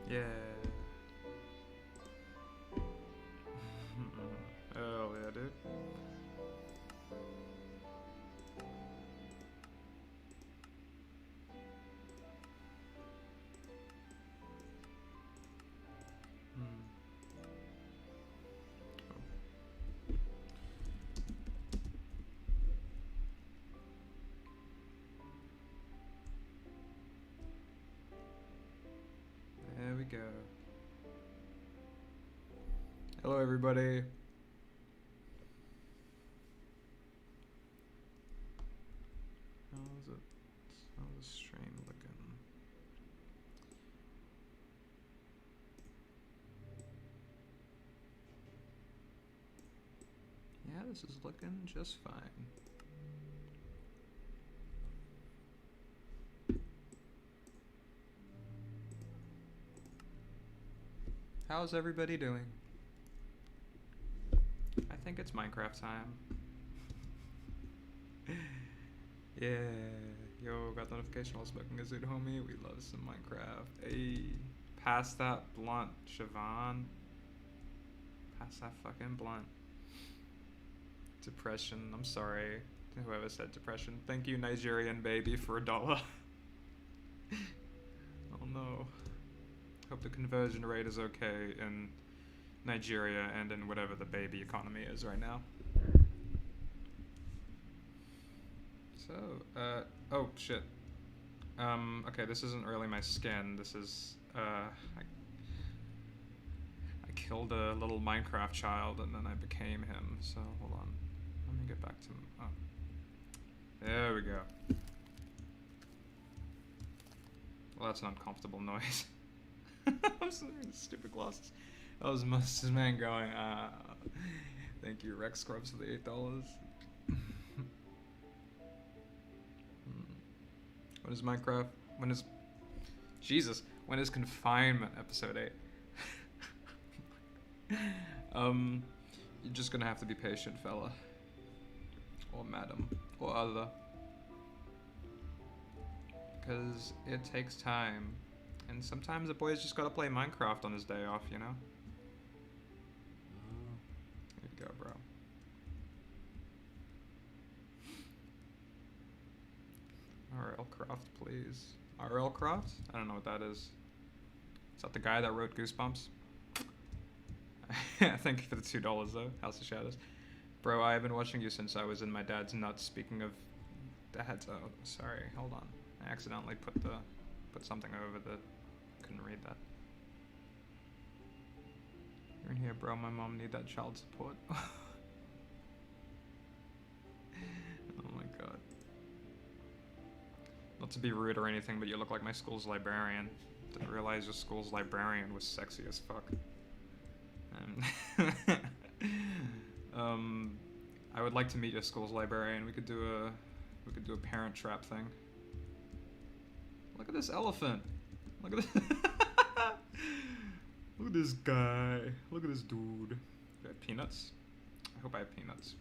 Yeah. Oh yeah, dude. There we go. Hello, everybody. How's the stream looking? Yeah, this is looking just fine. How's everybody doing? I think it's Minecraft time. Yeah. Yo, got the notification while smoking a zoot, homie. We love some Minecraft. Hey, pass that blunt, Siobhan. Pass that fucking blunt. Depression. I'm sorry to whoever said depression. Thank you, Nigerian baby, for $1. Oh no. Hope the conversion rate is okay in Nigeria and in whatever the baby economy is right now. So, oh shit. Okay, this isn't really my skin. This is, I killed a little Minecraft child and then I became him. So, hold on. Let me get back to, oh. There we go. Well, that's an uncomfortable noise. I'm sorry, stupid glasses. That was Must's man going, thank you, Rex Scrubs, for the $8. When is Minecraft? When is... Jesus. When is Confinement episode 8? You're just gonna have to be patient, fella. Or madam. Or other. Because it takes time. And sometimes a boy's just gotta play Minecraft on his day off, you know? Here you go, bro. RL Croft, please. RL Croft? I don't know what that is. Is that the guy that wrote Goosebumps? Thank you for the $2 though, House of Shadows. Bro, I have been watching you since I was in my dad's nuts. Speaking of dads, oh, sorry, hold on. I accidentally put something over the, couldn't read that. You're in here, bro, my mom need that child support. Oh my god. Not to be rude or anything, but you look like my school's librarian. Didn't realize your school's librarian was sexy as fuck. I would like to meet your school's librarian. We could do a parent trap thing. Look at this elephant. Look at this. Look at this guy. Look at this dude. Do I have peanuts? I hope I have peanuts.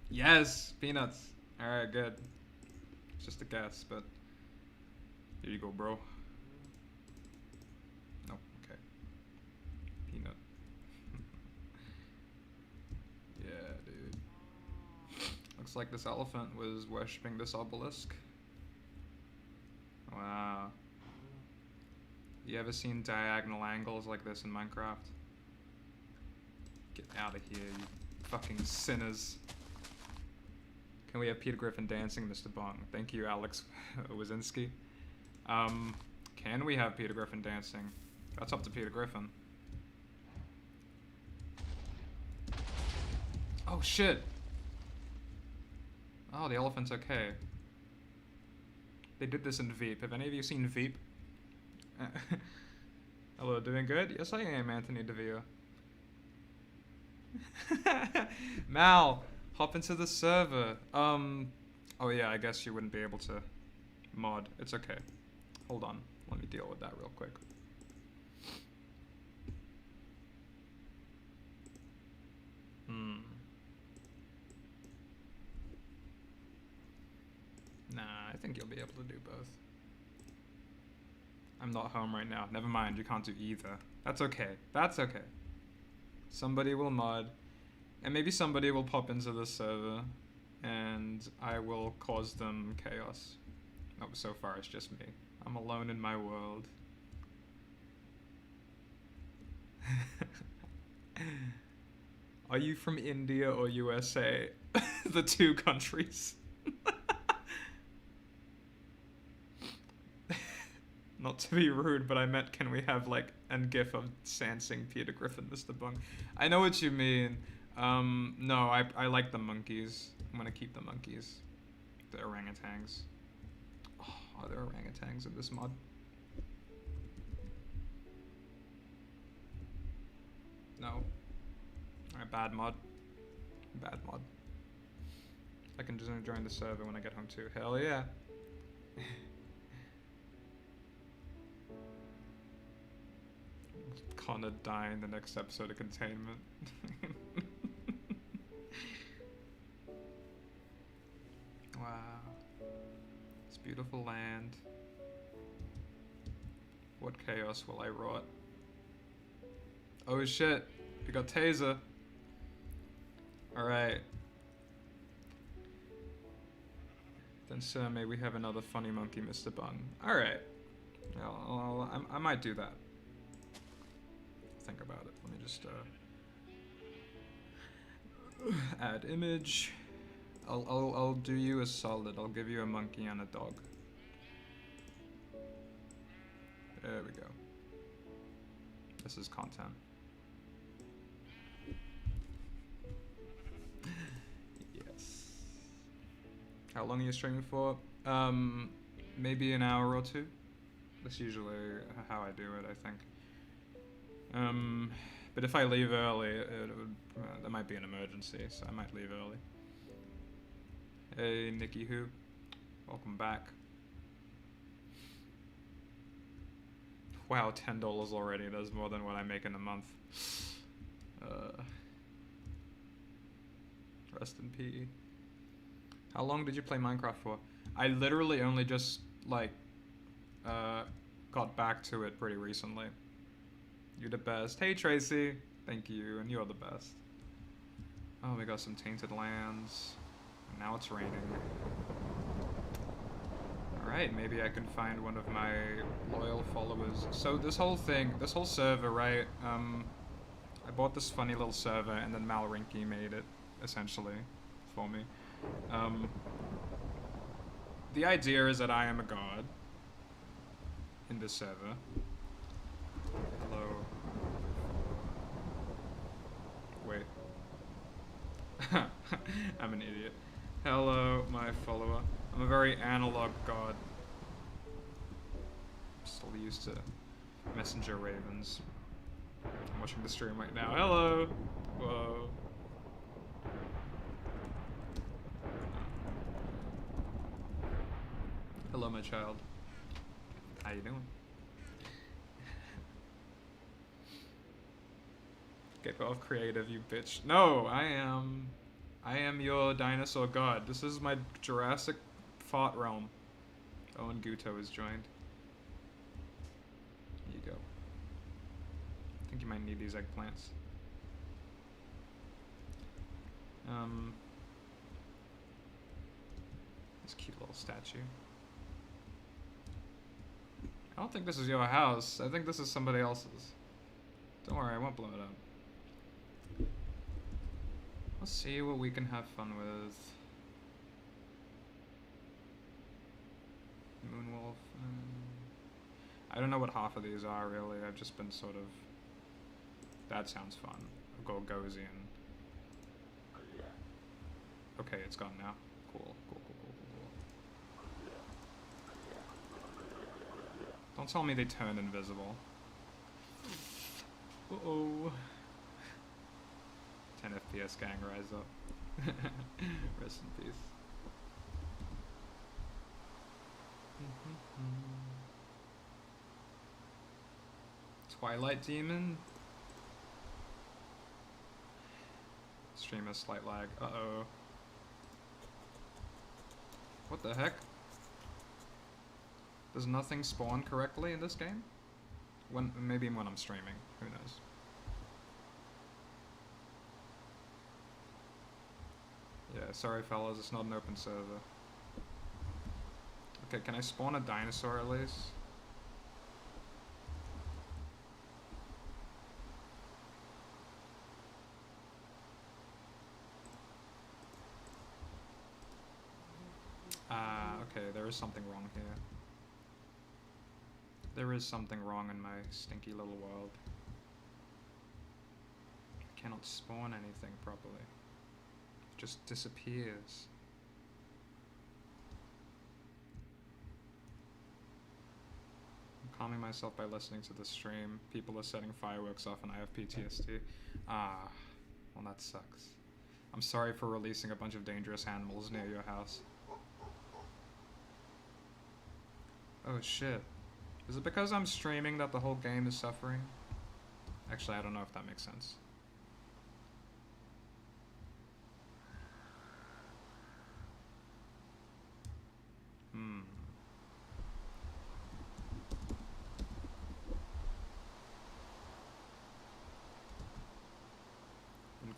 Yes, peanuts. Alright, good. It's just a guess, but here you go, bro. Nope, okay. Peanut. Yeah, dude. Looks like this elephant was worshipping this obelisk. Wow. You ever seen diagonal angles like this in Minecraft? Get out of here, you fucking sinners. Can we have Peter Griffin dancing, Mr. Bong? Thank you, Alex Wazinski. Can we have Peter Griffin dancing? That's up to Peter Griffin. Oh, shit! Oh, the elephant's okay. They did this in Veep. Have any of you seen Veep? Hello, doing good? Yes, I am, Anthony DeVio. Mal, hop into the server. Oh yeah, I guess you wouldn't be able to mod. It's okay. Hold on. Let me deal with that real quick. Nah, I think you'll be able to do both. I'm not home right now. Never mind, you can't do either. That's okay. That's okay. Somebody will mod, and maybe somebody will pop into the server, and I will cause them chaos. Oh, so far it's just me. I'm alone in my world. Are you from India or USA? The two countries. Not to be rude, but I meant, can we have like a gif of Sansing, Peter Griffin, Mr. Bung? I know what you mean. No, I like the monkeys. I'm gonna keep the monkeys. The orangutans. Oh, are there orangutans in this mod? No. Alright, bad mod. Bad mod. I can just join the server when I get home too. Hell yeah. Connor die in the next episode of Containment. Wow. This beautiful land. What chaos will I wrought? Oh shit. We got Taser. Alright. Then sir, may we have another funny monkey, Mr. Bung. Alright. I might do that. Think about it. Let me just add image. I'll do you a solid. I'll give you a monkey and a dog. There we go. This is content. Yes. How long are you streaming for? Maybe an hour or two. That's usually how I do it, I think. But if I leave early, there might be an emergency, so I might leave early. Hey, Nikki Who. Welcome back. Wow, $10 already. That's more than what I make in a month. Rest in PE. How long did you play Minecraft for? I literally only just, like, got back to it pretty recently. You're the best. Hey, Tracy. Thank you, and you're the best. Oh, we got some tainted lands. And now it's raining. Alright, maybe I can find one of my loyal followers. So this whole thing, this whole server, right? I bought this funny little server, and then Malrinky made it, essentially, for me. The idea is that I am a god in this server. Hello. Wait. I'm an idiot. Hello, my follower. I'm a very analog god. Still used to messenger ravens. I'm watching the stream right now. Hello! Whoa. Hello, my child. How you doing? Get off creative, you bitch. No, I am your dinosaur god. This is my Jurassic fart realm. Oh, and Guto has joined. Here you go. I think you might need these eggplants. This cute little statue. I don't think this is your house. I think this is somebody else's. Don't worry, I won't blow it up. Let's see what we can have fun with. Moonwolf. I don't know what half of these are, really. I've just been sort of... That sounds fun. Gorgosian. Okay, it's gone now. Cool. Don't tell me they turn invisible. Uh-oh. 10 FPS gang rise up. Rest in peace. Twilight Demon? Stream has slight lag. Uh-oh. What the heck? Does nothing spawn correctly in this game? Maybe when I'm streaming. Who knows? Yeah, sorry fellas, it's not an open server. Okay, can I spawn a dinosaur at least? Okay, there is something wrong here. There is something wrong in my stinky little world. I cannot spawn anything properly. It just disappears. I'm calming myself by listening to the stream. People are setting fireworks off and I have PTSD. Ah, well that sucks. I'm sorry for releasing a bunch of dangerous animals near your house. Oh shit. Is it because I'm streaming that the whole game is suffering? Actually, I don't know if that makes sense. Been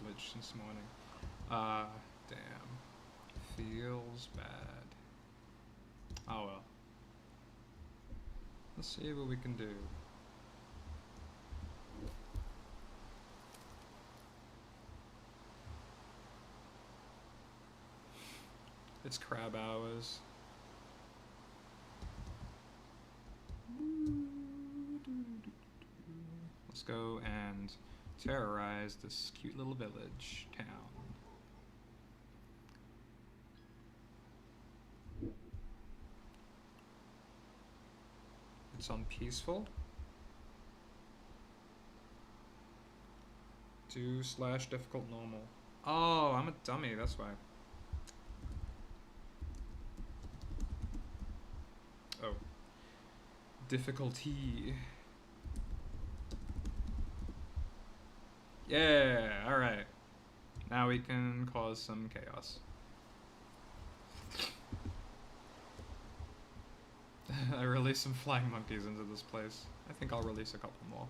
glitched since morning. Damn. Feels bad. Oh well. Let's see what we can do. It's crab hours. Let's go and terrorize this cute little village town. It's on peaceful. 2/difficult normal. Oh, I'm a dummy, that's why. Oh. Difficulty. Yeah, alright. Now we can cause some chaos. I released some flying monkeys into this place. I think I'll release a couple more.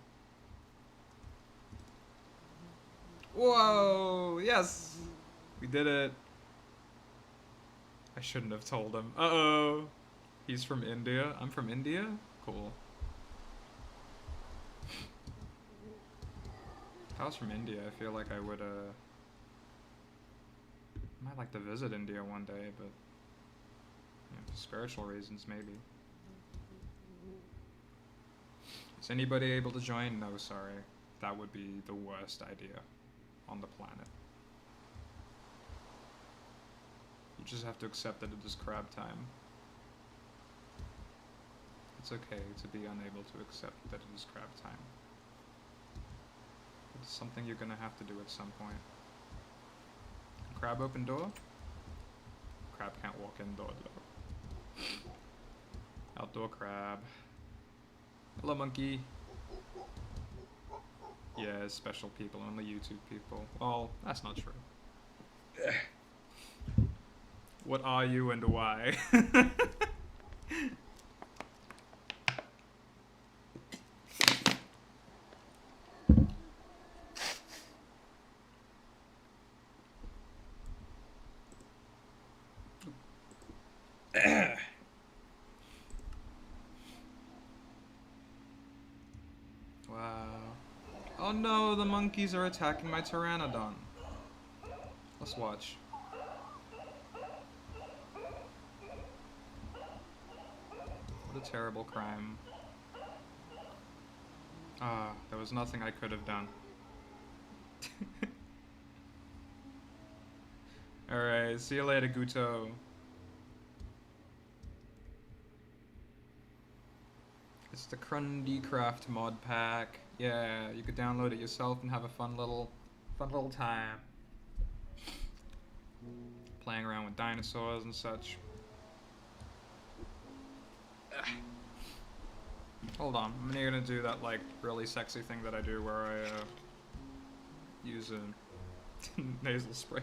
Whoa! Yes! We did it. I shouldn't have told him. Uh-oh! He's from India. I'm from India? Cool. If I was from India, I feel like I would, might like to visit India one day, but for spiritual reasons, maybe. Is anybody able to join? No, sorry. That would be the worst idea on the planet. You just have to accept that it is crab time. It's okay to be unable to accept that it is crab time. It's something you're gonna have to do at some point. Crab open door? Crab can't walk indoor though. Outdoor crab. Hello monkey. Yeah, special people, only YouTube people. Well, that's not true. What are you and why? Wow. Oh no, the monkeys are attacking my pteranodon. Let's watch. What a terrible crime. Ah, there was nothing I could have done. Alright, see you later, Guto. It's the Crundy Craft mod pack. Yeah, you could download it yourself and have a fun little time. Playing around with dinosaurs and such. Hold on, I'm gonna do that like really sexy thing that I do where I use a nasal spray.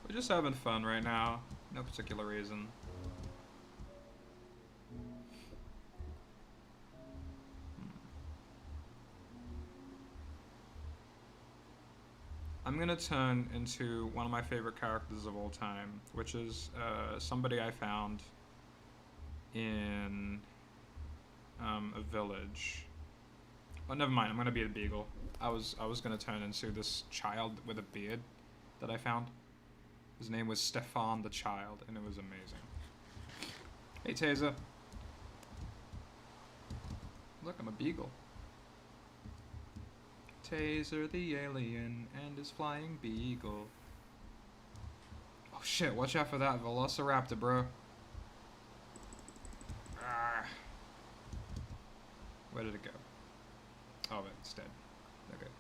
We're just having fun right now, no particular reason. I'm gonna turn into one of my favorite characters of all time, which is somebody I found in a village. Oh, never mind. I'm gonna be a beagle. I was gonna turn into this child with a beard that I found. His name was Stefan the Child, and it was amazing. Hey, Taser. Look, I'm a beagle. Taser the alien and his flying beagle. Oh shit, watch out for that velociraptor, bro. Ah. Where did it go? Oh, it's dead. Okay.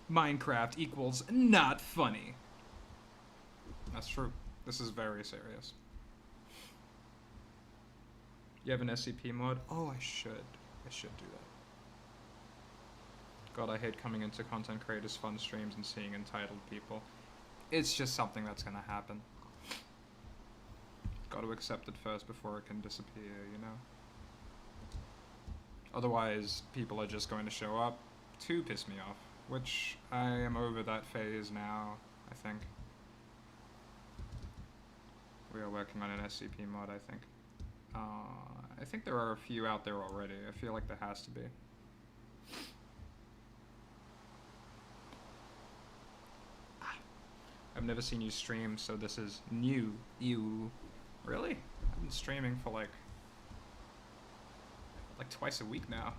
Minecraft equals not funny. That's true. This is very serious. You have an SCP mod? Oh, I should. I should do that. God, I hate coming into content creators' fun streams and seeing entitled people. It's just something that's gonna happen. Gotta accept it first before it can disappear, you know? Otherwise, people are just going to show up to piss me off, which I am over that phase now, I think. We are working on an SCP mod, I think. I think there are a few out there already. I feel like there has to be. I've never seen you stream, so this is new. You really? I've been streaming for like twice a week now.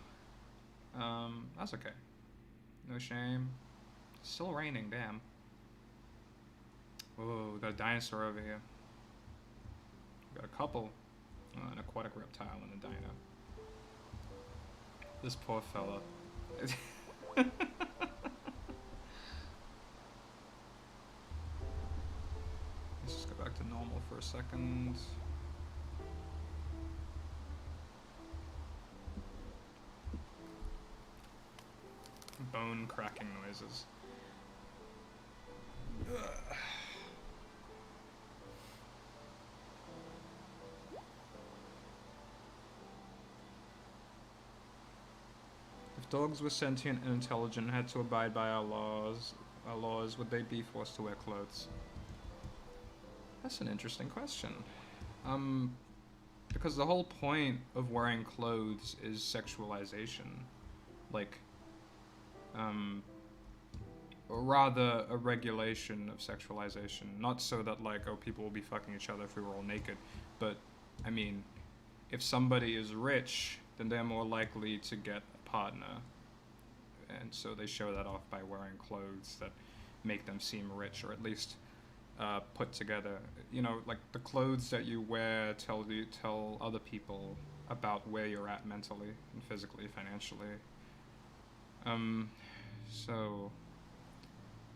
That's okay. No shame. It's still raining, damn. Whoa, we got a dinosaur over here. We got a couple. An aquatic reptile and a dino. This poor fella. Let's just go back to normal for a second. Bone cracking noises. Ugh. If dogs were sentient and intelligent and had to abide by our laws, would they be forced to wear clothes? That's an interesting question. Because the whole point of wearing clothes is sexualization. Like, or rather a regulation of sexualization. Not so that like, oh, people will be fucking each other if we were all naked, but I mean, if somebody is rich, then they're more likely to get a partner, and so they show that off by wearing clothes that make them seem rich, or at least put together. You know, like the clothes that you wear tell other people about where you're at mentally and physically, financially. So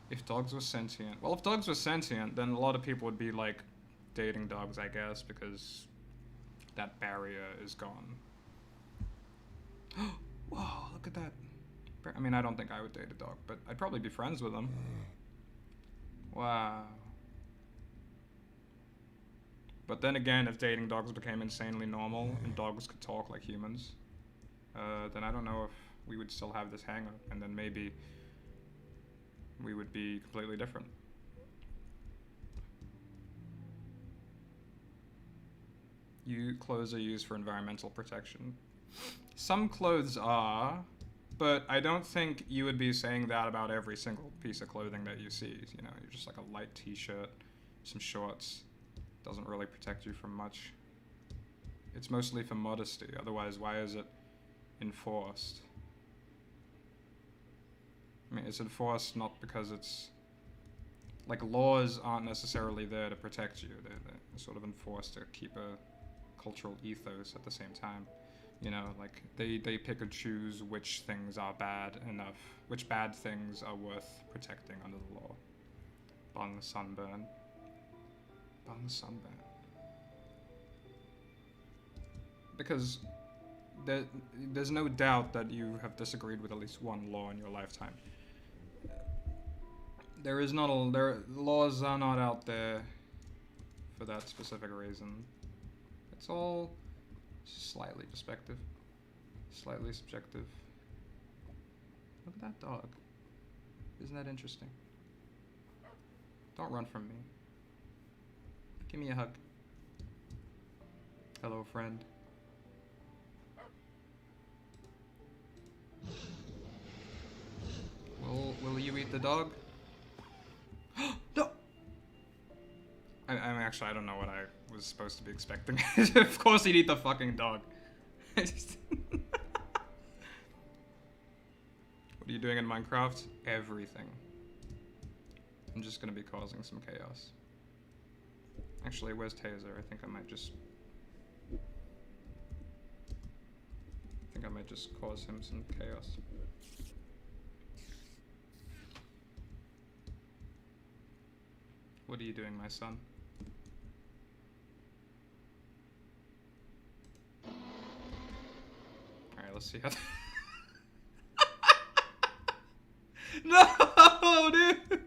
if dogs were sentient, well, if dogs were sentient, then a lot of people would be like dating dogs, I guess, because that barrier is gone. Whoa, look at that. I mean, I don't think I would date a dog, but I'd probably be friends with them. Wow. But then again, if dating dogs became insanely normal and dogs could talk like humans, then I don't know if we would still have this hang-up, and then maybe we would be completely different. Clothes are used for environmental protection. Some clothes are, but I don't think you would be saying that about every single piece of clothing that you see. You know, you're just like a light t-shirt, some shorts. Doesn't really protect you from much. It's mostly for modesty, otherwise why is it enforced? I mean, it's enforced not because it's like, laws aren't necessarily there to protect you. They're sort of enforced to keep a cultural ethos at the same time. You know, like, they pick and choose which things are bad enough, which bad things are worth protecting under the law. Bung sunburn. Bung sunburn. Because there's no doubt that you have disagreed with at least one law in your lifetime. Laws are not out there for that specific reason. It's all slightly subjective. Slightly subjective. Look at that dog. Isn't that interesting? Don't run from me. Give me a hug. Hello, friend. Will you eat the dog? No! I mean, actually, I don't know what I was supposed to be expecting. Of course he'd eat the fucking dog. What are you doing in Minecraft? Everything. I'm just gonna be causing some chaos. Actually, where's Taser? I think I might just cause him some chaos. What are you doing, my son? Alright, let's see how... No, dude!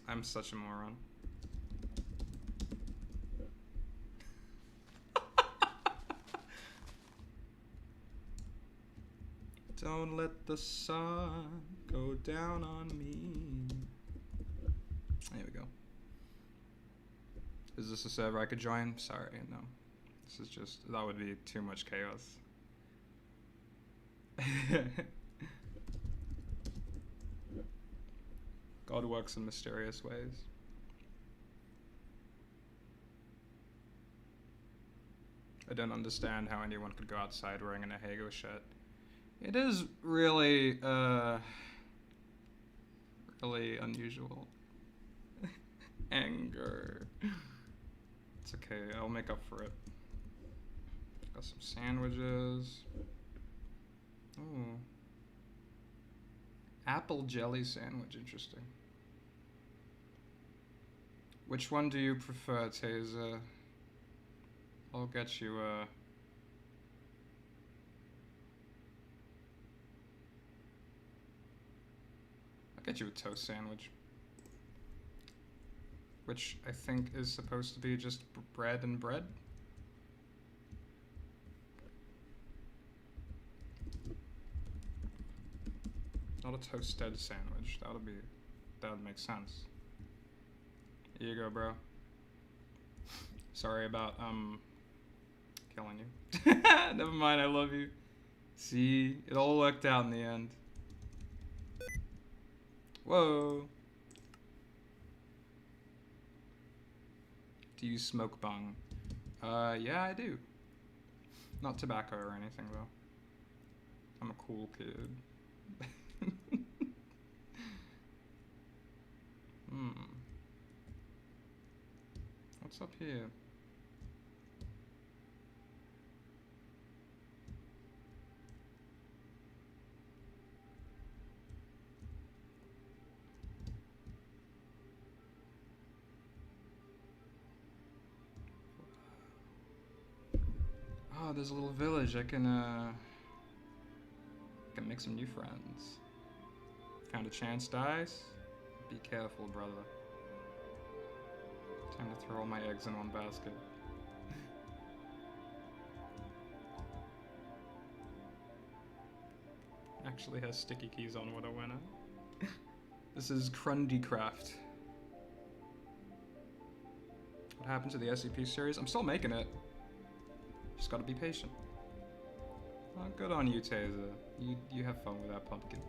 I'm such a moron. Don't let the sun go down on me. There we go. Is this a server I could join? Sorry, no. This is just, that would be too much chaos. God works in mysterious ways. I don't understand how anyone could go outside wearing an Ahego shirt. It is really, really unusual. Anger. It's okay, I'll make up for it. Got some sandwiches. Ooh. Apple jelly sandwich, interesting. Which one do you prefer, Taser? I'll get you I'll get you a toast sandwich. Which I think is supposed to be just bread and bread. Not a toasted sandwich. That would make sense. Here you go, bro. Sorry about killing you. Never mind, I love you. See, it all worked out in the end. Whoa. Do you smoke bong? Yeah, I do. Not tobacco or anything, though. I'm a cool kid. What's up here? Oh, there's a little village. I can make some new friends. Found a chance dice. Be careful, brother. Time to throw all my eggs in one basket. Actually has sticky keys on what a winner. This is Crundycraft. What happened to the SCP series? I'm still making it. Just gotta be patient. Oh, good on you, Taser. You have fun with that pumpkin.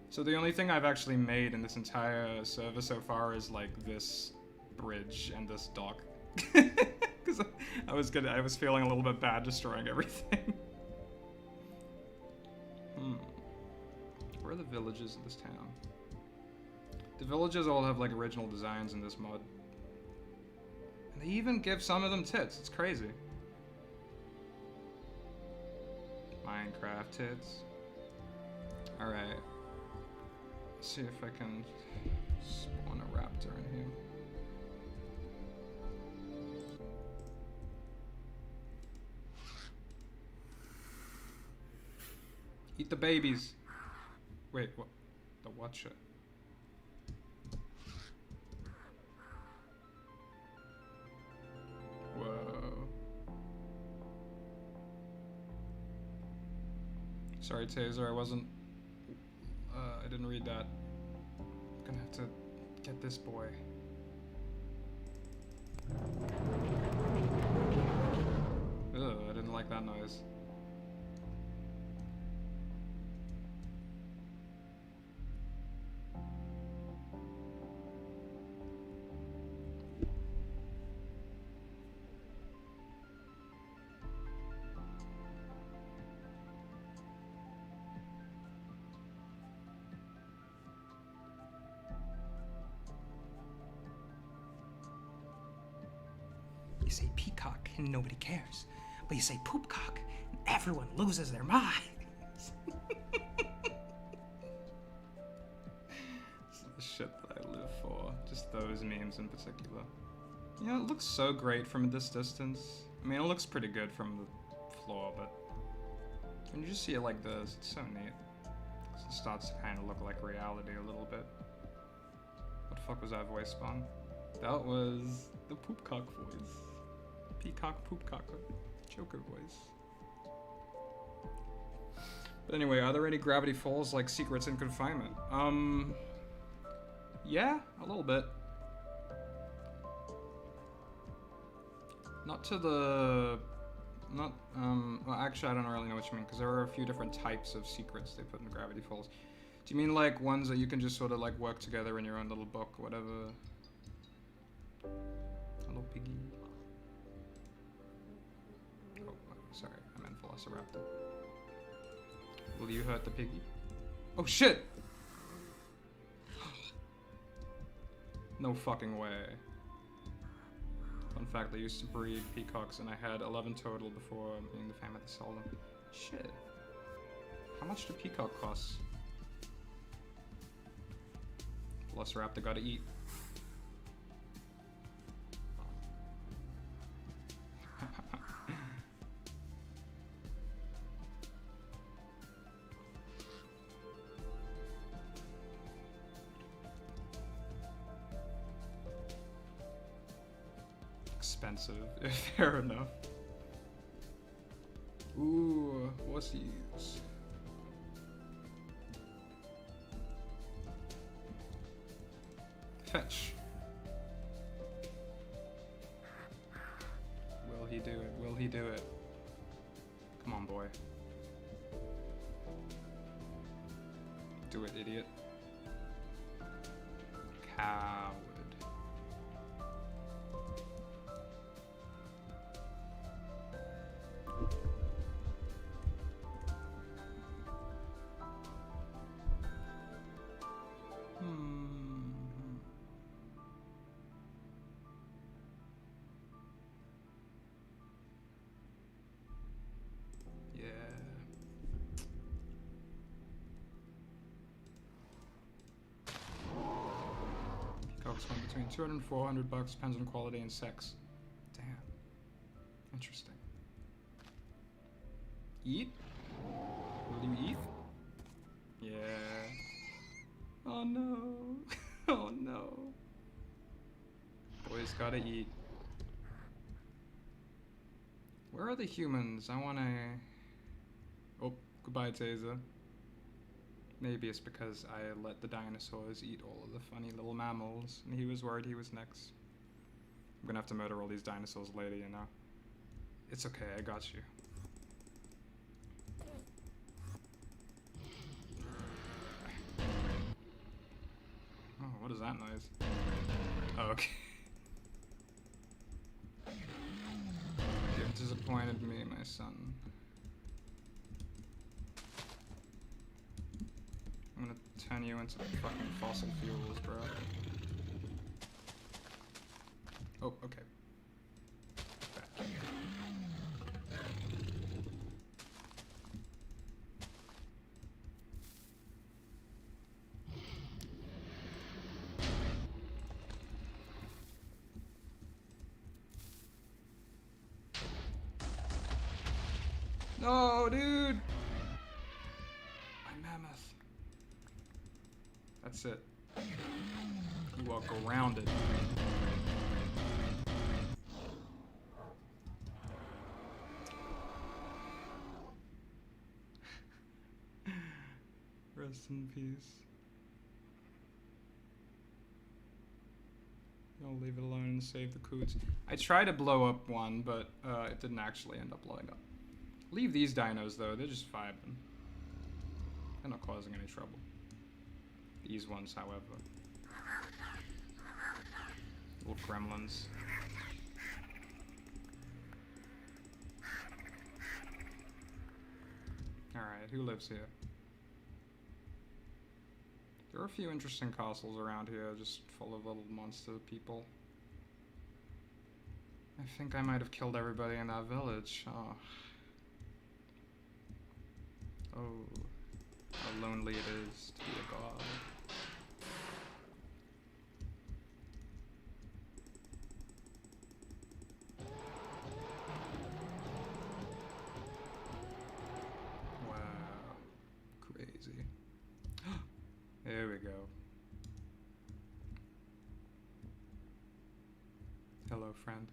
So the only thing I've actually made in this entire server so far is like this bridge and this dock. Because I was feeling a little bit bad destroying everything. Where are the villages in this town? The villages all have like original designs in this mod. And they even give some of them tits. It's crazy. Minecraft tits. Alright. Let's see if I can spawn a raptor in here. Eat the babies. Wait, what? The what shit? Whoa. Sorry, Taser, I wasn't... I didn't read that. I'm gonna have to get this boy. Ugh, I didn't like that noise. You say peacock and nobody cares. But you say poopcock and everyone loses their minds. This is the shit that I live for. Just those memes in particular. You know, it looks so great from this distance. I mean, it looks pretty good from the floor, but when you just see it like this, it's so neat. It starts to kind of look like reality a little bit. What the fuck was that voice spawn? That was the poopcock voice. Peacock poopcock Joker voice. But anyway, are there any Gravity Falls like secrets in confinement? Yeah, a little bit. Not to the... Not, well actually I don't really know what you mean, because there are a few different types of secrets they put in Gravity Falls. Do you mean like ones that you can just sort of like work together in your own little book, whatever? Hello, piggy. Oh, sorry, I meant Velociraptor. Will you hurt the piggy? Oh shit! No fucking way. Fun fact, I used to breed peacocks and I had 11 total before being the family to sell them. Shit. How much do peacock cost? Velociraptor gotta eat. Expensive, fair enough. Ooh, wussies. Fetch. Will he do it? Will he do it? Come on, boy. Do it, idiot. Coward. Went between 200 and 400 bucks, depends on quality and sex. Damn. Interesting. Eat? Will you eat? Yeah. Oh no. Oh no. Boys gotta eat. Where are the humans? I wanna... Oh, goodbye, Taser. Maybe it's because I let the dinosaurs eat all of the funny little mammals, and he was worried he was next. I'm gonna have to murder all these dinosaurs later, you know? It's okay, I got you. Oh, what is that noise? Oh, okay. disappointed me, my son. I'm gonna turn you into fucking fossil fuels, bro. Oh, okay. Back. No, dude! My mammoth. That's it. You walk around it. Rest in peace. I'll leave it alone and save the coots. I tried to blow up one, but it didn't actually end up blowing up. Leave these dinos though, they're just vibing. They're not causing any trouble. These ones, however. Little gremlins. Alright, who lives here? There are a few interesting castles around here, just full of little monster people. I think I might have killed everybody in that village. Oh. Oh. How lonely it is to be a god. Wow. Crazy. There we go. Hello, friend.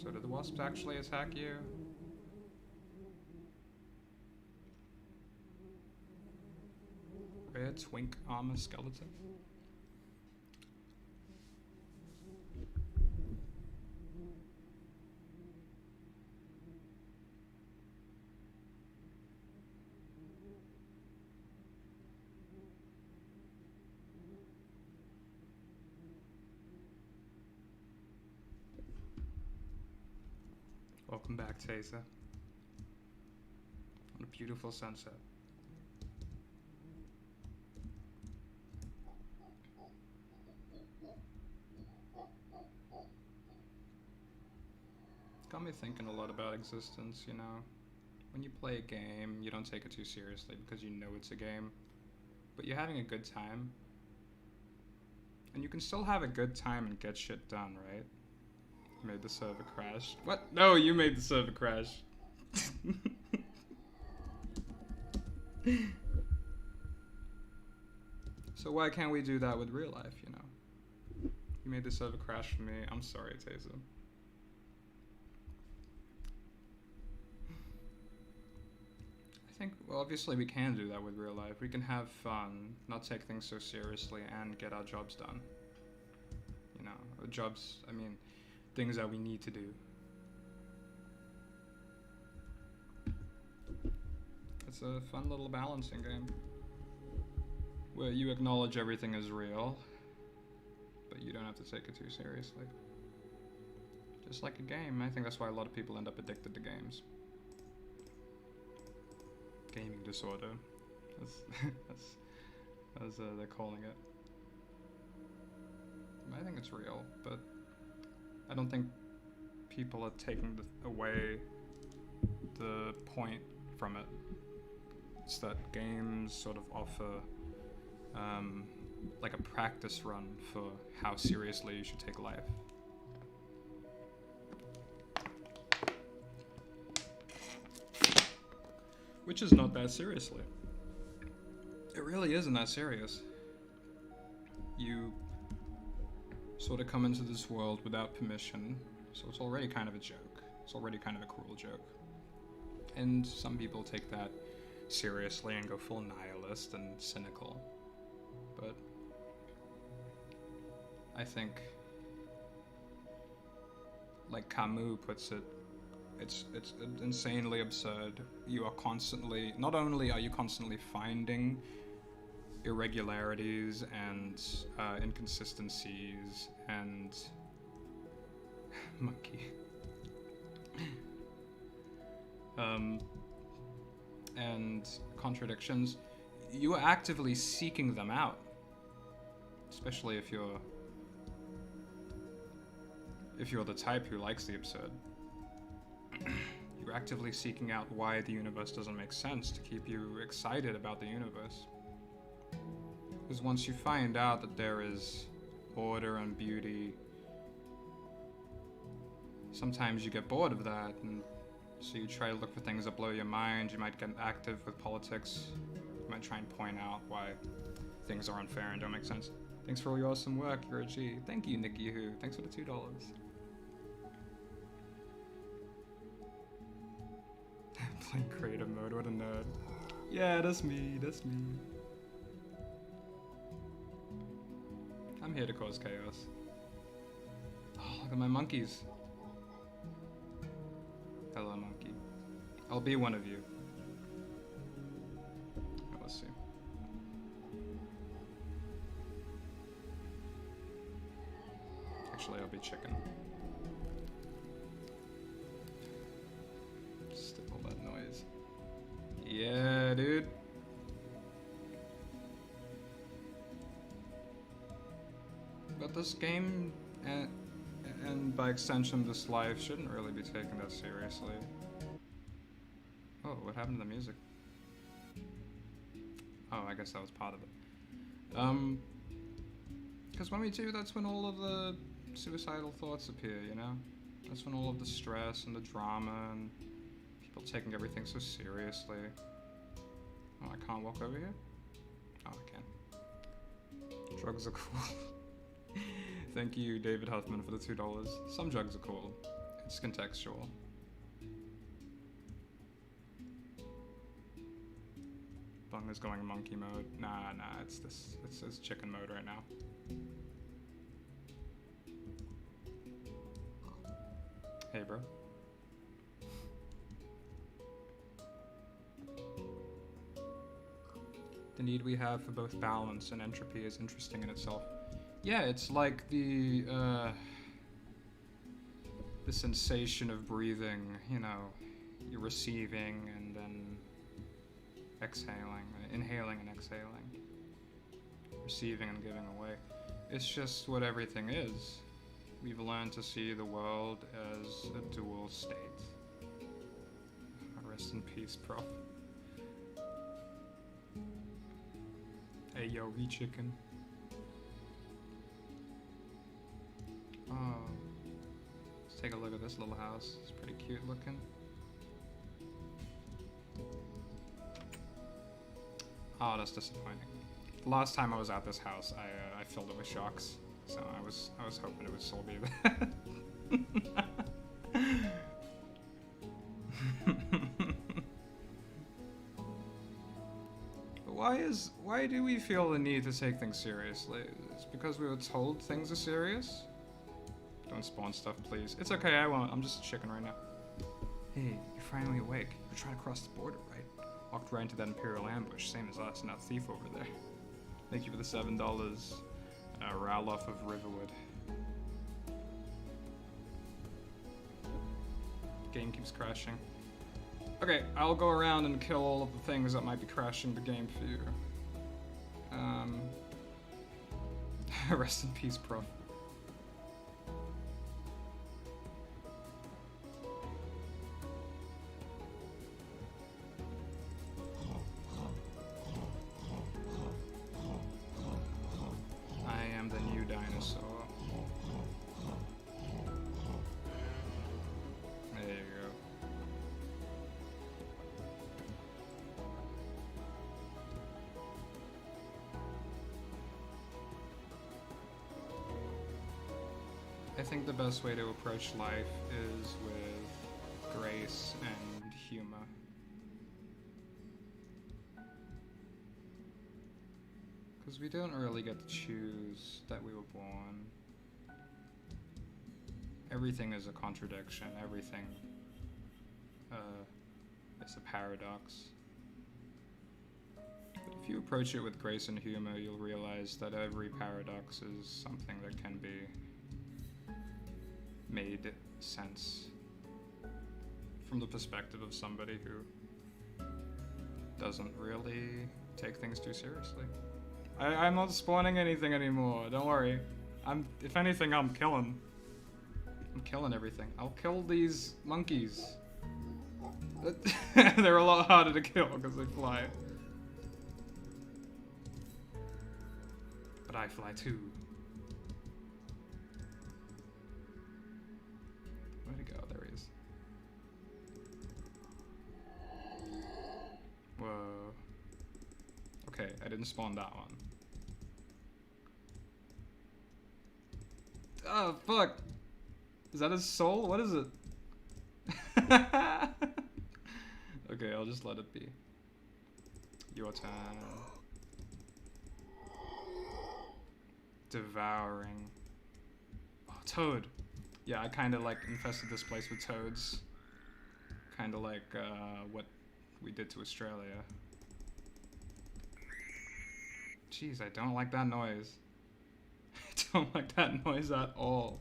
So did the wasps actually attack you? Rare twink armor skeleton? Welcome back, Taser. On a beautiful sunset. Got me thinking a lot about existence, you know. When you play a game, you don't take it too seriously because you know it's a game. But you're having a good time. And you can still have a good time and get shit done, right? Made the server crash. What? No, you made the server crash. So why can't we do that with real life, you know? You made the server crash for me. I'm sorry, Taser. I think, well, obviously we can do that with real life. We can have fun, not take things so seriously, and get our jobs done. You know, jobs, I mean, things that we need to do. It's a fun little balancing game where you acknowledge everything is real, but you don't have to take it too seriously. Just like a game. I think that's why a lot of people end up addicted to games. Gaming disorder. As they're calling it. I think it's real, but I don't think people are taking away the point from it. It's that games sort of offer like a practice run for how seriously you should take life. Which is not that seriously. It really isn't that serious. You sort of come into this world without permission, so it's already kind of a joke. It's already kind of a cruel joke. And some people take that seriously and go full nihilist and cynical. But I think, like Camus puts it, it's insanely absurd. You are constantly, not only are you constantly finding irregularities and inconsistencies and monkey and contradictions, you are actively seeking them out, especially if you're the type who likes the absurd. You're actively seeking out why the universe doesn't make sense to keep you excited about the universe. Because once you find out that there is order and beauty, sometimes you get bored of that, and so you try to look for things that blow your mind. You might get active with politics. You might try and point out why things are unfair and don't make sense. Thanks for all your awesome work, you're a G. Thank you, Nicky Who. Thanks for the $2. Playing creative mode, what a nerd. Yeah, that's me, that's me. I'm here to cause chaos. Oh, look at my monkeys. Hello, monkey. I'll be one of you. Let's see. Actually, I'll be chicken. Stick all that noise. Yeah, dude. But this game, and by extension this life, shouldn't really be taken that seriously. Oh, what happened to the music? Oh, I guess that was part of it. Because when we do, that's when all of the suicidal thoughts appear, you know? That's when all of the stress and the drama and people taking everything so seriously. Oh, I can't walk over here? Oh, I can. Drugs are cool. Thank you, David Huffman, for the $2. Some drugs are cool. It's contextual. Bung is going monkey mode. Nah, it's chicken mode right now. Hey, bro. The need we have for both balance and entropy is interesting in itself. Yeah, it's like the sensation of breathing, you know, you're receiving and then exhaling, inhaling and exhaling, receiving and giving away. It's just what everything is. We've learned to see the world as a dual state. Rest in peace, Prof. Hey, yo, chicken. Oh, let's take a look at this little house. It's pretty cute looking. Oh, that's disappointing. The last time I was at this house, I filled it with shocks, so I was hoping it would still be there. Why do we feel the need to take things seriously? It's because we were told things are serious? Don't spawn stuff, please. It's okay, I won't. I'm just a chicken right now. Hey, you're finally awake. You're trying to cross the border, right? Walked right into that Imperial ambush, same as us, and that thief over there. Thank you for the $7. Raloff of Riverwood. Game keeps crashing. Okay, I'll go around and kill all of the things that might be crashing the game for you. Rest in peace, Prof. I am the new dinosaur. There you go. I think the best way to approach life is with grace and humor. Because we don't really get to choose that we were born. Everything is a contradiction. Everything is a paradox. But if you approach it with grace and humor, you'll realize that every paradox is something that can be made sense from the perspective of somebody who doesn't really take things too seriously. I'm not spawning anything anymore, don't worry. If anything, I'm killing everything. I'll kill these monkeys. They're a lot harder to kill because they fly. But I fly too. Where'd he go? There he is. Whoa. Okay, I didn't spawn that one. Oh, fuck! Is that his soul? What is it? Okay, I'll just let it be. Your turn. Devouring. Oh, toad. Yeah, I kind of like infested this place with toads. Kind of like what we did to Australia. Jeez, I don't like that noise. I don't like that noise at all.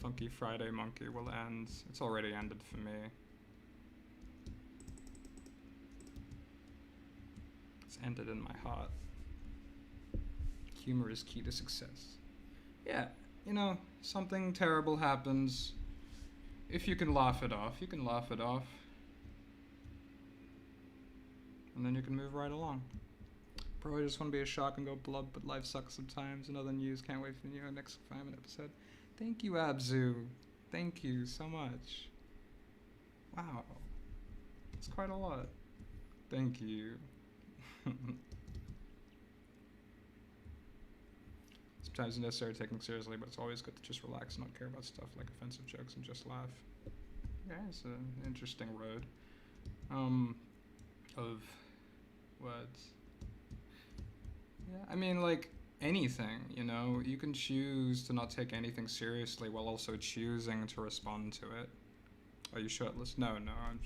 Funky Friday Monkey will end. It's already ended for me. It's ended in my heart. Humor is key to success. Yeah, you know, something terrible happens. If you can laugh it off, you can laugh it off. And then you can move right along. Bro, I just want to be a shark and go blob, but life sucks sometimes. Another news, can't wait for the next confinement episode. Thank you, Abzu. Thank you so much. Wow. That's quite a lot. Thank you. Sometimes it's necessary to take things seriously, but it's always good to just relax and not care about stuff like offensive jokes and just laugh. Yeah, it's an interesting road. Of words. Yeah, I mean, like, anything, you know? You can choose to not take anything seriously while also choosing to respond to it. Are you shirtless? No, I'm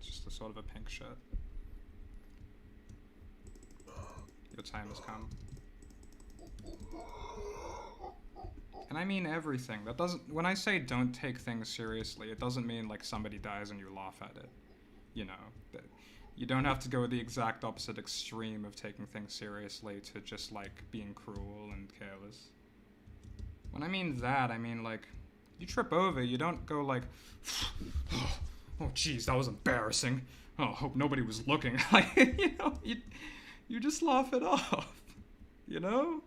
just a sort of a pink shirt. Your time has come. And I mean everything. That doesn't, when I say don't take things seriously, it doesn't mean like somebody dies and you laugh at it. You know, that you don't have to go the exact opposite extreme of taking things seriously to just like being cruel and careless. When I mean that, I mean like, you trip over, you don't go like, oh geez, that was embarrassing. Oh, hope nobody was looking. Like, you know, you just laugh it off, you know?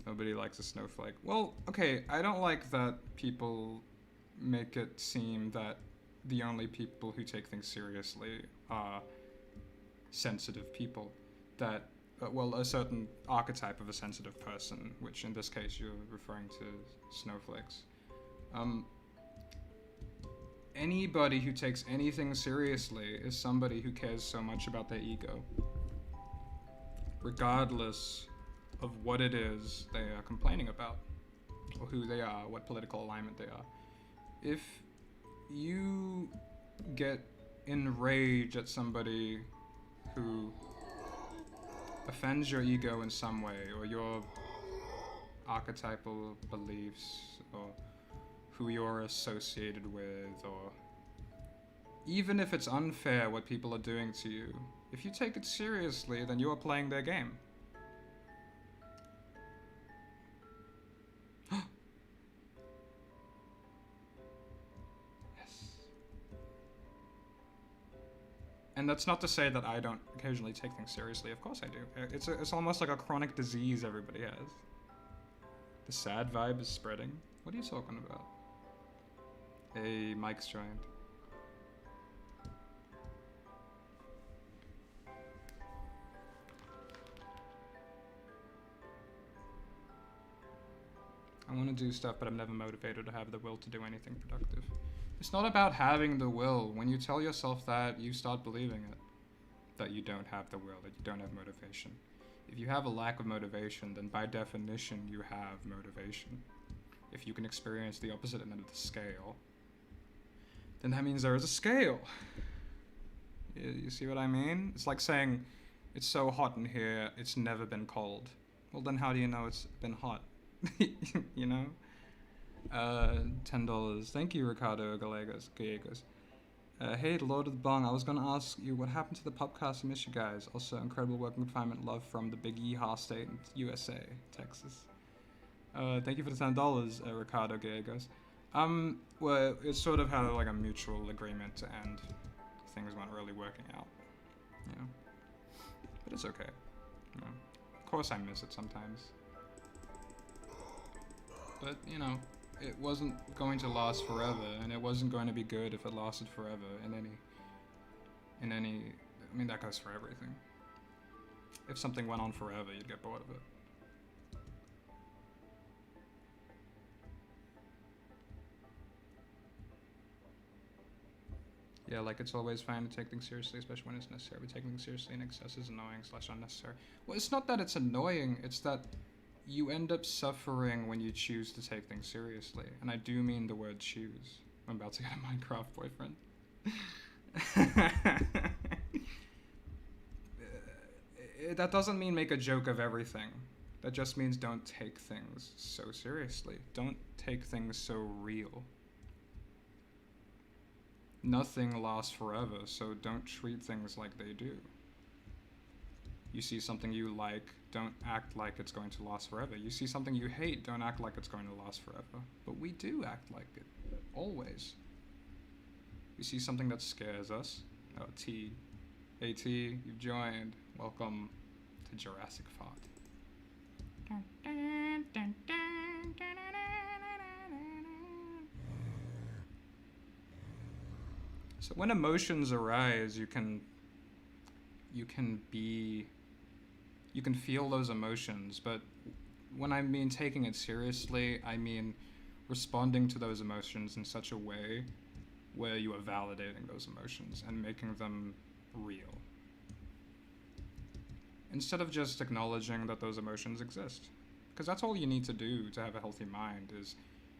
Nobody likes a snowflake. Well, okay, I don't like that people make it seem that the only people who take things seriously are sensitive people. That, well, a certain archetype of a sensitive person, which in this case you're referring to snowflakes. Anybody who takes anything seriously is somebody who cares so much about their ego. Regardless of what it is they are complaining about, or who they are, what political alignment they are. If you get enraged at somebody who offends your ego in some way, or your archetypal beliefs, or who you're associated with, or even if it's unfair what people are doing to you, if you take it seriously, then you are playing their game. And that's not to say that I don't occasionally take things seriously. Of course I do. It's almost like a chronic disease everybody has. The sad vibe is spreading. What are you talking about? Hey, Mike's joined. I want to do stuff, but I'm never motivated to have the will to do anything productive. It's not about having the will. When you tell yourself that, you start believing it. That you don't have the will, that you don't have motivation. If you have a lack of motivation, then by definition you have motivation. If you can experience the opposite end of the scale, then that means there is a scale. You see what I mean? It's like saying, it's so hot in here, it's never been cold. Well, then how do you know it's been hot? You know? $10. Thank you, Ricardo Gallegos. Hey, Lord of the Bong, I was gonna ask you what happened to the podcast. I miss you guys. Also, incredible work and confinement love from the Big Yeehaw State, USA, Texas. Thank you for the $10, Ricardo Gallegos. Well, it sort of had like a mutual agreement to end. Things weren't really working out. Yeah. But it's okay. You know. Of course I miss it sometimes. But, you know, it wasn't going to last forever, and it wasn't going to be good if it lasted forever in any, I mean, that goes for everything. If something went on forever, you'd get bored of it. Yeah, like it's always fine to take things seriously, especially when it's necessary. But taking things seriously in excess is annoying / unnecessary. Well, it's not that it's annoying, it's that you end up suffering when you choose to take things seriously. And I do mean the word choose. I'm about to get a Minecraft boyfriend. That doesn't mean make a joke of everything. That just means don't take things so seriously. Don't take things so real. Nothing lasts forever, so don't treat things like they do. You see something you like, don't act like it's going to last forever. You see something you hate, don't act like it's going to last forever. But we do act like it, always. You see something that scares us. Oh, T. Hey T, you've joined. Welcome to Jurassic Fought. So when emotions arise, you can feel those emotions, but when I mean taking it seriously, I mean responding to those emotions in such a way where you are validating those emotions and making them real. Instead of just acknowledging that those emotions exist. Because that's all you need to do to have a healthy mind, is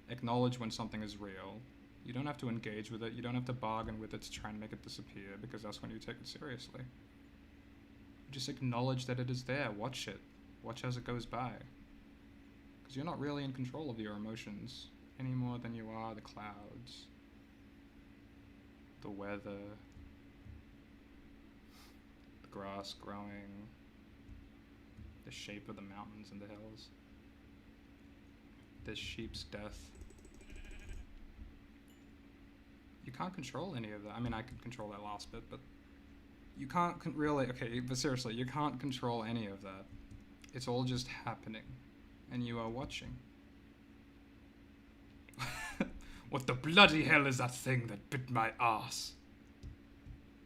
acknowledge when something is real. You don't have to engage with it, you don't have to bargain with it to try and make it disappear, because that's when you take it seriously. Just acknowledge that it is there, watch it. Watch as it goes by. Because you're not really in control of your emotions any more than you are the clouds, the weather, the grass growing, the shape of the mountains and the hills, the sheep's death. You can't control any of that. I mean, I could control that last bit, but you can't really, okay, but seriously, you can't control any of that. It's all just happening, and you are watching. What the bloody hell is that thing that bit my ass?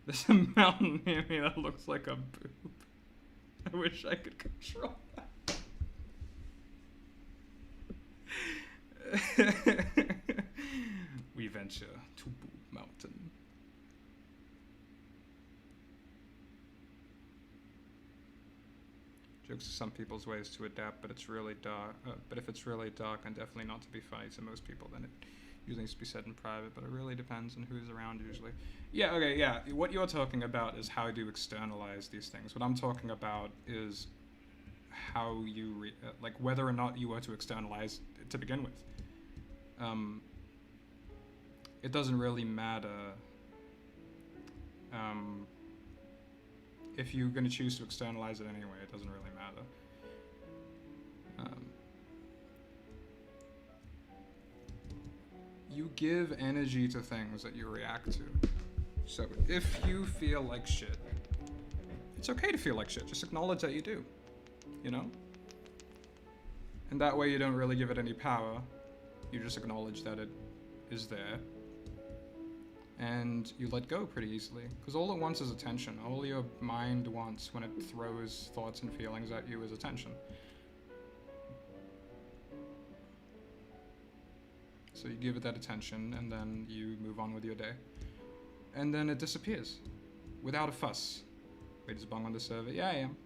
There's a mountain near me that looks like a boob. I wish I could control that. We venture to Boob Mountain. Jokes are some people's ways to adapt, but it's really dark. But if it's really dark and definitely not to be funny to most people, then it usually needs to be said in private. But it really depends on who's around usually. Yeah, okay, yeah. What you're talking about is how to externalize these things. What I'm talking about is how you like whether or not you were to externalize it to begin with. It doesn't really matter. If you're going to choose to externalize it anyway, it doesn't really matter. You give energy to things that you react to. So if you feel like shit, it's okay to feel like shit. Just acknowledge that you do, you know? And that way you don't really give it any power. You just acknowledge that it is there. And you let go pretty easily. Because all it wants is attention. All your mind wants when it throws thoughts and feelings at you is attention. So you give it that attention, and then you move on with your day. And then it disappears. Without a fuss. Wait, is Bong on the server? Yeah, I am.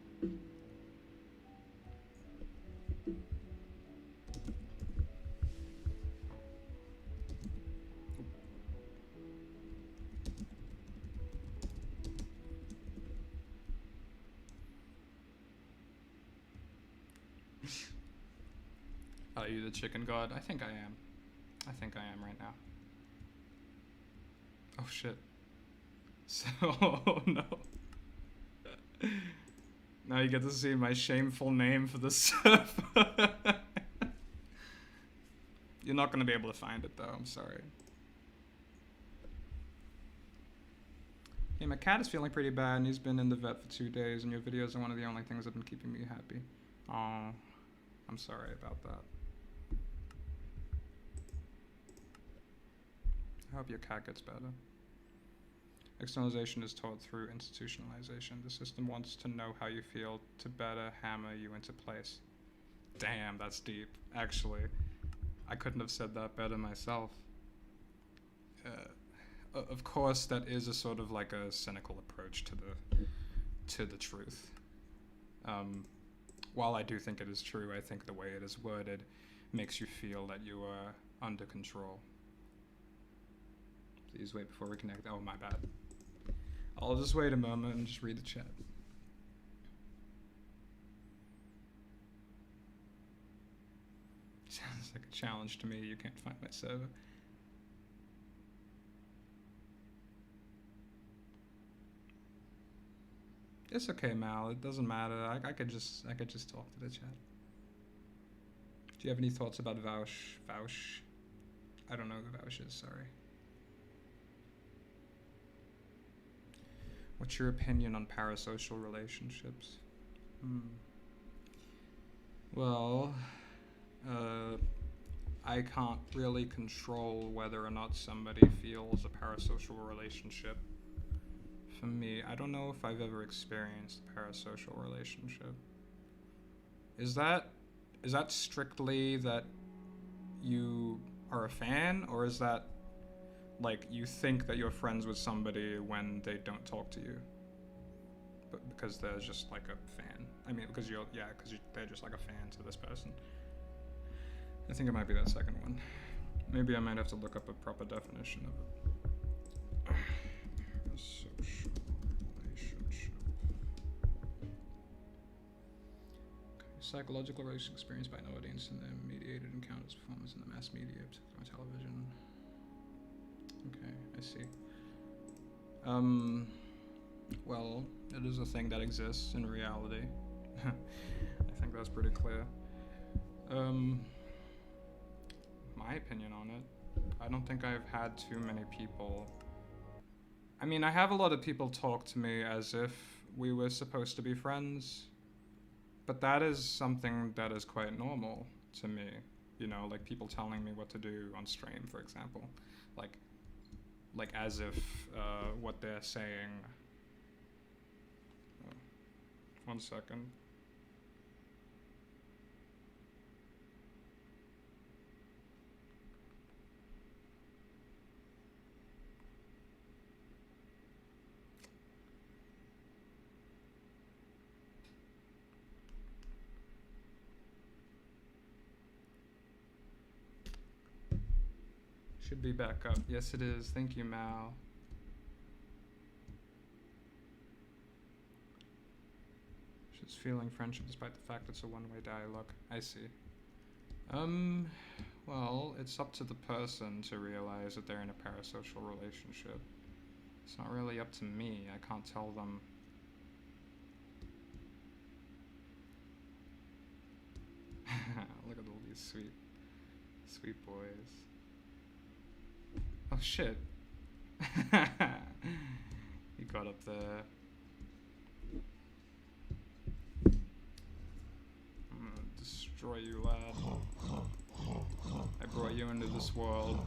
Are you the chicken god? I think I am. I think I am right now. Oh shit. So, oh no. Now you get to see my shameful name for the server. You're not gonna be able to find it though, I'm sorry. Hey, my cat is feeling pretty bad and he's been in the vet for 2 days and your videos are one of the only things that have been keeping me happy. Aw, I'm sorry about that. I hope your cat gets better. Externalization is taught through institutionalization. The system wants to know how you feel to better hammer you into place. Damn, that's deep. Actually, I couldn't have said that better myself. Of course, that is a sort of like a cynical approach to the truth. While I do think it is true, I think the way it is worded makes you feel that you are under control. Please wait before we connect. Oh, my bad. I'll just wait a moment and just read the chat. Sounds like a challenge to me. You can't find my server. It's okay, Mal. It doesn't matter. I could just talk to the chat. Do you have any thoughts about Vouch? Vouch? I don't know who Vouch is. Sorry. What's your opinion on parasocial relationships? Well, I can't really control whether or not somebody feels a parasocial relationship. For me, I don't know if I've ever experienced a parasocial relationship. Is that strictly that you are a fan, or is that like you think that you're friends with somebody when they don't talk to you, but because they're just like a fan? I mean, because they're just like a fan to this person. I think it might be that second one. Maybe I might have to look up a proper definition of it. Social relationship. Okay. Psychological relationship experienced by an audience and then mediated encounters, performance in the mass media, particularly on television. Okay, I see. Well, it is a thing that exists in reality. I think that's pretty clear. My opinion on it, I don't think I've had too many people. I mean, I have a lot of people talk to me as if we were supposed to be friends, but that is something that is quite normal to me. You know, like people telling me what to do on stream, for example. Like as if what they're saying. Oh, 1 second. Should be back up. Yes, it is. Thank you, Mal. She's feeling friendship despite the fact it's a one-way dialogue. I see. Well, it's up to the person to realize that they're in a parasocial relationship. It's not really up to me. I can't tell them. Look at all these sweet boys. Oh shit. He got up there. I'm gonna destroy you, lad. I brought you into this world.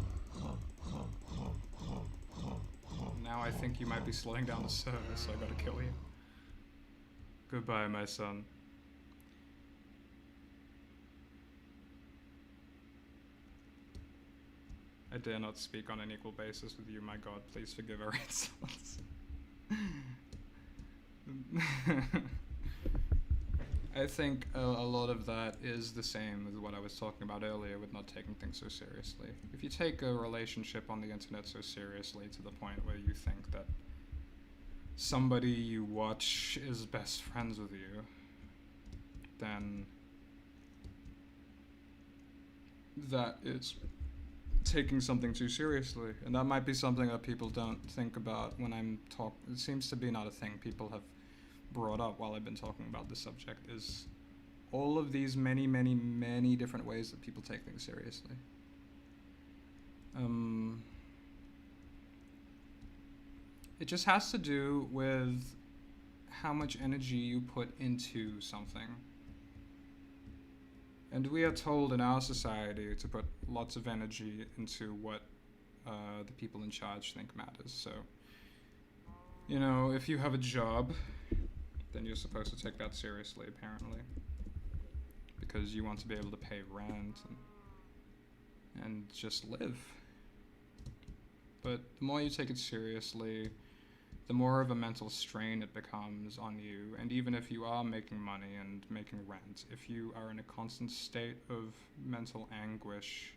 Now I think you might be slowing down the service, so I gotta kill you. Goodbye, my son. I dare not speak on an equal basis with you, my God. Please forgive our insults. I think a lot of that is the same with what I was talking about earlier with not taking things so seriously. If you take a relationship on the internet so seriously to the point where you think that somebody you watch is best friends with you, then that is taking something too seriously, and that might be something that people don't think about when I'm talk. It seems to be not a thing people have brought up while I've been talking about this subject, is all of these many, many, many different ways that people take things seriously. It just has to do with how much energy you put into something. And we are told in our society to put lots of energy into what the people in charge think matters. So, you know, if you have a job, then you're supposed to take that seriously, apparently. Because you want to be able to pay rent and just live. But the more you take it seriously, the more of a mental strain it becomes on you. And even if you are making money and making rent, if you are in a constant state of mental anguish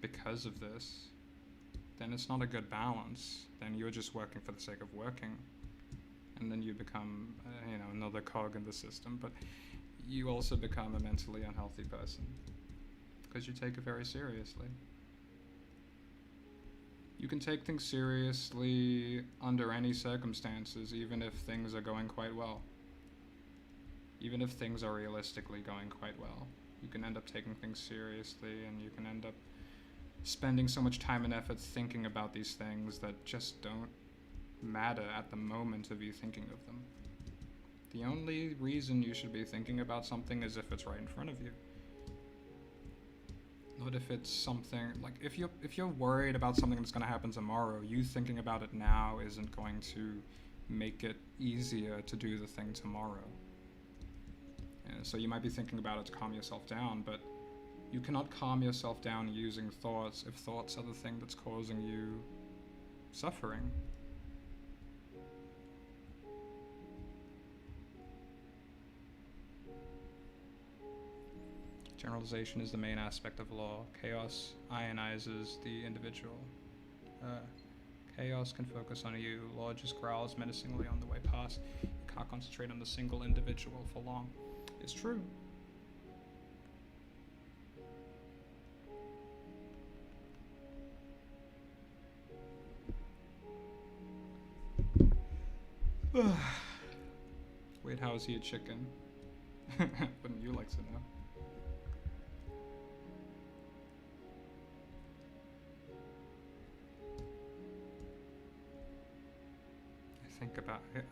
because of this, then it's not a good balance. Then you're just working for the sake of working. And then you become, another cog in the system. But you also become a mentally unhealthy person because you take it very seriously. You can take things seriously under any circumstances, even if things are going quite well. Even if things are realistically going quite well. You can end up taking things seriously, and you can end up spending so much time and effort thinking about these things that just don't matter at the moment of you thinking of them. The only reason you should be thinking about something is if it's right in front of you. Not if it's something, like, if you're worried about something that's going to happen tomorrow, you thinking about it now isn't going to make it easier to do the thing tomorrow. And so you might be thinking about it to calm yourself down, but you cannot calm yourself down using thoughts if thoughts are the thing that's causing you suffering. Generalization is the main aspect of law. Chaos ionizes the individual. Chaos can focus on you. Law just growls menacingly on the way past. You can't concentrate on the single individual for long. It's true. Wait, how is he a chicken? Wouldn't you like to know?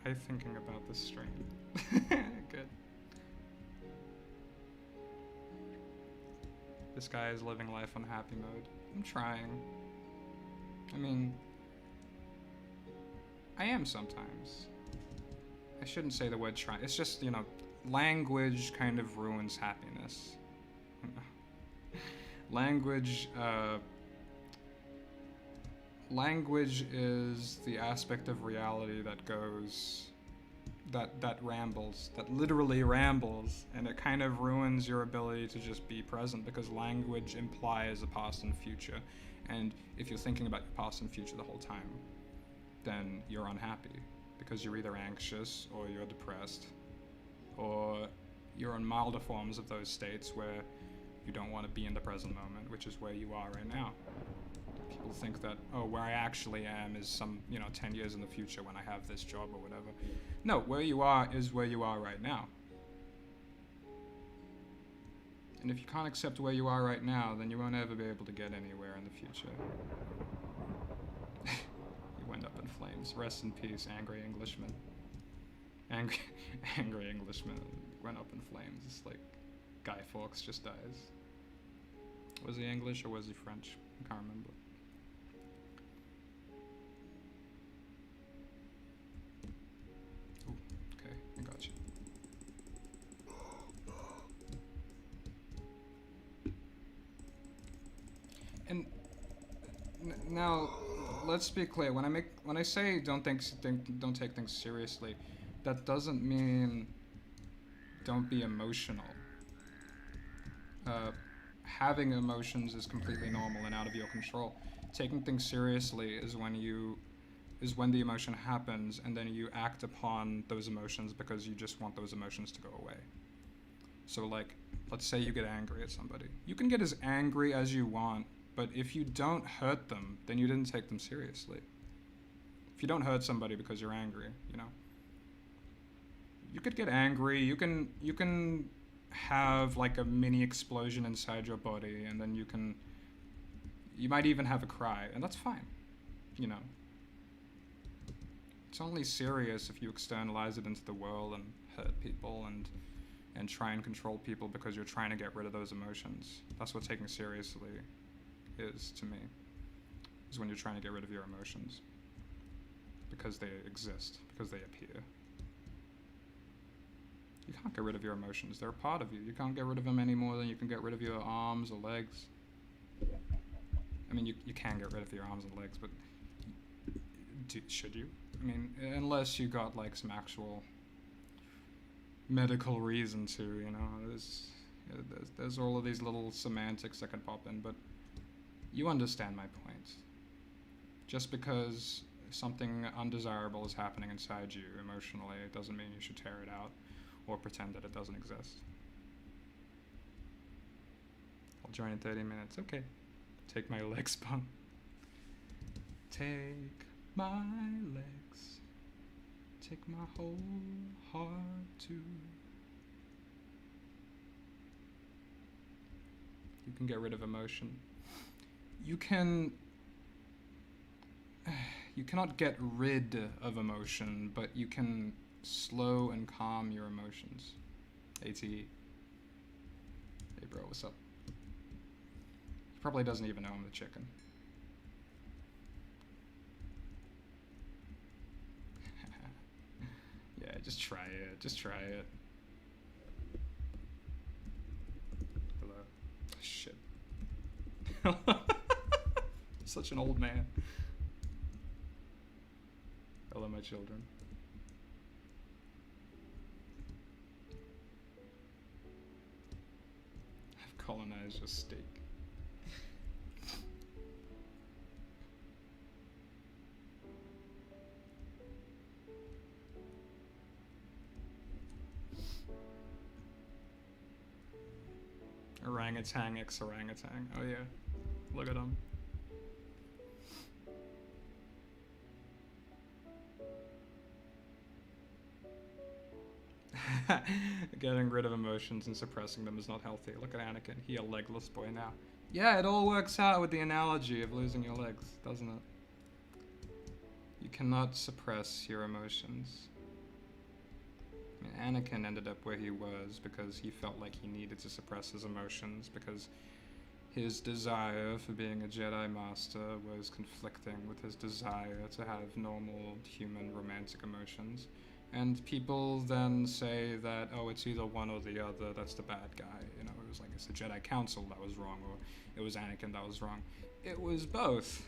I'm thinking about this stream. Good. This guy is living life on happy mode. I'm trying. I mean, I am sometimes. I shouldn't say the word try. It's just, language kind of ruins happiness. Language is the aspect of reality that goes, that rambles, that literally rambles, and it kind of ruins your ability to just be present, because language implies a past and future, and if you're thinking about your past and future the whole time, then you're unhappy, because you're either anxious, or you're depressed, or you're in milder forms of those states where you don't want to be in the present moment, which is where you are right now. People think that, where I actually am is some, 10 years in the future when I have this job or whatever. No, where you are is where you are right now. And if you can't accept where you are right now, then you won't ever be able to get anywhere in the future. You went up in flames. Rest in peace, angry Englishman. Angry Englishman went up in flames. It's like Guy Fawkes just dies. Was he English or was he French? I can't remember. Ooh, okay, I got you. And now, let's be clear. When I say don't take things seriously, that doesn't mean don't be emotional. Having emotions is completely normal and out of your control. Taking things seriously is when the emotion happens and then you act upon those emotions because you just want those emotions to go away. So, like, let's say you get angry at somebody. You can get as angry as you want, but if you don't hurt them, then you didn't take them seriously. If you don't hurt somebody because you're angry, you know, you could get angry. You can have like a mini explosion inside your body, and then you might even have a cry, and that's fine. You know, it's only serious if you externalize it into the world and hurt people and try and control people because you're trying to get rid of those emotions. That's what taking seriously is to me. Is when you're trying to get rid of your emotions because they exist, because they appear. You can't get rid of your emotions. They're a part of you. You can't get rid of them any more than you can get rid of your arms or legs. I mean, you can get rid of your arms and legs, but should you? I mean, unless you got like some actual medical reason to, you know, there's all of these little semantics that can pop in, but you understand my point. Just because something undesirable is happening inside you emotionally, it doesn't mean you should tear it out or pretend that it doesn't exist. I'll join in 30 minutes. Okay. Take my legs, bum. Take my legs. Take my whole heart too. You can get rid of emotion. You cannot get rid of emotion, but you can slow and calm your emotions. ATE. Hey bro, what's up? He probably doesn't even know I'm the chicken. Yeah, just try it. Just try it. Hello. Shit. Such an old man. Hello, my children. I've colonized your steak. Orangutan x orangutan. Oh yeah. Look at him. Getting rid of emotions and suppressing them is not healthy. Look at Anakin. He a legless boy now. Yeah, it all works out with the analogy of losing your legs, doesn't it? You cannot suppress your emotions. I mean, Anakin ended up where he was because he felt like he needed to suppress his emotions because his desire for being a Jedi Master was conflicting with his desire to have normal human romantic emotions. And people then say that, oh, it's either one or the other, that's the bad guy. You know, it was like it's the Jedi Council that was wrong, or it was Anakin that was wrong. It was both.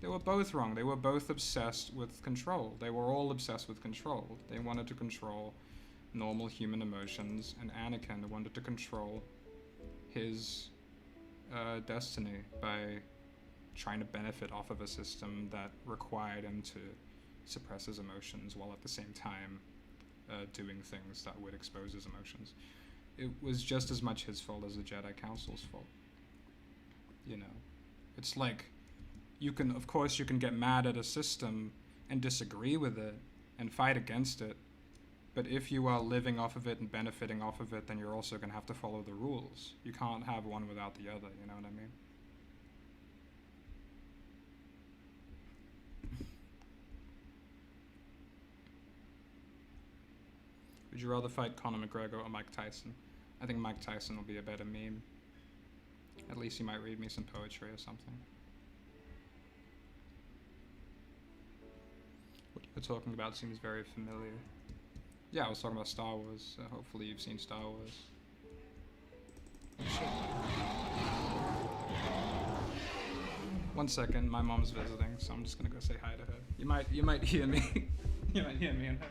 They were both wrong. They were both obsessed with control. They were all obsessed with control. They wanted to control normal human emotions, and Anakin wanted to control his destiny by trying to benefit off of a system that required him to suppress his emotions while at the same time doing things that would expose his emotions. It was just as much his fault as the Jedi Council's fault. You know, it's like of course you can get mad at a system and disagree with it and fight against it, but if you are living off of it and benefiting off of it, then you're also going to have to follow the rules. You can't have one without the other, you know what I mean? Would you rather fight Conor McGregor or Mike Tyson? I think Mike Tyson will be a better meme. At least he might read me some poetry or something. What you're talking about seems very familiar. Yeah, I was talking about Star Wars. Hopefully you've seen Star Wars. Oh, shit. 1 second, my mom's visiting, so I'm just gonna go say hi to her. You might hear me. You might hear me and her.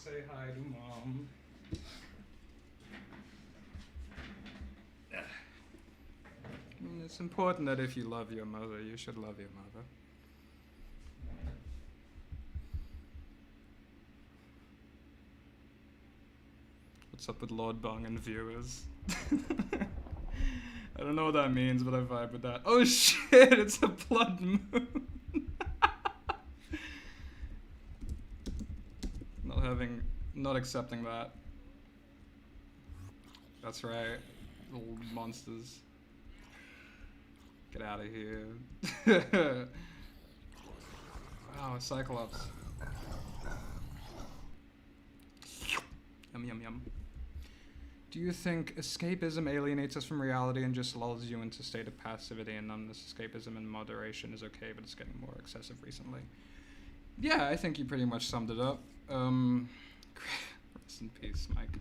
Say hi to Mom. I mean, it's important that if you love your mother, you should love your mother. What's up with Lord Bung and viewers? I don't know what that means, but I vibe with that. Oh shit, it's a blood moon. Not accepting that. That's right, little monsters. Get out of here. Wow, Cyclops. Yum yum yum. Do you think escapism alienates us from reality and just lulls you into a state of passivity and numbness? Escapism in moderation is okay, but it's getting more excessive recently. Yeah, I think you pretty much summed it up. Rest in peace, Mike.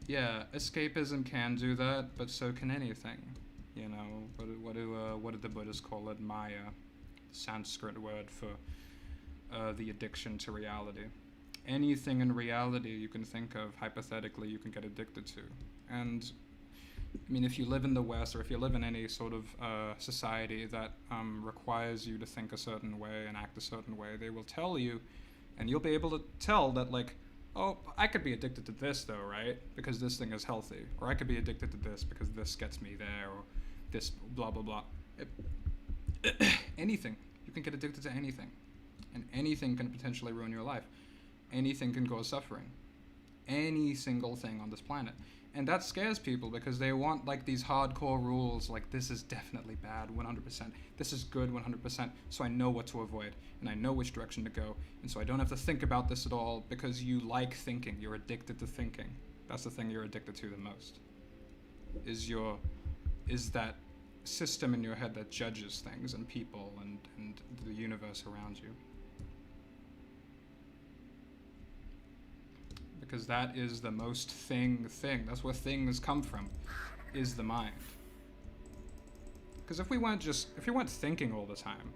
Yeah, escapism can do that, but so can anything. You know, what did the Buddhists call it? Maya, Sanskrit word for the addiction to reality. Anything in reality you can think of, hypothetically, you can get addicted to. And, I mean, if you live in the West, or if you live in any sort of society that requires you to think a certain way and act a certain way, they will tell you, and you'll be able to tell that, like, oh, I could be addicted to this, though, right? Because this thing is healthy. Or I could be addicted to this because this gets me there, or this blah, blah, blah. Anything. You can get addicted to anything. And anything can potentially ruin your life. Anything can cause suffering. Any single thing on this planet. And that scares people because they want like these hardcore rules, like this is definitely bad 100%, this is good 100%, so I know what to avoid, and I know which direction to go, and so I don't have to think about this at all because you like thinking, you're addicted to thinking. That's the thing you're addicted to the most. Is that system in your head that judges things and people and the universe around you. Because that is the most thing. That's where things come from, is the mind. Because if we weren't thinking all the time,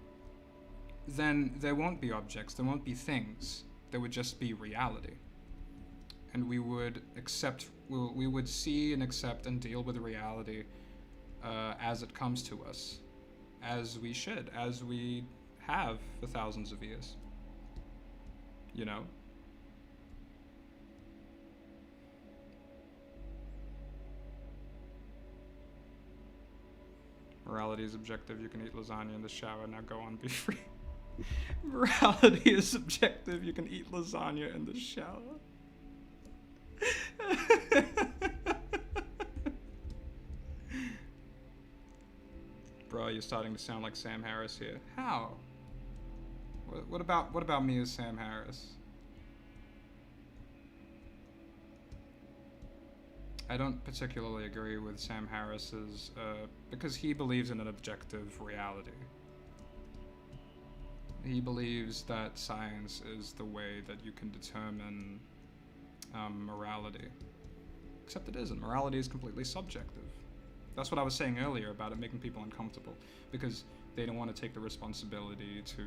then there won't be objects, there won't be things. There would just be reality. And we would see and accept and deal with reality as it comes to us. As we should, as we have for thousands of years. You know? Morality is objective. You can eat lasagna in the shower. Now go on, be free. Morality is subjective. You can eat lasagna in the shower. Bro, you're starting to sound like Sam Harris here. How? What about me as Sam Harris? I don't particularly agree with Sam Harris's, because he believes in an objective reality. He believes that science is the way that you can determine morality. Except it isn't. Morality is completely subjective. That's what I was saying earlier about it making people uncomfortable, because they don't want to take the responsibility to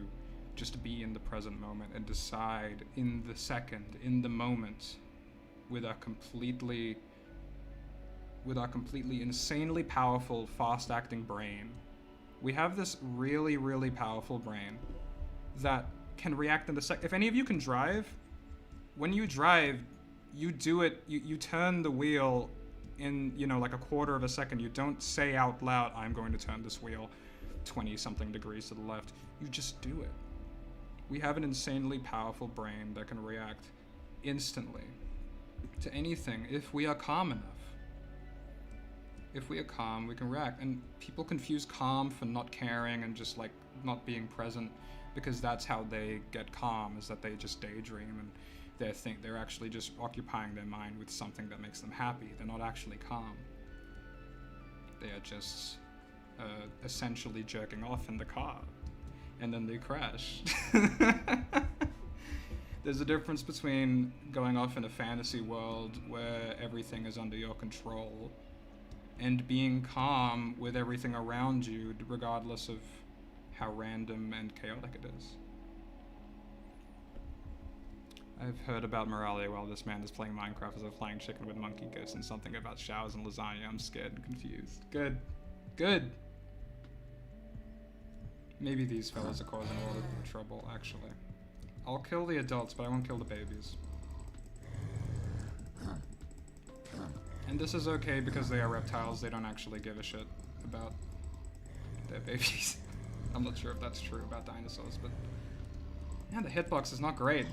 just be in the present moment and decide in the second, in the moment, with our completely insanely powerful, fast-acting brain. We have this really, really powerful brain that can react in the second. If any of you can drive, when you drive, you do it, you turn the wheel in, like a quarter of a second. You don't say out loud, I'm going to turn this wheel 20-something degrees to the left. You just do it. We have an insanely powerful brain that can react instantly to anything if we are calm enough. If we are calm, we can react. And people confuse calm for not caring and just like not being present, because that's how they get calm, is that they just daydream and they're actually just occupying their mind with something that makes them happy. They're not actually calm. They are just essentially jerking off in the car, and then they crash. There's a difference between going off in a fantasy world where everything is under your control and being calm with everything around you, regardless of how random and chaotic it is. I've heard about Moralia while this man is playing Minecraft as a flying chicken with monkey ghosts and something about showers and lasagna. I'm scared and confused. Good. Good. Maybe these fellas are causing a lot of trouble, actually. I'll kill the adults, but I won't kill the babies. And this is okay because they are reptiles. They don't actually give a shit about their babies. I'm not sure if that's true about dinosaurs, but... yeah, the hitbox is not great.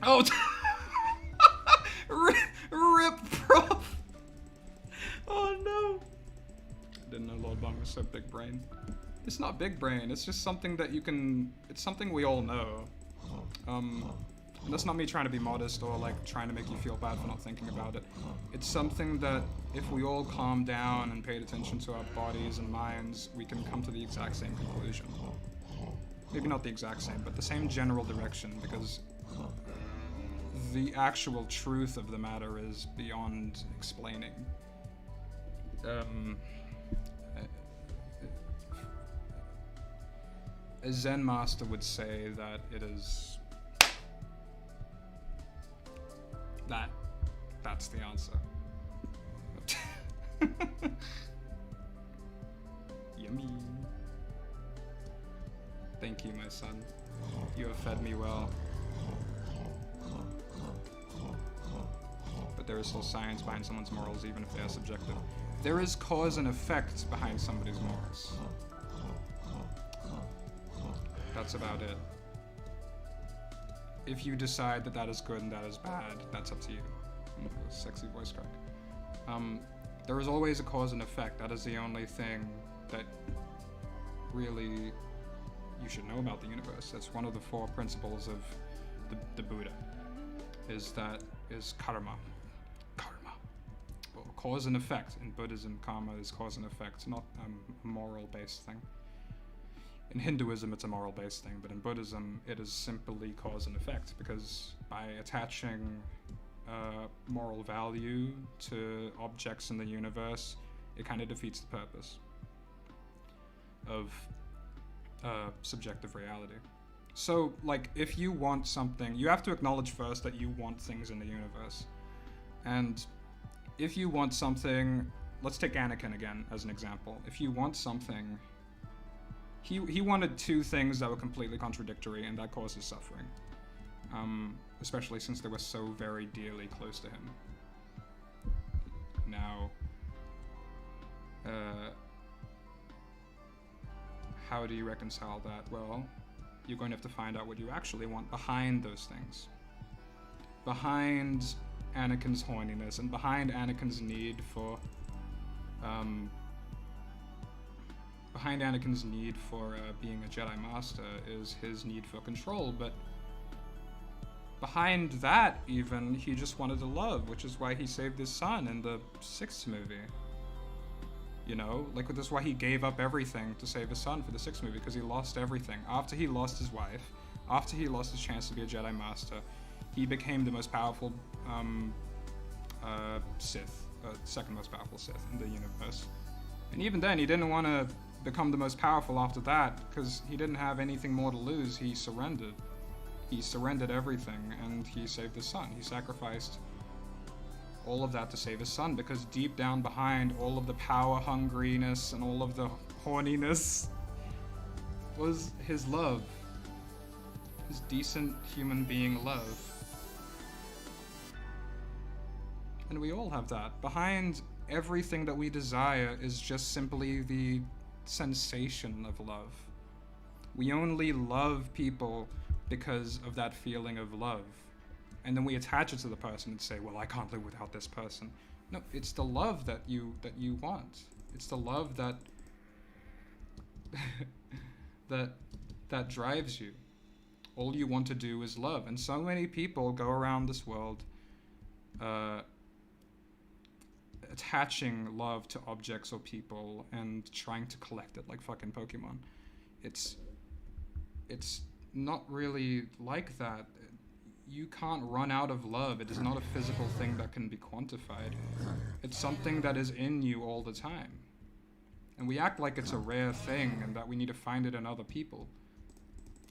Oh! Rip prof! Oh no! I didn't know Lord Bong was so big brain. It's not big brain, it's just something that you can... it's something we all know. And that's not me trying to be modest or like trying to make you feel bad for not thinking about it. It's something that if we all calm down and paid attention to our bodies and minds, we can come to the exact same conclusion. Maybe not the exact same, but the same general direction, because the actual truth of the matter is beyond explaining. A Zen master would say that it is... that's the answer. Yummy. Thank you, my son. You have fed me well. But there is still science behind someone's morals, even if they are subjective. There is cause and effect behind somebody's morals. That's about it. If you decide that that is good and that is bad, that's up to you. Sexy voice crack. There is always a cause and effect. That is the only thing that really you should know about the universe. That's one of the 4 principles of the Buddha. Is karma. Karma. Well, cause and effect. In Buddhism, karma is cause and effect, not a moral-based thing. In Hinduism, it's a moral-based thing, but in Buddhism, it is simply cause and effect, because by attaching moral value to objects in the universe, it kind of defeats the purpose of subjective reality. So, like, if you want something, you have to acknowledge first that you want things in the universe. And if you want something, let's take Anakin again as an example. If you want something... He wanted 2 things that were completely contradictory, and that causes suffering. Especially since they were so very dearly close to him. Now, how do you reconcile that? Well, you're going to have to find out what you actually want behind those things. Behind Anakin's horniness, and behind Anakin's need for, being a Jedi Master is his need for control, but behind that, even, he just wanted to love, which is why he saved his son in the 6th movie. You know, like, that's why he gave up everything to save his son for the 6th movie, because he lost everything. After he lost his wife, after he lost his chance to be a Jedi Master, he became the most powerful Sith, second most powerful Sith in the universe. And even then, he didn't want to become the most powerful after that, because he didn't have anything more to lose. He surrendered. He surrendered everything, and he saved his son. He sacrificed all of that to save his son, because deep down behind all of the power hungriness and all of the horniness was his love. His decent human being love. And we all have that. Behind everything that we desire is just simply the sensation of love. We only love people because of that feeling of love. And then we attach it to the person and say, well, I can't live without this person. No, it's the love that you want. It's the love that that drives you. All you want to do is love. And so many people go around this world attaching love to objects or people and trying to collect it like fucking Pokemon. It's not really like that. You can't run out of love. It is not a physical thing that can be quantified. It's something that is in you all the time. And we act like it's a rare thing and that we need to find it in other people.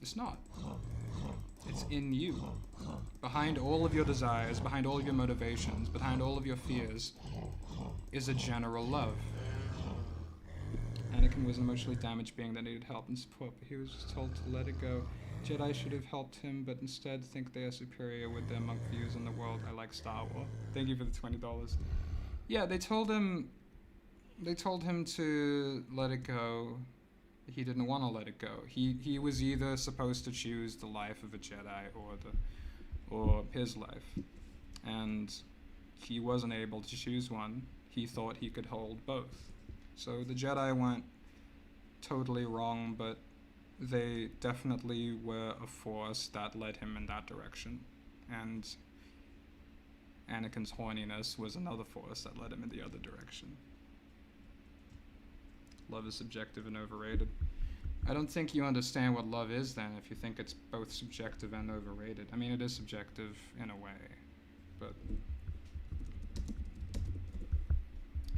It's not. It's in you. Behind all of your desires, behind all of your motivations, behind all of your fears, is a general love. Anakin was an emotionally damaged being that needed help and support, but he was just told to let it go. Jedi should have helped him, but instead think they are superior with their monk views on the world. I like Star Wars. Thank you for the $20. Yeah, they told him to let it go. He didn't want to let it go. He was either supposed to choose the life of a Jedi or his life, and he wasn't able to choose one. He thought he could hold both. So the Jedi weren't totally wrong, but they definitely were a force that led him in that direction. And Anakin's horniness was another force that led him in the other direction. Love is subjective and overrated. I don't think you understand what love is then if you think it's both subjective and overrated. I mean, it is subjective in a way, but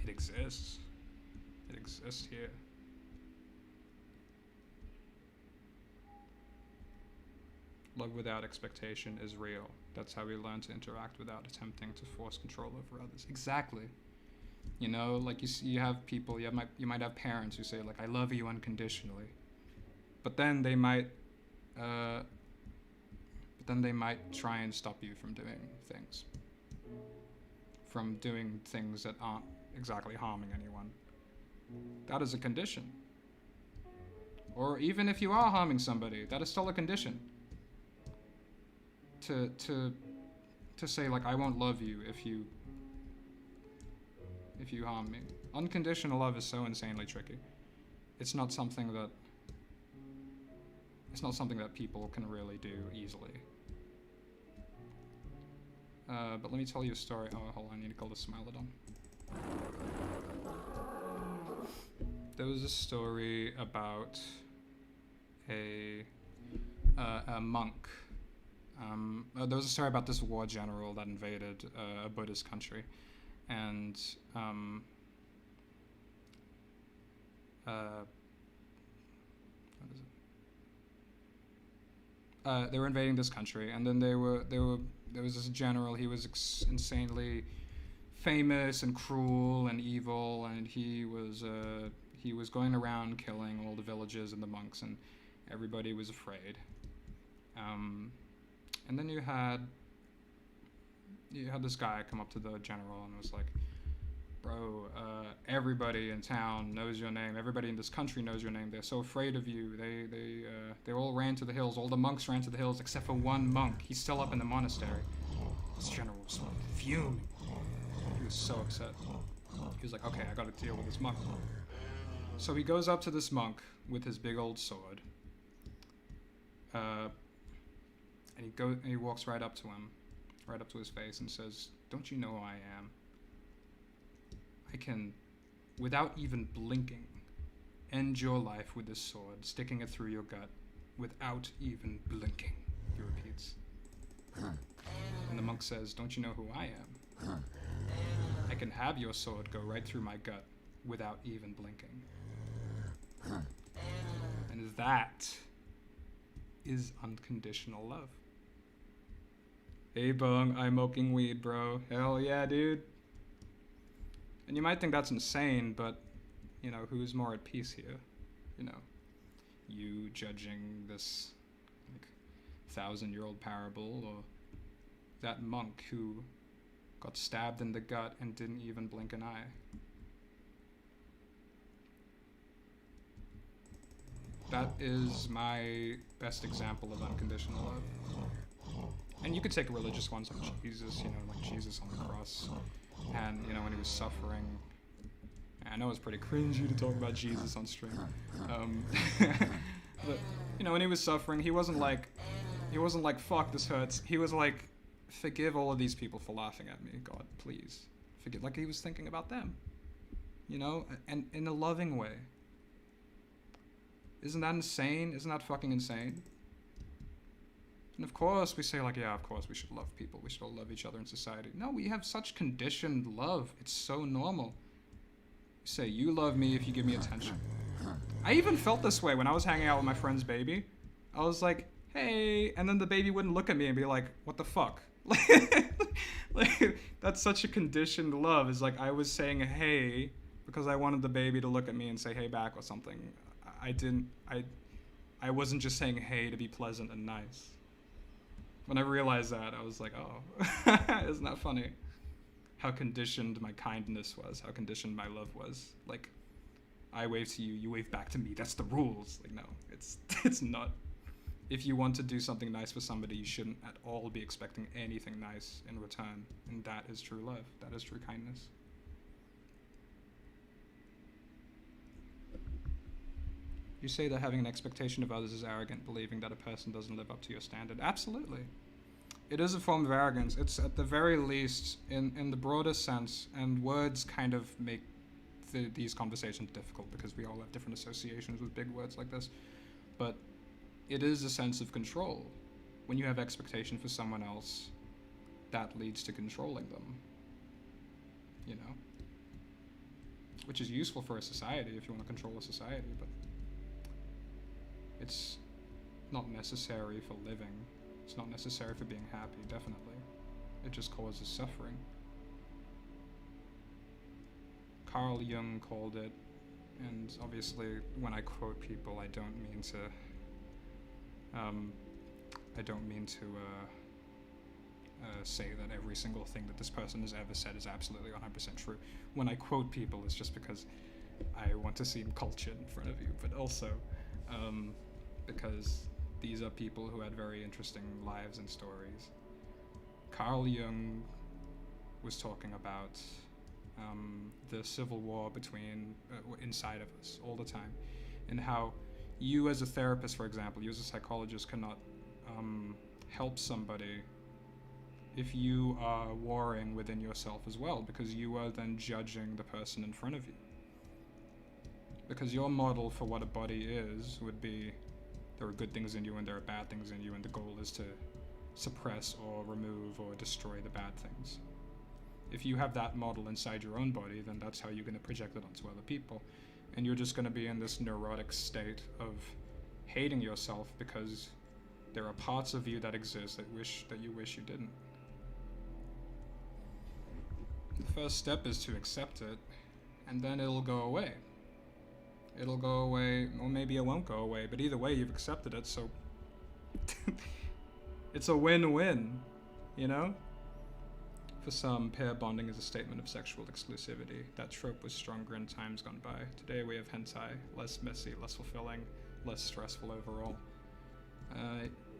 it exists. It exists here. Love without expectation is real. That's how we learn to interact without attempting to force control over others. Exactly. You know, like you have people, you might have parents who say like, I love you unconditionally. But then they might try and stop you from doing things. From doing things that aren't exactly harming anyone. That is a condition. Or even if you are harming somebody, that is still a condition. To say like, I won't love you if you harm me. Unconditional love is so insanely tricky. It's not something that people can really do easily. But let me tell you a story. Oh, hold on, I need to call this Smilodon. There was a story about a monk. There was a story about this war general that invaded a Buddhist country, and they were invading this country, and then there was this general. He was insanely famous and cruel and evil, and he was going around killing all the villagers and the monks, and everybody was afraid. And then you had this guy come up to the general and was like, bro, everybody in town knows your name. Everybody in this country knows your name. They're so afraid of you. They all ran to the hills. All the monks ran to the hills except for one monk. He's still up in the monastery. This general was fuming. He was so upset. He was like, okay, I gotta deal with this monk. So he goes up to this monk with his big old sword. And he walks right up to him, right up to his face, and says, don't you know who I am? I can, without even blinking, end your life with this sword, sticking it through your gut, without even blinking, he repeats. And the monk says, don't you know who I am? I can have your sword go right through my gut, without even blinking. And that is unconditional love. Hey Bung, I'm smoking weed, bro. Hell yeah, dude. And you might think that's insane, but, you know, who's more at peace here? You know, you judging this, like, 1,000-year-old parable, or that monk who got stabbed in the gut and didn't even blink an eye. That is my best example of unconditional love. And you could take religious ones like Jesus, you know, like Jesus on the cross. And, you know, when he was suffering. I know it's pretty cringy to talk about Jesus on stream. But, you know, when he was suffering, he wasn't like, fuck, this hurts. He was like, forgive all of these people for laughing at me. God, please. Forgive. Like he was thinking about them. You know, and in a loving way. Isn't that insane? Isn't that fucking insane? And of course we say like, yeah, of course we should love people. We should all love each other in society. No, we have such conditioned love. It's so normal. You say, you love me if you give me attention. I even felt this way when I was hanging out with my friend's baby. I was like, hey, and then the baby wouldn't look at me and be like, what the fuck? Like, that's such a conditioned love. Is like I was saying hey because I wanted the baby to look at me and say hey back or something. I wasn't just saying hey to be pleasant and nice. When I realized that, I was like, oh, isn't that funny? How conditioned my kindness was, how conditioned my love was. Like, I wave to you, you wave back to me. That's the rules. Like, no, it's not. If you want to do something nice for somebody, you shouldn't at all be expecting anything nice in return. And that is true love. That is true kindness. You say that having an expectation of others is arrogant, believing that a person doesn't live up to your standard. Absolutely. It is a form of arrogance. It's at the very least, in the broadest sense, and words kind of make these conversations difficult because we all have different associations with big words like this. But it is a sense of control. When you have expectation for someone else, that leads to controlling them. You know? Which is useful for a society if you want to control a society, but it's not necessary for living. It's not necessary for being happy, definitely. It just causes suffering. Carl Jung called it, and obviously when I quote people, I don't mean to say that every single thing that this person has ever said is absolutely 100% true. When I quote people, it's just because I want to seem cultured in front of you, but also because these are people who had very interesting lives and stories. Carl Jung was talking about the civil war between inside of us all the time, and how you as a therapist, for example, you as a psychologist cannot help somebody if you are warring within yourself as well, because you are then judging the person in front of you. Because your model for what a body is would be there are good things in you and there are bad things in you, and the goal is to suppress or remove or destroy the bad things. If you have that model inside your own body, then that's how you're going to project it onto other people. And you're just going to be in this neurotic state of hating yourself because there are parts of you that exist that you wish you didn't. The first step is to accept it, and then it'll go away. It'll go away, or maybe it won't go away, but either way, you've accepted it, so it's a win-win, you know? For some, pair bonding is a statement of sexual exclusivity. That trope was stronger in times gone by. Today we have hentai, less messy, less fulfilling, less stressful overall.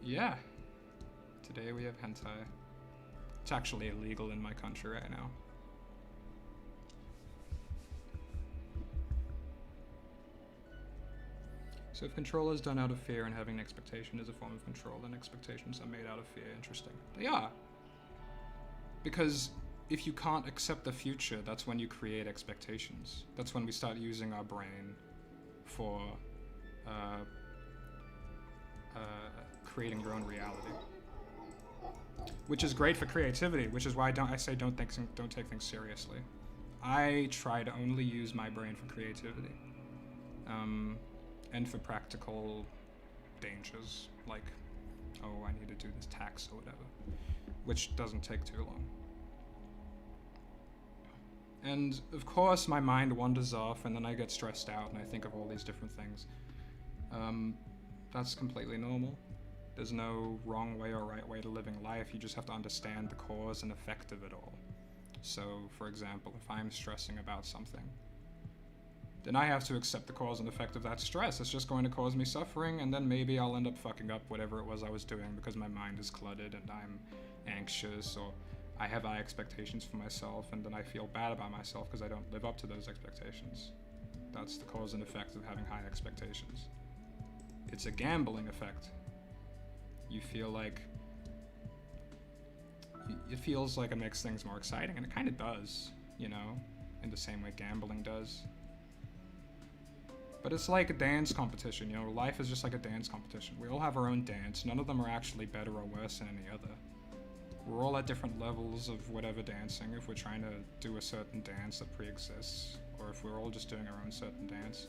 Yeah. Today we have hentai. It's actually illegal in my country right now. So if control is done out of fear and having an expectation is a form of control, then expectations are made out of fear. Interesting. They are. Because if you can't accept the future, that's when you create expectations. That's when we start using our brain for creating your own reality. Which is great for creativity, which is why I say don't take things seriously. I try to only use my brain for creativity. And for practical dangers, like, oh, I need to do this tax or whatever, which doesn't take too long. And of course my mind wanders off and then I get stressed out and I think of all these different things. That's completely normal. There's no wrong way or right way to living life. You just have to understand the cause and effect of it all. So, for example, if I'm stressing about something, then I have to accept the cause and effect of that stress. It's just going to cause me suffering, and then maybe I'll end up fucking up whatever it was I was doing because my mind is cluttered and I'm anxious, or I have high expectations for myself, and then I feel bad about myself because I don't live up to those expectations. That's the cause and effect of having high expectations. It's a gambling effect. You feel like... It feels like it makes things more exciting, and it kind of does, you know, in the same way gambling does. But it's like a dance competition, you know, life is just like a dance competition. We all have our own dance. None of them are actually better or worse than any other. We're all at different levels of whatever dancing, if we're trying to do a certain dance that pre-exists, or if we're all just doing our own certain dance.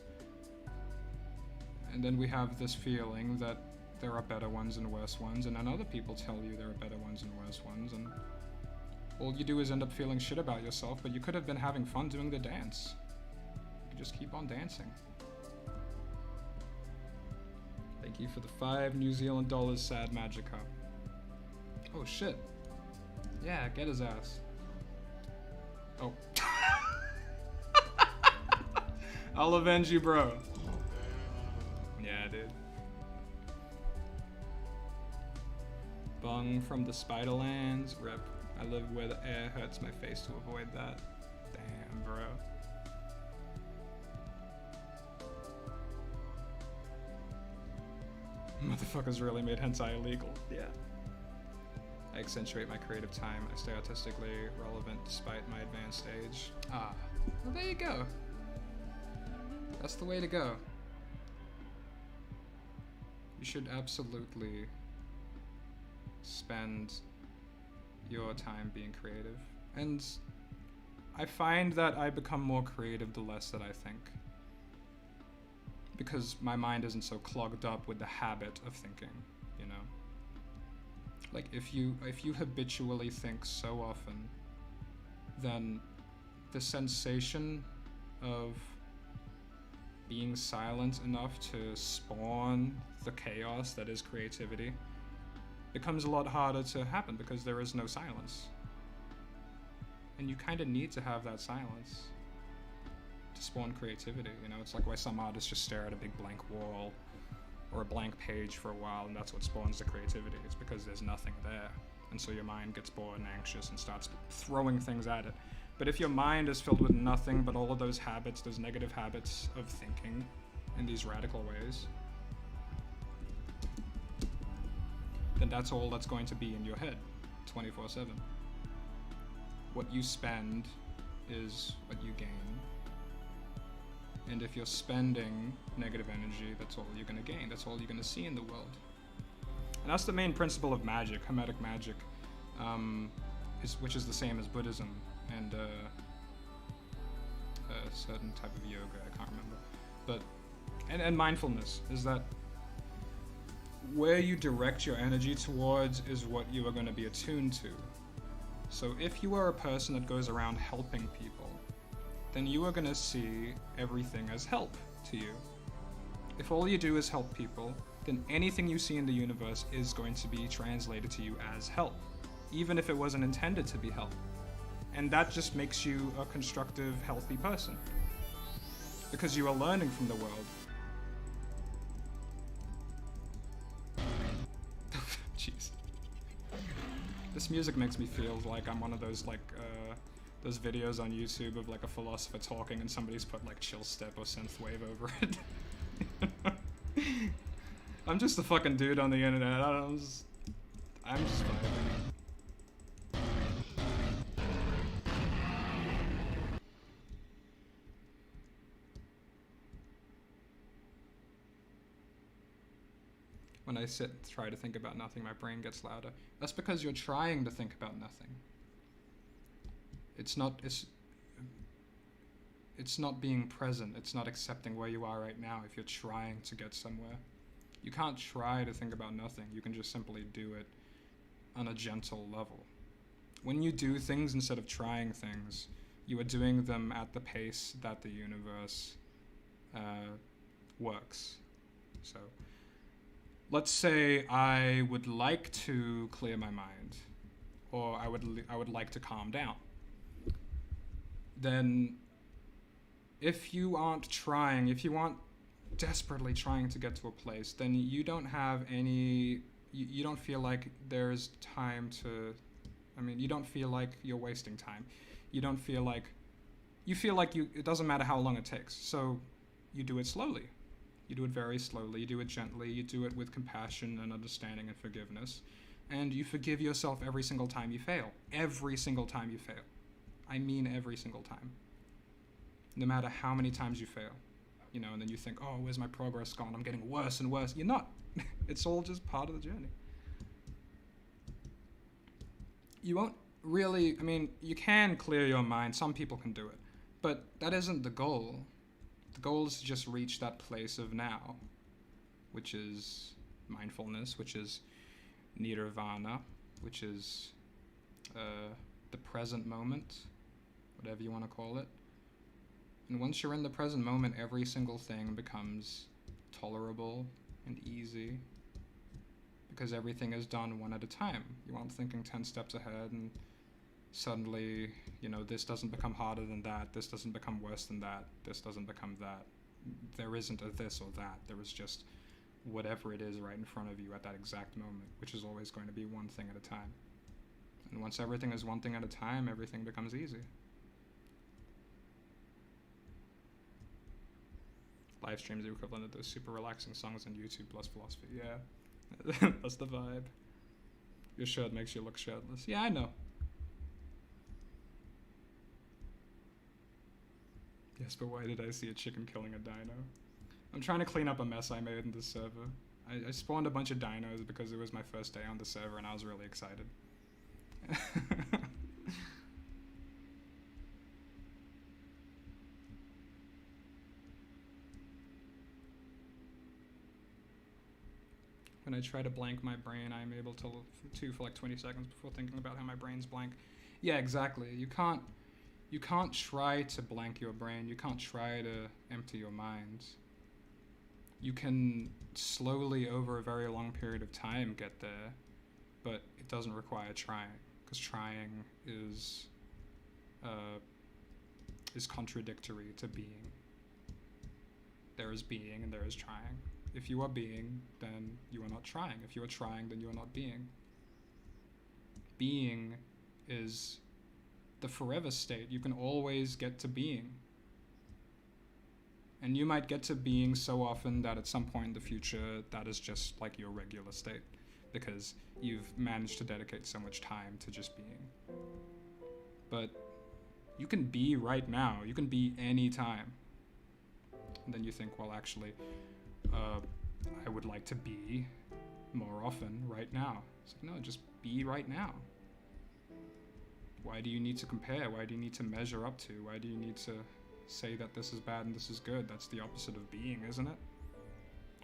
And then we have this feeling that there are better ones and worse ones, and then other people tell you there are better ones and worse ones, and all you do is end up feeling shit about yourself, but you could have been having fun doing the dance. You could just keep on dancing. Thank you for the 5 New Zealand dollars, Sad Magic Cup. Oh shit. Yeah, get his ass. Oh. I'll avenge you, bro. Yeah, dude. Bung from the Spiderlands. Rip. I live where the air hurts my face to avoid that. Damn, bro. Motherfuckers really made hentai illegal. Yeah. I accentuate my creative time. I stay artistically relevant despite my advanced age. Ah. Well, there you go. That's the way to go. You should absolutely spend your time being creative. And I find that I become more creative the less that I think. Because my mind isn't so clogged up with the habit of thinking, you know? Like, if you habitually think so often, then the sensation of being silent enough to spawn the chaos that is creativity becomes a lot harder to happen because there is no silence. And you kind of need to have that silence to spawn creativity, you know? It's like why some artists just stare at a big blank wall or a blank page for a while, and that's what spawns the creativity. It's because there's nothing there. And so your mind gets bored and anxious and starts throwing things at it. But if your mind is filled with nothing but all of those habits, those negative habits of thinking in these radical ways, then that's all that's going to be in your head 24/7. What you spend is what you gain. And if you're spending negative energy, that's all you're going to gain. That's all you're going to see in the world. And that's the main principle of magic, Hermetic magic, which is the same as Buddhism and a certain type of yoga, I can't remember. But and mindfulness is that where you direct your energy towards is what you are going to be attuned to. So if you are a person that goes around helping people, then you are going to see everything as help to you. If all you do is help people, then anything you see in the universe is going to be translated to you as help, even if it wasn't intended to be help. And that just makes you a constructive, healthy person, because you are learning from the world. Jeez. This music makes me feel like I'm one of those those videos on YouTube of like a philosopher talking and somebody's put like chill step or synthwave over it. I'm just a fucking dude on the internet. I'm just vibing. When I sit and try to think about nothing, my brain gets louder. That's because you're trying to think about nothing. It's not being present. It's not accepting where you are right now if you're trying to get somewhere. You can't try to think about nothing. You can just simply do it on a gentle level. When you do things instead of trying things, you are doing them at the pace that the universe works. So, let's say I would like to clear my mind, or I would like to calm down. Then if you aren't desperately trying to get to a place, then you don't have any, you don't feel like there's time to, you don't feel like you're wasting time. You feel like it doesn't matter how long it takes. So you do it slowly. You do it very slowly, you do it gently, you do it with compassion and understanding and forgiveness. And you forgive yourself every single time you fail. Every single time you fail. I mean every single time. No matter how many times you fail. And then you think, oh, where's my progress gone? I'm getting worse and worse. You're not. It's all just part of the journey. You won't really, you can clear your mind. Some people can do it. But that isn't the goal. The goal is to just reach that place of now, which is mindfulness, which is nirvana, which is the present moment, whatever you want to call it. And once you're in the present moment, every single thing becomes tolerable and easy, because everything is done one at a time. You aren't thinking 10 steps ahead and suddenly, you know, this doesn't become harder than that, this doesn't become worse than that, this doesn't become that. There isn't a this or that. There is just whatever it is right in front of you at that exact moment, which is always going to be one thing at a time. And once everything is one thing at a time, everything becomes easy. Live streams are equivalent of those super relaxing songs on YouTube plus philosophy. Yeah, that's the vibe. Your shirt makes you look shirtless. Yeah, I know. Yes, but why did I see a chicken killing a dino? I'm trying to clean up a mess I made in this server. I spawned a bunch of dinos because it was my first day on the server and I was really excited. When I try to blank my brain, I'm able to for like 20 seconds before thinking about how my brain's blank. Yeah, exactly. You can't try to blank your brain. You can't try to empty your mind. You can slowly, over a very long period of time, get there, but it doesn't require trying, because trying is contradictory to being. There is being and there is trying. If you are being, then you are not trying. If you are trying, then you are not being. Being is the forever state. You can always get to being. And you might get to being so often that at some point in the future, that is just like your regular state, because you've managed to dedicate so much time to just being. But you can be right now. You can be any time. And then you think, well, actually, I would like to be more often right now. It's like, no, just be right now. Why do you need to compare? Why do you need to measure up to? Why do you need to say that this is bad and this is good? That's the opposite of being, isn't it?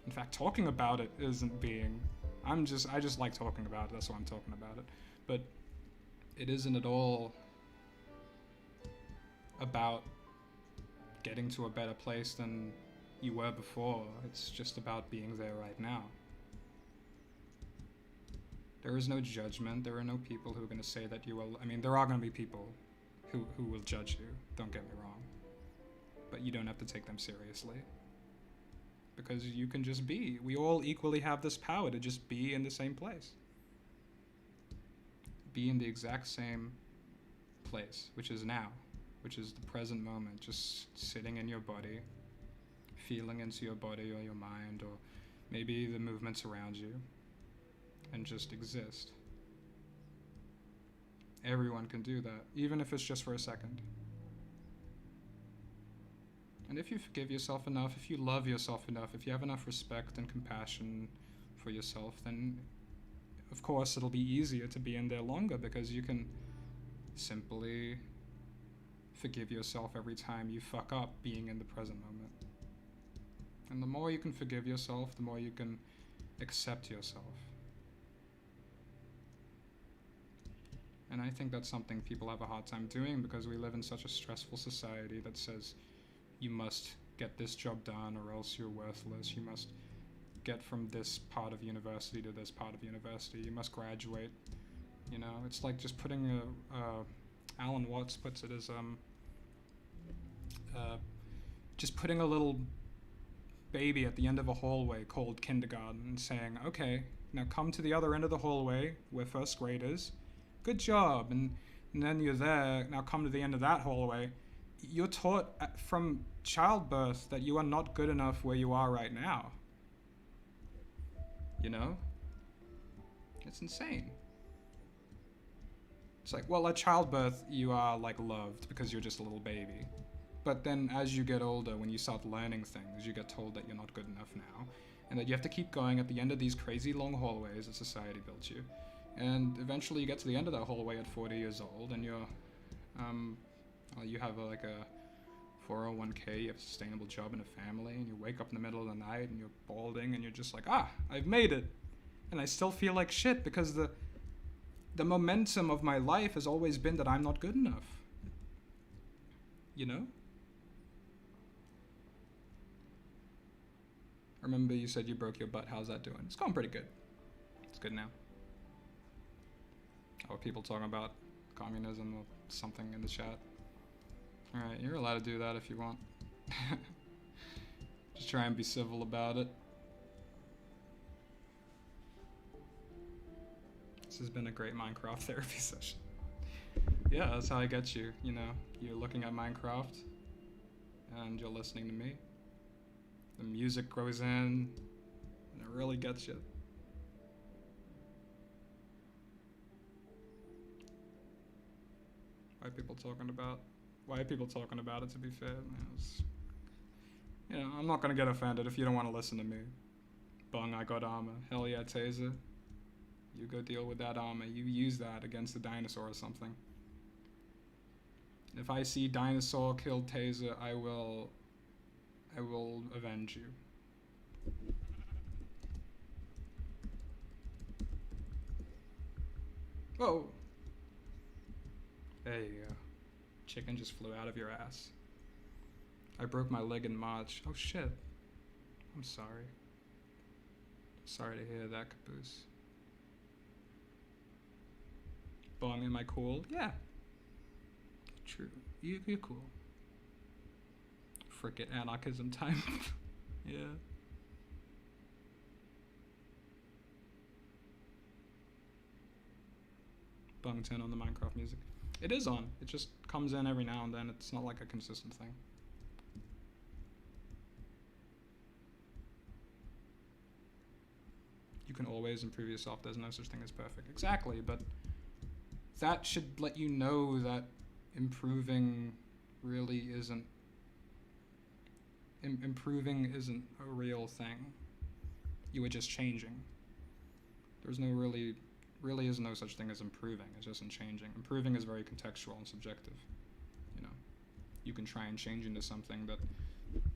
In fact, talking about it isn't being. I just like talking about it. That's why I'm talking about it. But it isn't at all about getting to a better place than you were before. It's just about being there right now. There is no judgment. There are no people who are going to say that you will. I mean, there are going to be people who will judge you. Don't get me wrong. But you don't have to take them seriously. Because you can just be. We all equally have this power to just be in the same place. Be in the exact same place, which is now. Which is the present moment. Just sitting in your body. Feeling into your body or your mind, or maybe the movements around you, and just exist. Everyone can do that, even if it's just for a second. And if you forgive yourself enough, if you love yourself enough, if you have enough respect and compassion for yourself, then of course it'll be easier to be in there longer, because you can simply forgive yourself every time you fuck up being in the present moment. And the more you can forgive yourself, the more you can accept yourself. And I think that's something people have a hard time doing, because we live in such a stressful society that says you must get this job done or else you're worthless. You must get from this part of university to this part of university. You must graduate. You know, it's like just putting Alan Watts puts it as just putting a little baby at the end of a hallway called kindergarten and saying, okay, now come to the other end of the hallway, we're first graders, good job, and then you're there, now come to the end of that hallway. You're taught from childbirth that you are not good enough where you are right now. You know? It's insane. It's like, well, at childbirth you are like loved because you're just a little baby. But then as you get older, when you start learning things, you get told that you're not good enough now, and that you have to keep going at the end of these crazy long hallways that society built you. And eventually you get to the end of that hallway at 40 years old, and you're, you have like a 401k, you have a sustainable job and a family, and you wake up in the middle of the night and you're balding and you're just like, ah, I've made it. And I still feel like shit because the momentum of my life has always been that I'm not good enough. You know? Remember you said you broke your butt. How's that doing? It's going pretty good. It's good now. Oh, people talking about communism or something in the chat. Alright, you're allowed to do that if you want. Just try and be civil about it. This has been a great Minecraft therapy session. Yeah, that's how I get you, you know. You're looking at Minecraft and you're listening to me. The music goes in and it really gets you. Why are people talking about it, to be fair? You know, I'm not gonna get offended if you don't want to listen to me. Bung, I got armor. Hell yeah, Taser. You go deal with that armor. You use that against a dinosaur or something. If I see dinosaur killed Taser, I will avenge you. Whoa. There you go. Chicken just flew out of your ass. I broke my leg in March. Oh shit. I'm sorry. Sorry to hear that, Caboose. Bong, am I cool? Yeah. True. You're cool. Frickin' anarchism time. Yeah. Bung 10 on the Minecraft music. It is on. It just comes in every now and then. It's not like a consistent thing. You can always improve yourself. There's no such thing as perfect. Exactly, but that should let you know that improving really isn't improving isn't a real thing. You were just changing. There's no really is no such thing as improving. It's just in changing. Improving is very contextual and subjective. You know, you can try and change into something that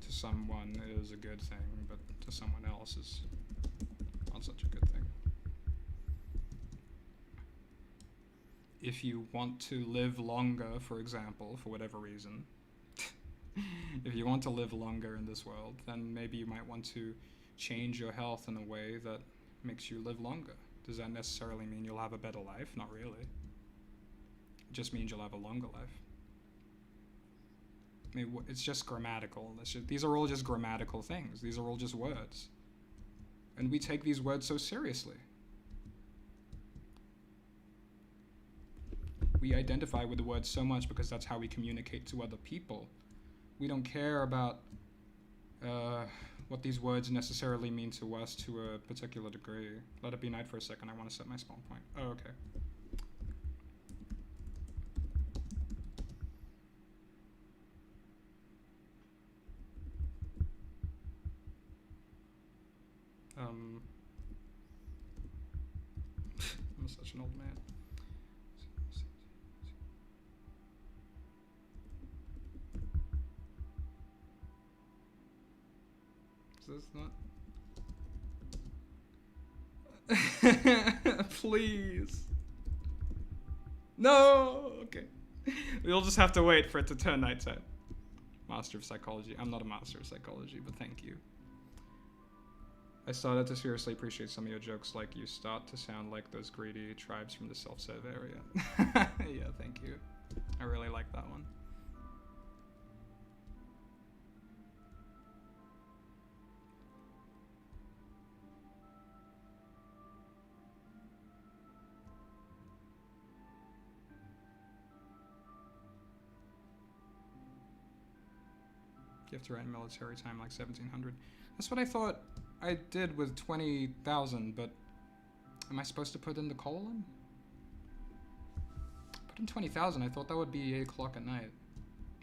to someone is a good thing, but to someone else is not such a good thing. If you want to live longer, for example, for whatever reason, if you want to live longer in this world, then maybe you might want to change your health in a way that makes you live longer. Does that necessarily mean you'll have a better life? Not really. It just means you'll have a longer life. I mean, it's just grammatical. These are all just grammatical things. These are all just words. And we take these words so seriously. We identify with the words so much because that's how we communicate to other people. We don't care about what these words necessarily mean to us to a particular degree. Let it be night for a second. I want to set my spawn point. Oh, okay. I'm such an old man. Is this not? Please. No. Okay. We'll just have to wait for it to turn nighttime. Master of Psychology. I'm not a master of psychology, but thank you. I started to seriously appreciate some of your jokes, like you start to sound like those greedy tribes from the self-serve area. Yeah, thank you. I really like that one. You have to write in military time like 1700. That's what I thought I did with 20,000, but am I supposed to put in the colon? Put in 20,000, I thought that would be 8 o'clock at night.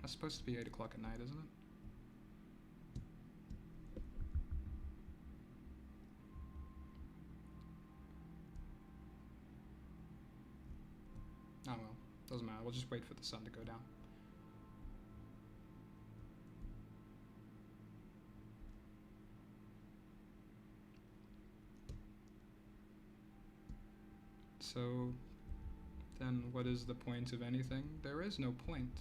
That's supposed to be 8 o'clock at night, isn't it? Oh well, doesn't matter, we'll just wait for the sun to go down. So then what is the point of anything? There is no point.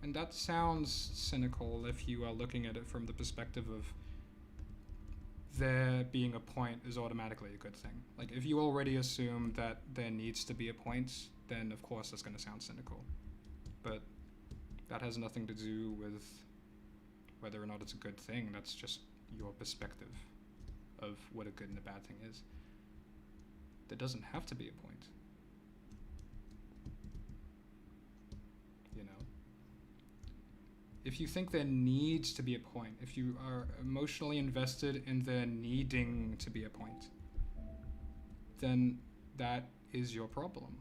And that sounds cynical if you are looking at it from the perspective of there being a point is automatically a good thing. Like, if you already assume that there needs to be a point, then of course that's going to sound cynical. But that has nothing to do with whether or not it's a good thing. That's just your perspective of what a good and a bad thing is. There doesn't have to be a point. You know? If you think there needs to be a point, if you are emotionally invested in there needing to be a point, then that is your problem.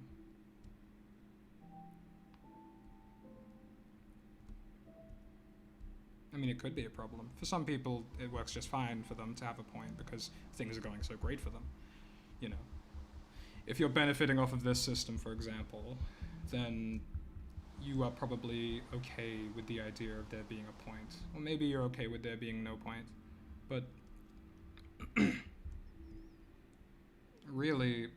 I mean, it could be a problem. For some people, it works just fine for them to have a point because things are going so great for them. You know, if you're benefiting off of this system, for example, then you are probably okay with the idea of there being a point. Or maybe you're okay with there being no point. But really,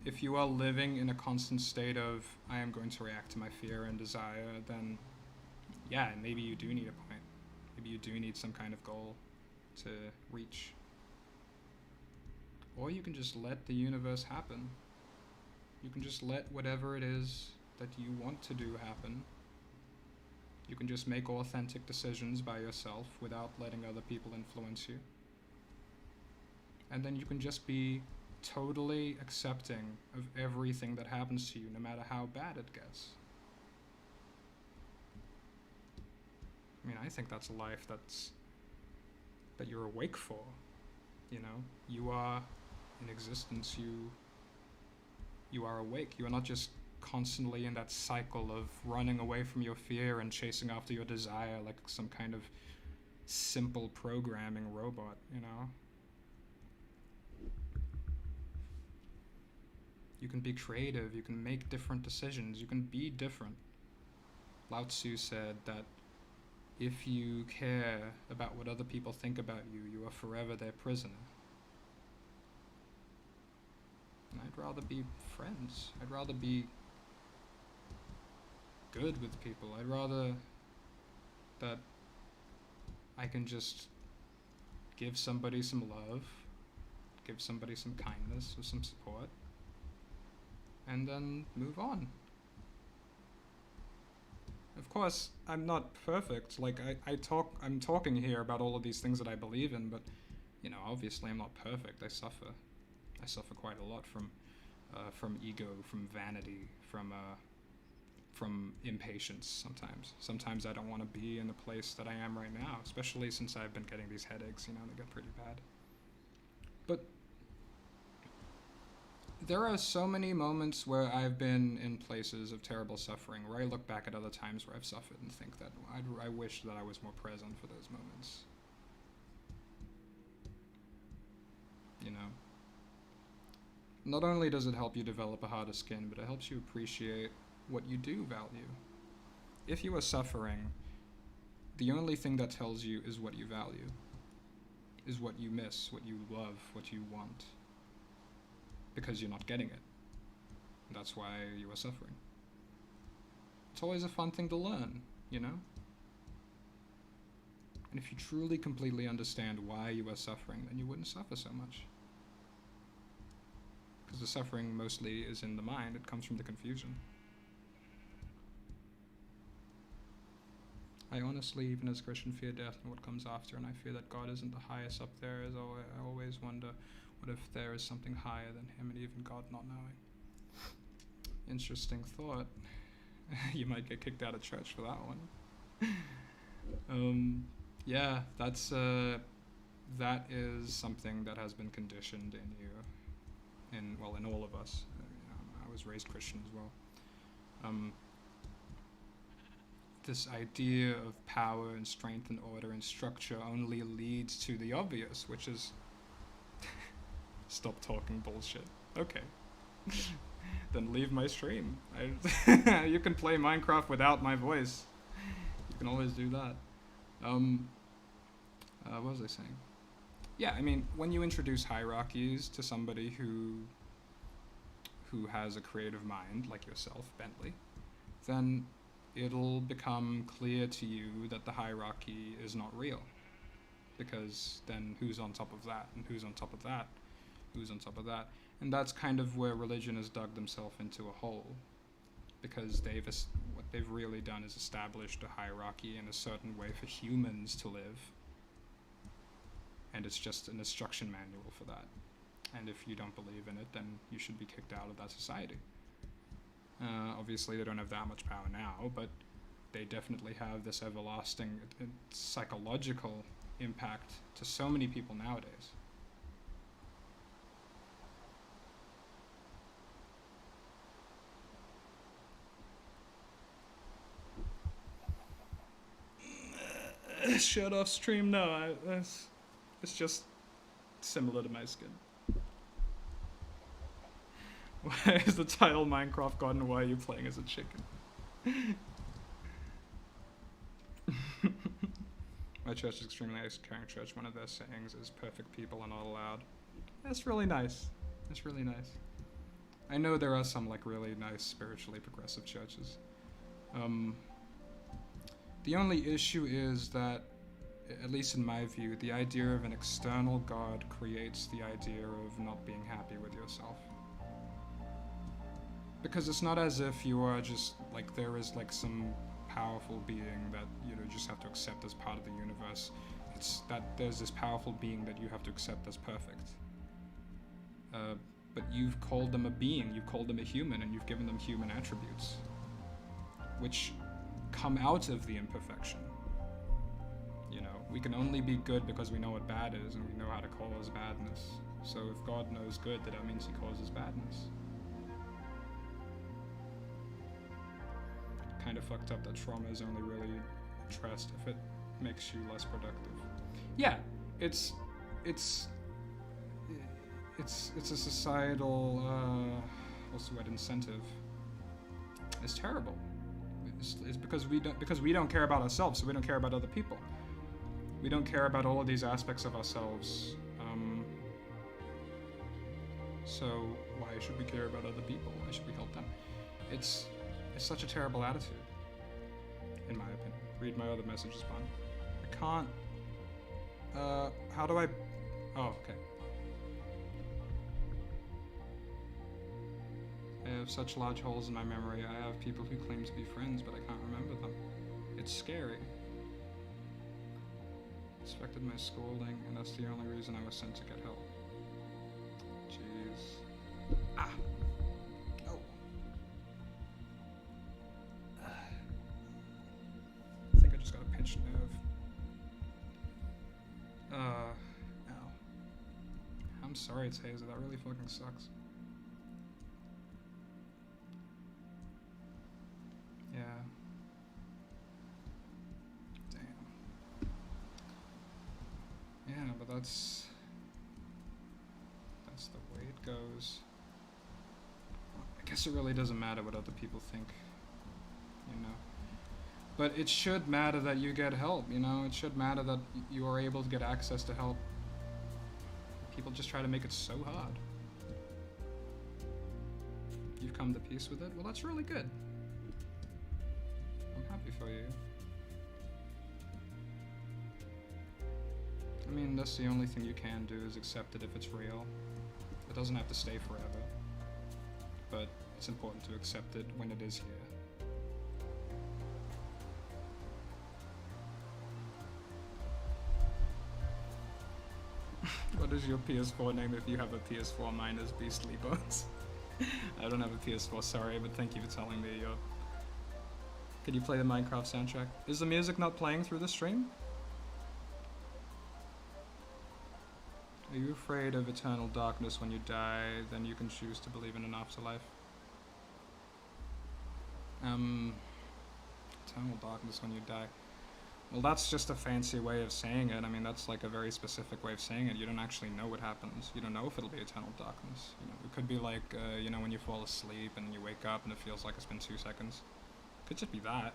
if you are living in a constant state of, I am going to react to my fear and desire, then yeah, maybe you do need a point. Maybe you do need some kind of goal to reach. Or you can just let the universe happen. You can just let whatever it is that you want to do happen. You can just make authentic decisions by yourself without letting other people influence you. And then you can just be totally accepting of everything that happens to you, no matter how bad it gets. I mean, I think that's a life that you're awake for. You know, you are in existence. You are awake. You are not just constantly in that cycle of running away from your fear and chasing after your desire like some kind of simple programming robot, you know? You can be creative, you can make different decisions, you can be different. Lao Tzu said that if you care about what other people think about you, you are forever their prisoner. And I'd rather be friends. I'd rather be good with people. I'd rather that I can just give somebody some love, give somebody some kindness or some support, and then move on. Of course, I'm not perfect. Like, I'm talking here about all of these things that I believe in, but, you know, obviously I'm not perfect. I suffer quite a lot from ego, from vanity, from impatience sometimes. Sometimes I don't want to be in the place that I am right now, especially since I've been getting these headaches, you know, they get pretty bad. But there are so many moments where I've been in places of terrible suffering, where I look back at other times where I've suffered and think that I wish that I was more present for those moments. You know? Not only does it help you develop a harder skin, but it helps you appreciate what you do value. If you are suffering, the only thing that tells you is what you value, is what you miss, what you love, what you want. Because you're not getting it. That's why you are suffering. It's always a fun thing to learn, you know? And if you truly completely understand why you are suffering, then you wouldn't suffer so much. Because the suffering mostly is in the mind, it comes from the confusion. I honestly, even as a Christian, fear death and what comes after, and I fear that God isn't the highest up there, as I always wonder, what if there is something higher than him and even God not knowing? Interesting thought. You might get kicked out of church for that one. Yeah, that is something that has been conditioned in you, in all of us. I was raised Christian as well. This idea of power and strength and order and structure only leads to the obvious, which is stop talking bullshit. Okay. Then leave my stream. You can play Minecraft without my voice. You can always do that. What was I saying? Yeah, I mean, when you introduce hierarchies to somebody who has a creative mind, like yourself, Bentley, then it'll become clear to you that the hierarchy is not real. Because then who's on top of that, and who's on top of that, who's on top of that? And that's kind of where religion has dug themselves into a hole. Because what they've really done is established a hierarchy in a certain way for humans to live. And it's just an instruction manual for that. And if you don't believe in it, then you should be kicked out of that society. Obviously, they don't have that much power now, but they definitely have this everlasting psychological impact to so many people nowadays. Shut off stream? No, it's just similar to my skin. Why is the title Minecraft God and why are you playing as a chicken? My church is extremely nice, caring church. One of their sayings is perfect people are not allowed. That's really nice. That's really nice. I know there are some like really nice spiritually progressive churches. The only issue is that, at least in my view, the idea of an external God creates the idea of not being happy with yourself. Because it's not as if you are just, like, there is, like, some powerful being that, you know, just have to accept as part of the universe. It's that there's this powerful being that you have to accept as perfect. But you've called them a being, you've called them a human, and you've given them human attributes, which come out of the imperfection. You know, we can only be good because we know what bad is, and we know how to cause badness. So if God knows good, then that means he causes badness. Kind of fucked up that trauma is only really addressed if it makes you less productive. Yeah, it's a societal what's the word, incentive. It's terrible. It's because we don't care about ourselves, so we don't care about other people. We don't care about all of these aspects of ourselves. So why should we care about other people? Why should we help them? It's such a terrible attitude, in my opinion. Read my other messages, Bun. I can't. How do I? Oh, okay. I have such large holes in my memory. I have people who claim to be friends, but I can't remember them. It's scary. Expected my scolding, and that's the only reason I was sent to get help. Jeez. Ah! Oh. I think I just got a pinched nerve. Ow. I'm sorry, Taser. That really fucking sucks. Yeah. Damn. Yeah, but that's the way it goes. I guess it really doesn't matter what other people think, you know. But it should matter that you get help, you know. It should matter that you are able to get access to help. People just try to make it so hard. You've come to peace with it? Well, that's really good. I'm happy for you. I mean, that's the only thing you can do is accept it if it's real. It doesn't have to stay forever. But it's important to accept it when it is here. What is your PS4 name if you have a PS4? Mine is Beastly Bones. I don't have a PS4, sorry, but thank you for telling me. Could you play the Minecraft soundtrack? Is the music not playing through the stream? Are you afraid of eternal darkness when you die? Then you can choose to believe in an afterlife. Eternal darkness when you die. Well, that's just a fancy way of saying it. I mean, that's like a very specific way of saying it. You don't actually know what happens. You don't know if it'll be eternal darkness. You know, it could be like, you know, when you fall asleep and you wake up and it feels like it's been 2 seconds. It could just be that.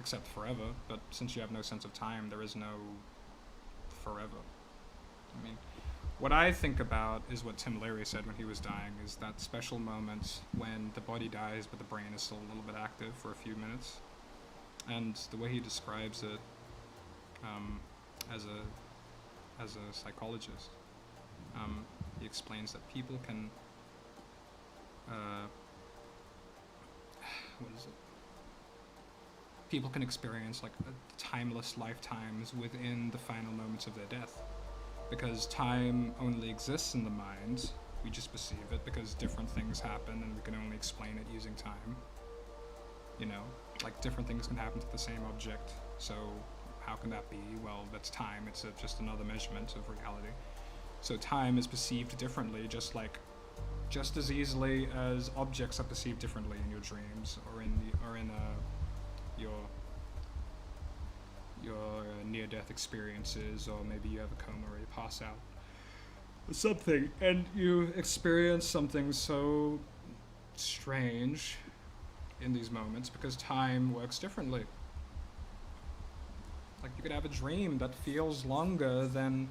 Except forever. But since you have no sense of time, there is no forever. What I think about is what Tim Leary said when he was dying, is that special moment when the body dies but the brain is still a little bit active for a few minutes. And the way he describes it as a psychologist, he explains that people can what is it? People can experience like timeless lifetimes within the final moments of their death, because time only exists in the mind. We just perceive it because different things happen, and we can only explain it using time. You know, like different things can happen to the same object. So how can that be? Well, that's time. It's just another measurement of reality. So time is perceived differently, just as easily as objects are perceived differently in your dreams or in your near-death experiences, or maybe you have a coma or you pass out or something, and you experience something so strange in these moments because time works differently. Like, you could have a dream that feels longer than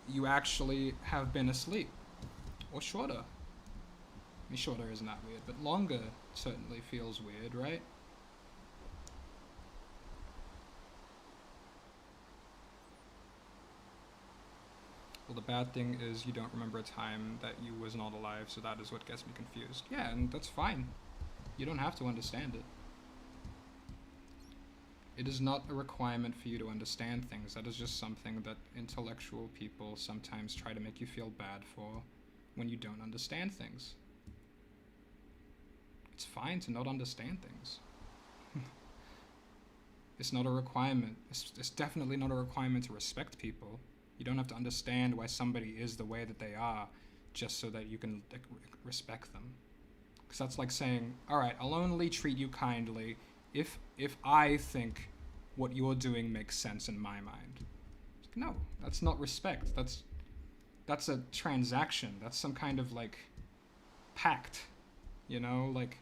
you actually have been asleep, or shorter. I mean, shorter isn't that weird, but longer certainly feels weird, right? Well, the bad thing is you don't remember a time that you was not alive, so that is what gets me confused. Yeah, and that's fine. You don't have to understand it. It is not a requirement for you to understand things. That is just something that intellectual people sometimes try to make you feel bad for when you don't understand things. It's fine to not understand things. It's not a requirement. It's definitely not a requirement to respect people. You don't have to understand why somebody is the way that they are just so that you can respect them. Because that's like saying, all right, I'll only treat you kindly if I think what you're doing makes sense in my mind. No, that's not respect. That's a transaction. That's some kind of like pact, you know, like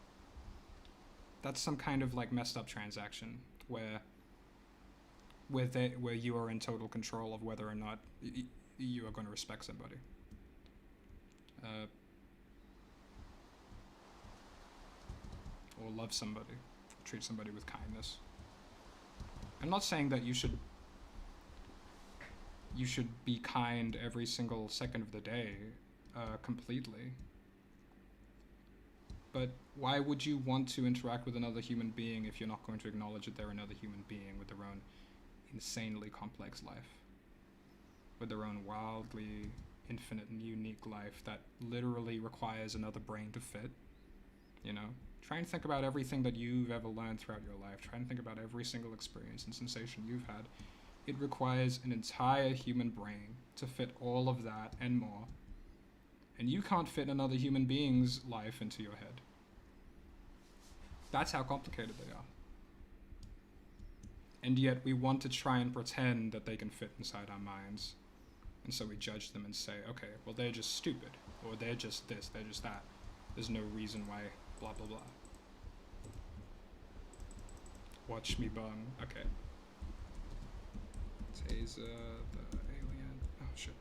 that's some kind of like messed up transaction where you are in total control of whether or not you are going to respect somebody. Or love somebody, treat somebody with kindness. I'm not saying that you should be kind every single second of the day, completely. But why would you want to interact with another human being if you're not going to acknowledge that they're another human being with their own insanely complex life, with their own wildly infinite and unique life that literally requires another brain to fit? You know, try and think about everything that you've ever learned throughout your life. Try and think about every single experience and sensation you've had. It requires an entire human brain to fit all of that and more. And you can't fit another human being's life into your head. That's how complicated they are. And yet we want to try and pretend that they can fit inside our minds. And so we judge them and say, okay, well, they're just stupid, or they're just this, they're just that. There's no reason why, blah, blah, blah. Watch me bung. Okay. Taser the alien. Oh, shit.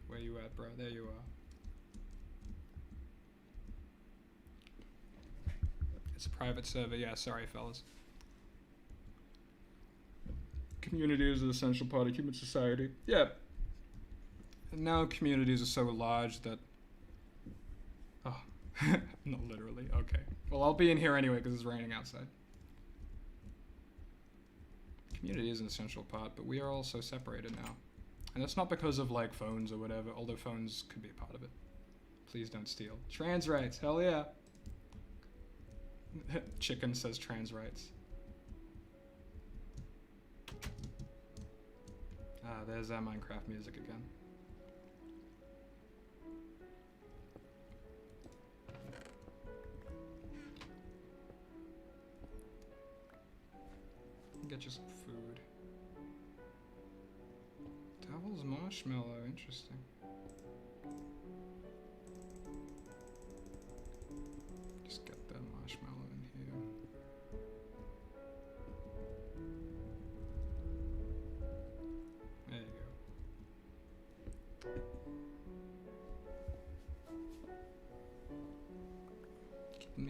Where you at, bro? There you are. It's a private server. Yeah, sorry, fellas. Community is an essential part of human society. Yeah. And now communities are so large that... Oh, not literally. Okay. Well, I'll be in here anyway because it's raining outside. Community is an essential part, but we are all so separated now. And that's not because of, like, phones or whatever, although phones could be a part of it. Please don't steal. Trans rights, hell yeah. Chicken says trans rights. Ah, there's that Minecraft music again. Get you some food. Devil's marshmallow, interesting. Just get that marshmallow in here.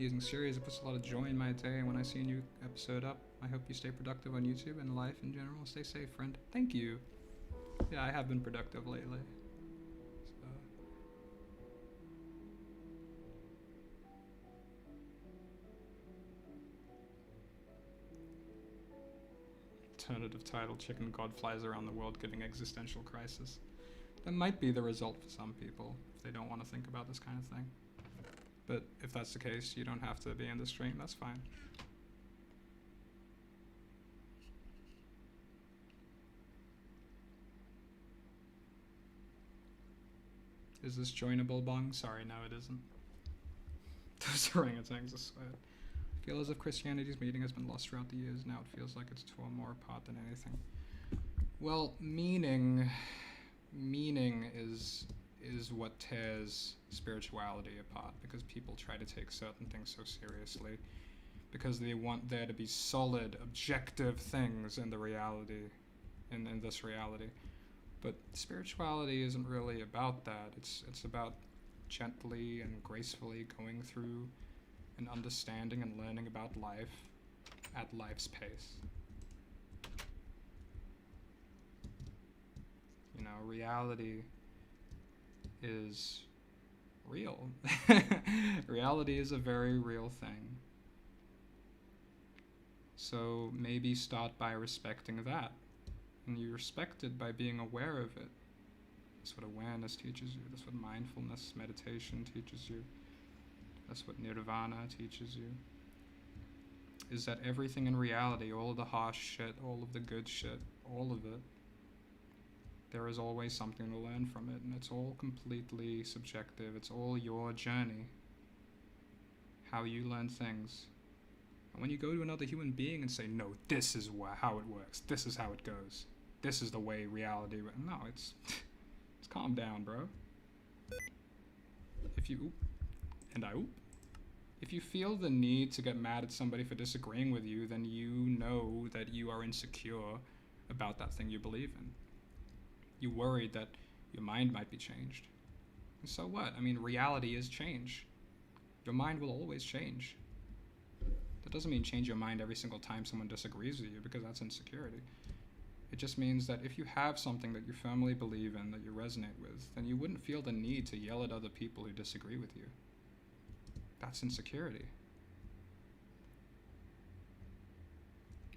amazing series. It puts a lot of joy in my day, and when I see a new episode up, I hope you stay productive on YouTube and life in general. Stay safe, friend. Thank you. Yeah, I have been productive lately. So. Alternative title, Chicken God Flies Around the World Giving Existential Crisis. That might be the result for some people, if they don't want to think about this kind of thing. But if that's the case, you don't have to be in the stream, that's fine. Is this joinable, Bong? Sorry, no it isn't. Those orangutans, I swear. I feel as if Christianity's meaning has been lost throughout the years. Now it feels like it's torn more apart than anything. Well, meaning is what tears spirituality apart, because people try to take certain things so seriously, because they want there to be solid, objective things in the reality, in this reality. But spirituality isn't really about that. It's about gently and gracefully going through and understanding and learning about life at life's pace. You know, reality is real. Reality is a very real thing. So maybe start by respecting that. And you respect it by being aware of it. That's what awareness teaches you. That's what mindfulness, meditation teaches you. That's what nirvana teaches you. Is that everything in reality, all of the harsh shit, all of the good shit, all of it, there is always something to learn from it, and it's all completely subjective. It's all your journey, how you learn things. And when you go to another human being and say, no, this is how it works, this is how it goes, this is the way reality, no, it's calm down, bro. If you, if you feel the need to get mad at somebody for disagreeing with you, then you know that you are insecure about that thing you believe in. You're worried that your mind might be changed. And so what? I mean, reality is change. Your mind will always change. That doesn't mean change your mind every single time someone disagrees with you, because that's insecurity. It just means that if you have something that you firmly believe in, that you resonate with, then you wouldn't feel the need to yell at other people who disagree with you. That's insecurity.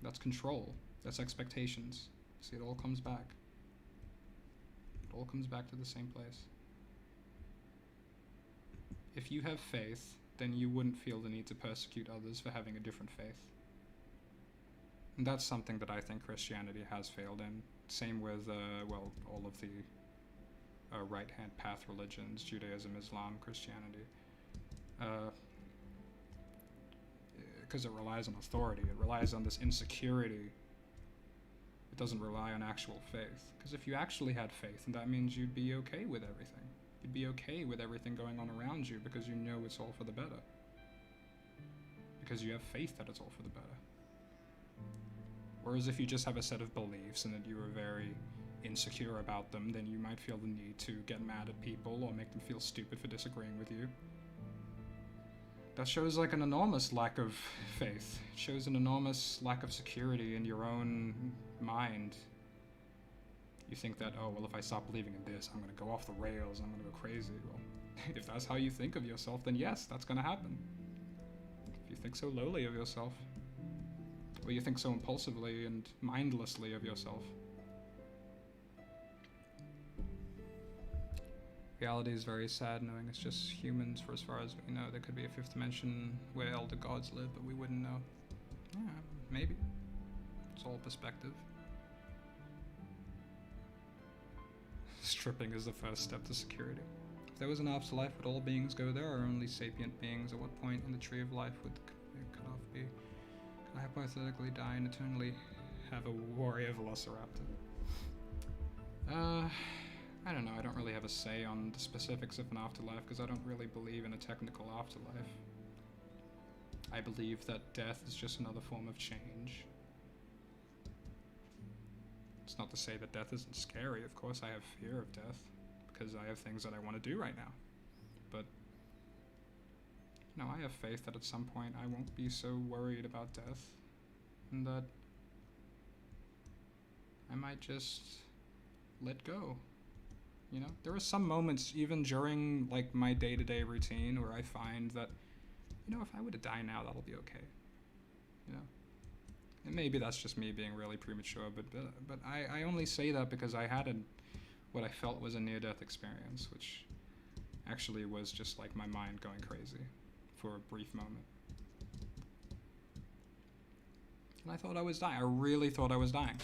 That's control. That's expectations. See, it all comes back. It all comes back to the same place. If you have faith, then you wouldn't feel the need to persecute others for having a different faith. And that's something that I think Christianity has failed in. Same with, well, all of the right-hand path religions, Judaism, Islam, Christianity. Because it relies on authority. It relies on this insecurity. It doesn't rely on actual faith. Because if you actually had faith, then that means you'd be okay with everything. You'd be okay with everything going on around you because you know it's all for the better. Because you have faith that it's all for the better. Whereas if you just have a set of beliefs and that you are very insecure about them, then you might feel the need to get mad at people or make them feel stupid for disagreeing with you. That shows like an enormous lack of faith. It shows an enormous lack of security in your own mind. You think that, oh, well, if I stop believing in this, I'm going to go off the rails, I'm going to go crazy. Well, if that's how you think of yourself, then yes, that's going to happen. If you think so lowly of yourself, or you think so impulsively and mindlessly of yourself. Reality is very sad, knowing it's just humans for as far as we know. There could be a fifth dimension where elder gods live, but we wouldn't know. Yeah, maybe. It's all perspective. Stripping is the first step to security. If there was an afterlife, would all beings go there, or only sapient beings? At what point in the tree of life would the cutoff be? Could I hypothetically die and eternally have a warrior velociraptor? I don't know, I don't really have a say on the specifics of an afterlife because I don't really believe in a technical afterlife. I believe that death is just another form of change. It's not to say that death isn't scary. Of course I have fear of death because I have things that I want to do right now. But you know, I have faith that at some point I won't be so worried about death, and that I might just let go. You know, there are some moments, even during like my day-to-day routine, where I find that, you know, if I were to die now, that'll be okay. You know, and maybe that's just me being really premature, but I only say that because I had what I felt was a near-death experience, which actually was just like my mind going crazy for a brief moment. And I thought I was dying. I really thought I was dying.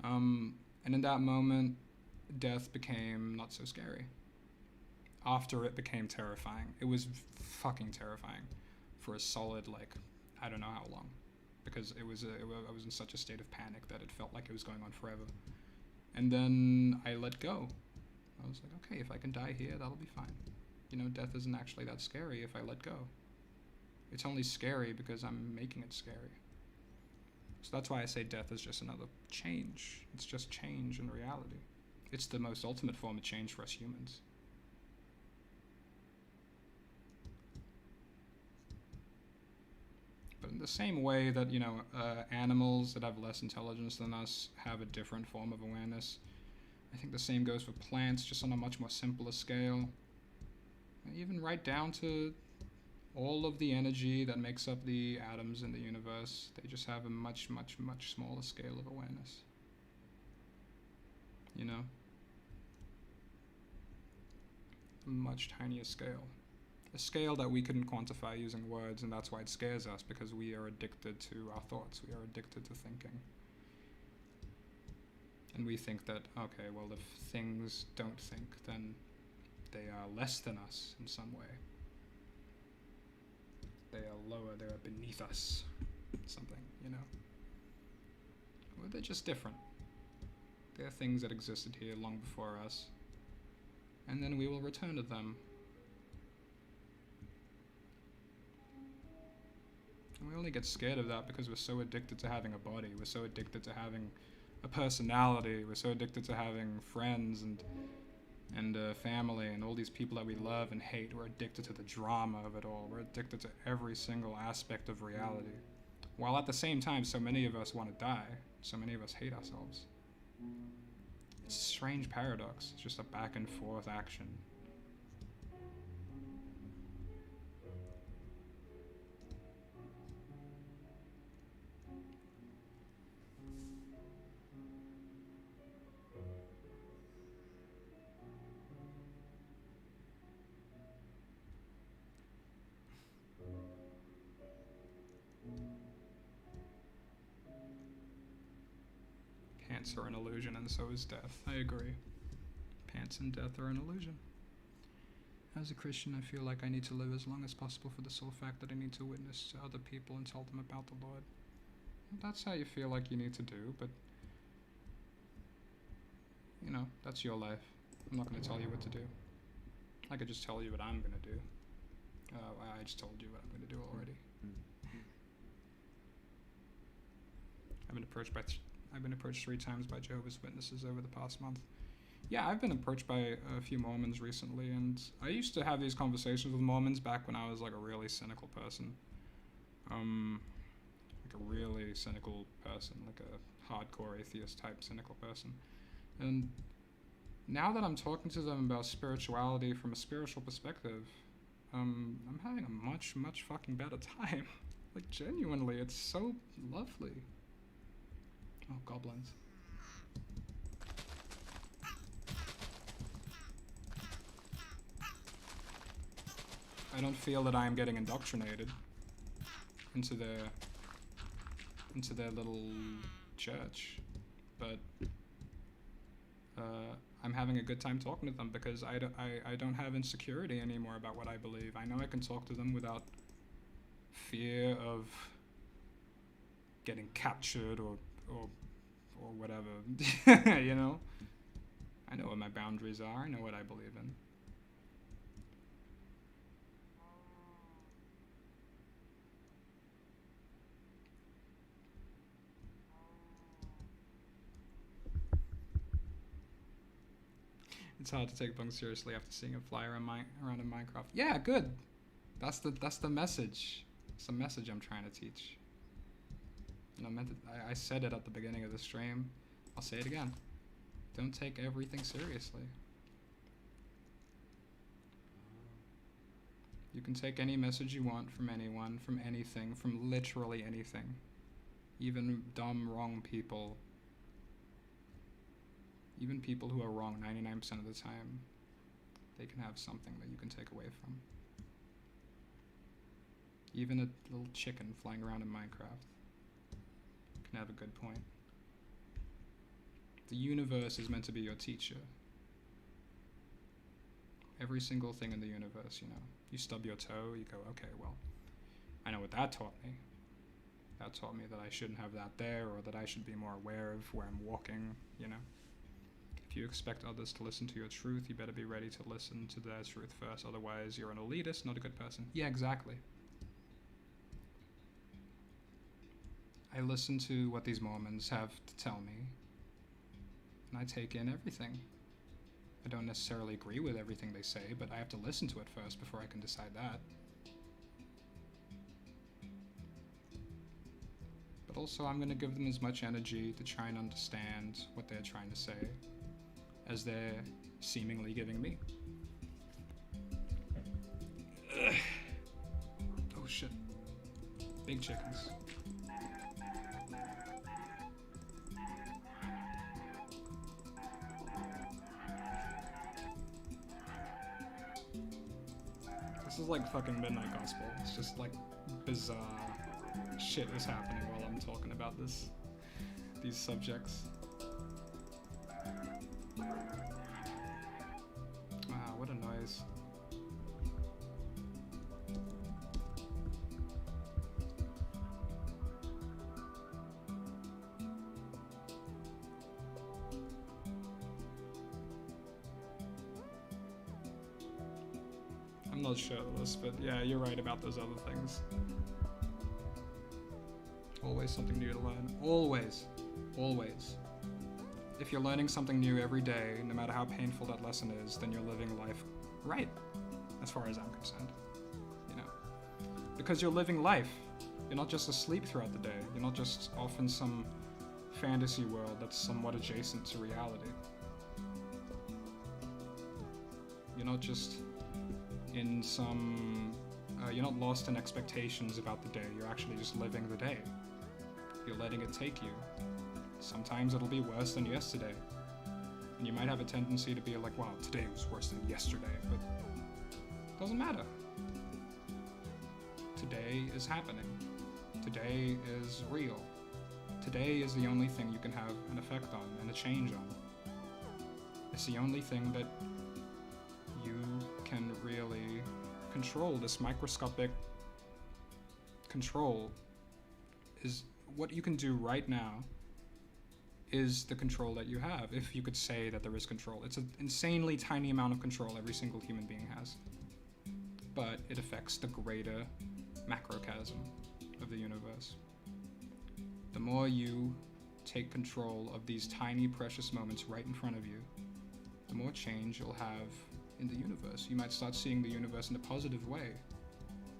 And in that moment, death became not so scary. After it became terrifying. It was fucking terrifying for a solid, like, I don't know how long. Because I was in such a state of panic that it felt like it was going on forever. And then I let go. I was like, okay, if I can die here, that'll be fine. You know, death isn't actually that scary if I let go. It's only scary because I'm making it scary. So that's why I say death is just another change. It's just change in reality. It's the most ultimate form of change for us humans. But in the same way that, you know, animals that have less intelligence than us have a different form of awareness, I think the same goes for plants, just on a much more simpler scale. Even right down to all of the energy that makes up the atoms in the universe, they just have a much, much, much smaller scale of awareness. You know? A much tinier scale. A scale that we couldn't quantify using words, and that's why it scares us, because we are addicted to our thoughts. We are addicted to thinking. And we think that, okay, well, if things don't think, then they are less than us in some way. They are lower, they are beneath us, something, you know. Well, they're just different. They are things that existed here long before us, and then we will return to them. And we only get scared of that because we're so addicted to having a body, we're so addicted to having a personality, we're so addicted to having friends and family and all these people that we love and hate. We're addicted to the drama of it all. We're addicted to every single aspect of reality. While at the same time, so many of us want to die. So many of us hate ourselves. It's a strange paradox. It's just a back and forth action. Pants are an illusion, and so is death. I agree. Pants and death are an illusion. As a Christian, I feel like I need to live as long as possible for the sole fact that I need to witness to other people and tell them about the Lord. That's how you feel like you need to do, but, you know, that's your life. I'm not going to tell you what to do. I could just tell you what I'm going to do. I just told you what I'm going to do already. I've been approached 3 times by Jehovah's Witnesses over the past month. Yeah, I've been approached by a few Mormons recently, and I used to have these conversations with Mormons back when I was like a really cynical person. Like a really cynical person, like a hardcore atheist type cynical person. And now that I'm talking to them about spirituality from a spiritual perspective, I'm having a much, much fucking better time. Like, genuinely, it's so lovely. Oh, goblins. I don't feel that I am getting indoctrinated into their little church, but I'm having a good time talking to them because I don't have insecurity anymore about what I believe. I know I can talk to them without fear of getting captured or whatever. You know? I know what my boundaries are. I know what I believe in. It's hard to take bunks seriously after seeing it fly around in Minecraft. Yeah, good. That's the message. It's the message I'm trying to teach. And I said it at the beginning of the stream. I'll say it again. Don't take everything seriously. You can take any message you want from anyone, from anything, from literally anything. Even dumb, wrong people. Even people who are wrong 99% of the time. They can have something that you can take away from. Even a little chicken flying around in Minecraft can have a good point. The universe is meant to be your teacher. Every single thing in the universe, you know. You stub your toe, you go, okay, well, I know what that taught me. That taught me that I shouldn't have that there, or that I should be more aware of where I'm walking, you know. If you expect others to listen to your truth, you better be ready to listen to their truth first, otherwise you're an elitist, not a good person. Yeah, exactly. I listen to what these Mormons have to tell me, and I take in everything. I don't necessarily agree with everything they say, but I have to listen to it first before I can decide that. But also, I'm going to give them as much energy to try and understand what they're trying to say as they're seemingly giving me. Ugh. Oh shit. Big chickens. This is like fucking Midnight Gospel. It's just like bizarre shit is happening while I'm talking about these subjects. Wow, what a noise. I'm not shirtless, but yeah, you're right about those other things. Always something new to learn. Always. Always. If you're learning something new every day, no matter how painful that lesson is, then you're living life right, as far as I'm concerned. You know? Because you're living life. You're not just asleep throughout the day. You're not just off in some fantasy world that's somewhat adjacent to reality. You're not just in some... you're not lost in expectations about the day. You're actually just living the day. You're letting it take you. Sometimes it'll be worse than yesterday. And you might have a tendency to be like, wow, today was worse than yesterday, but it doesn't matter. Today is happening. Today is real. Today is the only thing you can have an effect on and a change on. It's the only thing that you can really control. This microscopic control is what you can do right now is the control that you have, if you could say that there is control. It's an insanely tiny amount of control every single human being has. But it affects the greater macrocosm of the universe. The more you take control of these tiny precious moments right in front of you, the more change you'll have in the universe. You might start seeing the universe in a positive way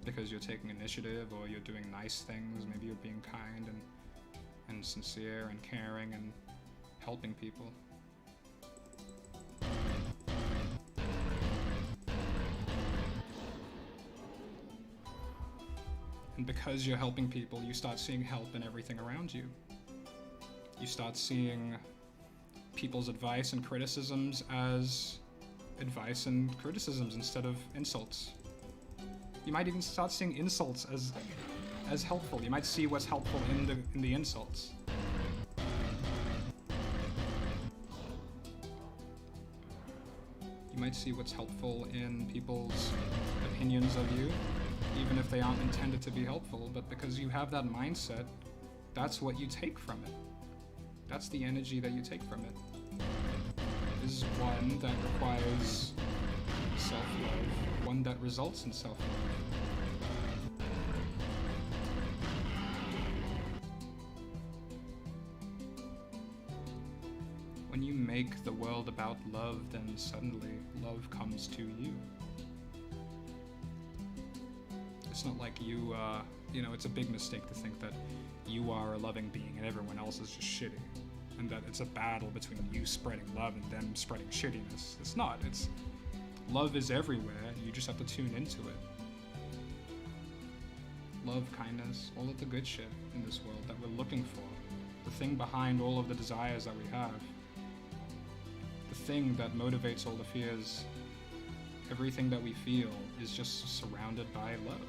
because you're taking initiative, or you're doing nice things. Maybe you're being kind and sincere and caring and helping people. And because you're helping people, you start seeing help in everything around you. You start seeing people's advice and criticisms as advice and criticisms instead of insults. You might even start seeing insults as helpful. You might see what's helpful in the insults. You might see what's helpful in people's opinions of you, even if they aren't intended to be helpful, but because you have that mindset, that's what you take from it. That's the energy that you take from it. This is one that requires self-love, one that results in self-love. When you make the world about love, then suddenly love comes to you. It's not like you, you know, it's a big mistake to think that you are a loving being and everyone else is just shitty. And that it's a battle between you spreading love and them spreading shittiness. It's not. It's love is everywhere. You just have to tune into it. Love, kindness, all of the good shit in this world that we're looking for. The thing behind all of the desires that we have. The thing that motivates all the fears. Everything that we feel is just surrounded by love.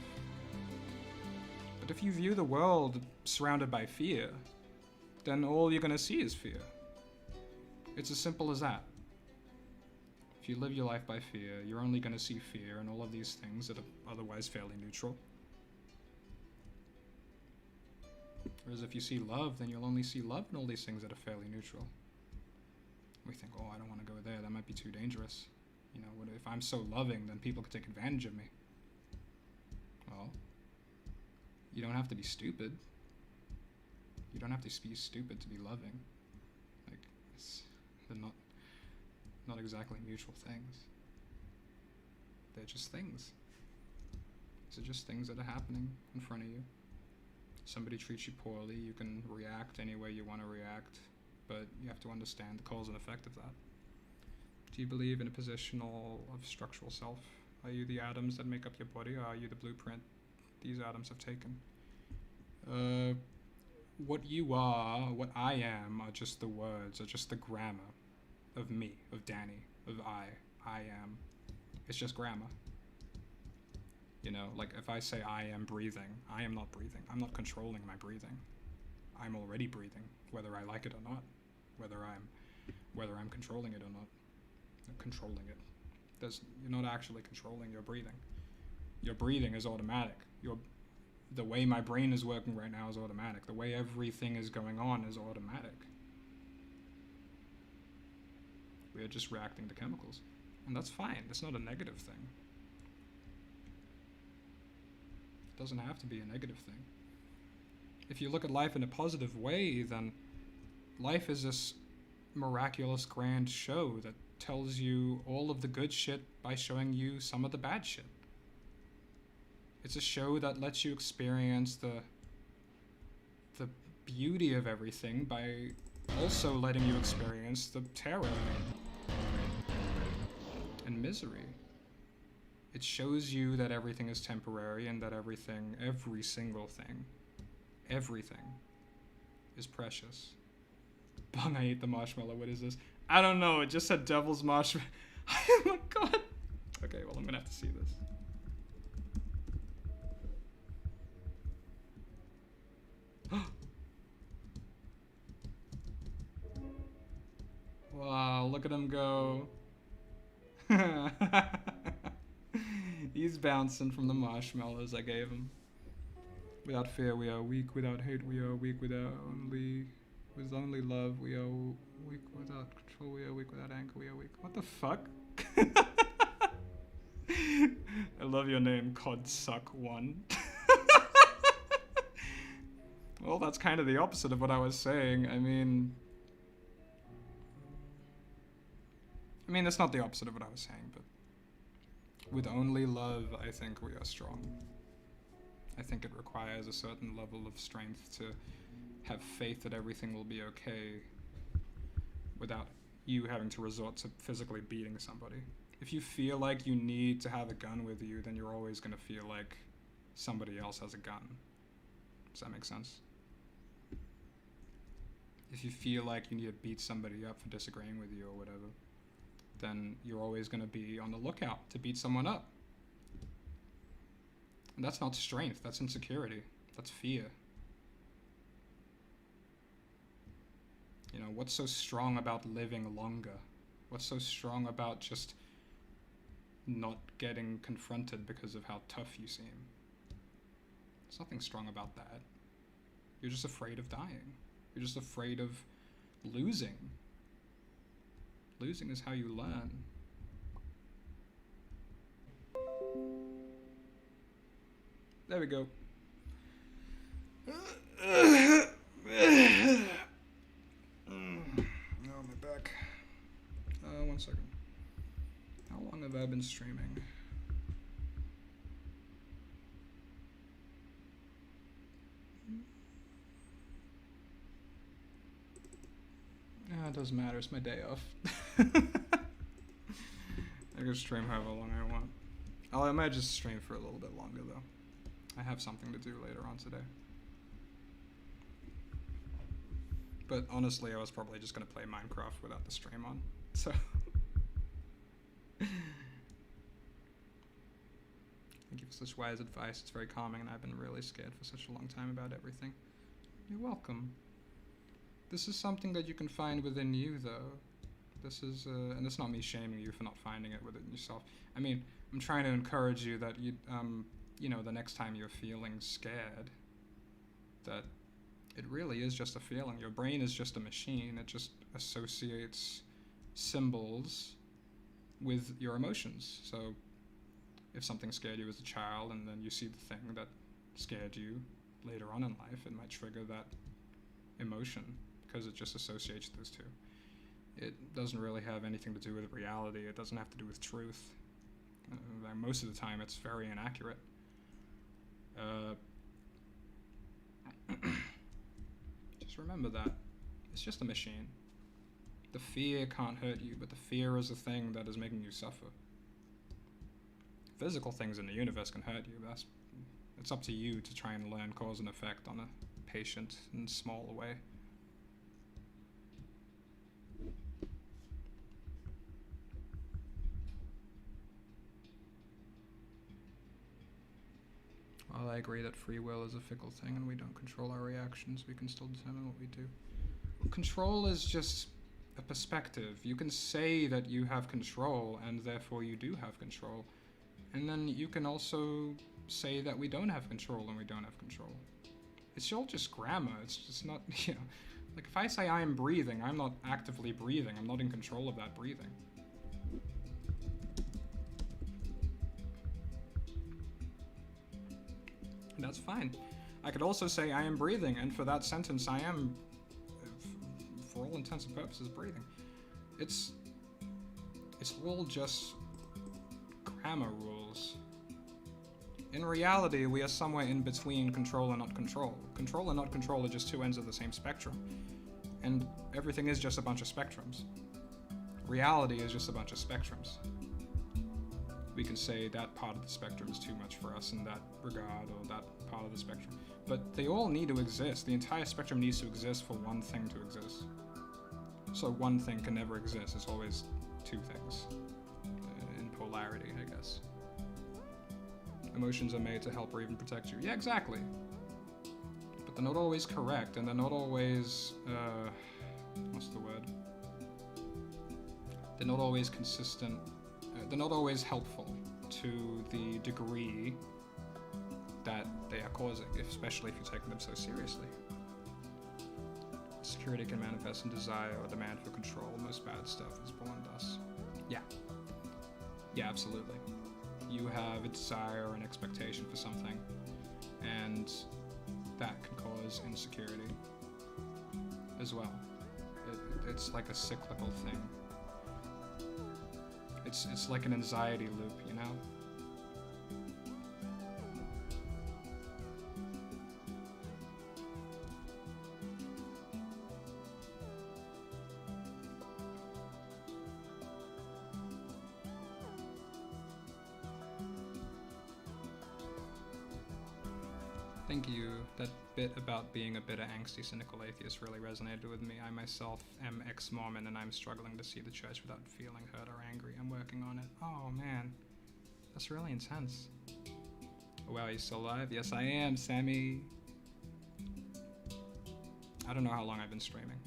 But if you view the world surrounded by fear, then all you're gonna see is fear. It's as simple as that. If you live your life by fear, you're only gonna see fear and all of these things that are otherwise fairly neutral. Whereas if you see love, then you'll only see love and all these things that are fairly neutral. We think, oh, I don't want to go there, that might be too dangerous. You know, what if I'm so loving, then people could take advantage of me. Well, you don't have to be stupid. You don't have to be stupid to be loving. Like, they're not exactly mutual things. They're just things. These are just things that are happening in front of you. Somebody treats you poorly, you can react any way you want to react, but you have to understand the cause and effect of that. Do you believe in a positional of structural self? Are you the atoms that make up your body, or are you the blueprint these atoms have taken? What you are, what I am, are just the words, are just the grammar of me, of Danny, of I am. It's just grammar. You know, like if I say I am breathing, I am not breathing. I'm not controlling my breathing. I'm already breathing, whether I like it or not, whether I'm controlling it or not. Controlling it. You're not actually controlling your breathing. Your breathing is automatic. The way my brain is working right now is automatic. The way everything is going on is automatic. We are just reacting to chemicals. And that's fine. That's not a negative thing. It doesn't have to be a negative thing. If you look at life in a positive way, then life is this miraculous grand show that tells you all of the good shit by showing you some of the bad shit. It's a show that lets you experience the beauty of everything by also letting you experience the terror and misery. It shows you that everything is temporary and that every single thing, everything is precious. Bung, I ate the marshmallow. What is this? I don't know. It just said devil's marshmallow. Oh my god. Okay, well, I'm gonna have to see this. Wow, look at him go. He's bouncing from the marshmallows I gave him. Without fear we are weak, without hate we are weak, with only love we are weak, without control we are weak, without anger we are weak. What the fuck? I love your name, Codsuck1. Well, that's kind of the opposite of what I was saying. I mean, it's not the opposite of what I was saying, but with only love, I think we are strong. I think it requires a certain level of strength to have faith that everything will be okay without you having to resort to physically beating somebody. If you feel like you need to have a gun with you, then you're always going to feel like somebody else has a gun. Does that make sense? If you feel like you need to beat somebody up for disagreeing with you or whatever, then you're always going to be on the lookout to beat someone up. And that's not strength, that's insecurity, that's fear. You know, what's so strong about living longer? What's so strong about just not getting confronted because of how tough you seem? There's nothing strong about that. You're just afraid of dying. You're just afraid of losing. Losing is how you learn. There we go. Oh, my back. 1 second. How long have I been streaming? It doesn't matter, it's my day off. I can stream however long I want. I might just stream for a little bit longer though. I have something to do later on today. But honestly, I was probably just gonna play Minecraft without the stream on, so. Thank you for such wise advice, it's very calming, and I've been really scared for such a long time about everything. You're welcome. This is something that you can find within you, though. This is, and it's not me shaming you for not finding it within yourself. I mean, I'm trying to encourage you that you know, the next time you're feeling scared, that it really is just a feeling. Your brain is just a machine. It just associates symbols with your emotions. So if something scared you as a child and then you see the thing that scared you later on in life, it might trigger that emotion because it just associates those two. It doesn't really have anything to do with reality. It doesn't have to do with truth. Most of the time it's very inaccurate. Just remember that. It's just a machine. The fear can't hurt you, but the fear is the thing that is making you suffer. Physical things in the universe can hurt you. It's up to you to try and learn cause and effect on a patient and small way. While I agree that free will is a fickle thing and we don't control our reactions, we can still determine what we do. Control is just a perspective. You can say that you have control and therefore you do have control. And then you can also say that we don't have control and we don't have control. It's all just grammar. It's just not, you know, like if I say I am breathing, I'm not actively breathing. I'm not in control of that breathing. And that's fine. I could also say I am breathing, and for that sentence I am, for all intents and purposes, breathing. It's all just grammar rules. In reality, we are somewhere in between control and not control. Control and not control are just two ends of the same spectrum. And everything is just a bunch of spectrums. Reality is just a bunch of spectrums. We can say that part of the spectrum is too much for us in that regard, or that part of the spectrum. But they all need to exist. The entire spectrum needs to exist for one thing to exist. So one thing can never exist. It's always two things. In polarity, I guess. Emotions are made to help or even protect you. Yeah, exactly. But they're not always correct, and they're not always, what's the word? They're not always consistent. They're not always helpful to the degree that they are causing, especially if you're taking them so seriously. Security can manifest in desire or demand for control. Most bad stuff is born thus. Yeah. Yeah, absolutely. You have a desire or an expectation for something, and that can cause insecurity as well. It's like a cyclical thing. It's like an anxiety loop, you know? Thank you. That bit about being a bitter, angsty, cynical atheist really resonated with me. I myself am ex-Mormon and I'm struggling to see the church without feeling hurt or angry. I'm working on it. Oh man, that's really intense. Oh, wow, you still alive? Yes, I am, Sammy. I don't know how long I've been streaming.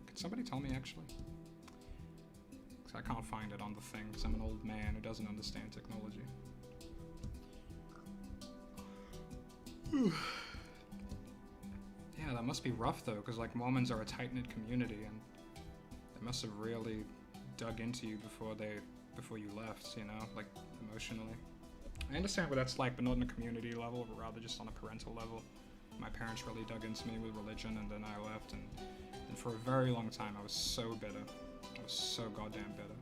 Could somebody tell me, actually? Because I can't find it on the thing, because I'm an old man who doesn't understand technology. Yeah, that must be rough though, because like Mormons are a tight-knit community, and they must have really dug into you before you left, you know, like emotionally. I understand what that's like, but not on a community level, but rather just on a parental level. My parents really dug into me with religion, and then I left, and for a very long time I was so bitter. I was so goddamn bitter.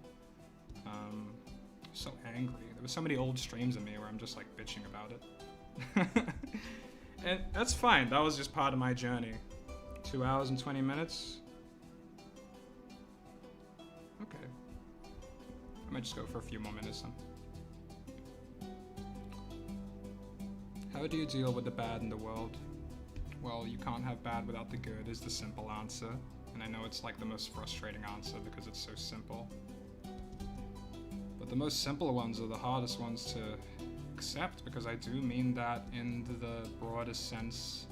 So angry. There were so many old streams of me where I'm just like bitching about it. And that's fine, that was just part of my journey. 2 hours and 20 minutes. might just go for a few more minutes then. How do you deal with the bad in the world? Well, you can't have bad without the good is the simple answer. And I know it's like the most frustrating answer because it's so simple. But the most simple ones are the hardest ones to accept, because I do mean that in the broadest sense,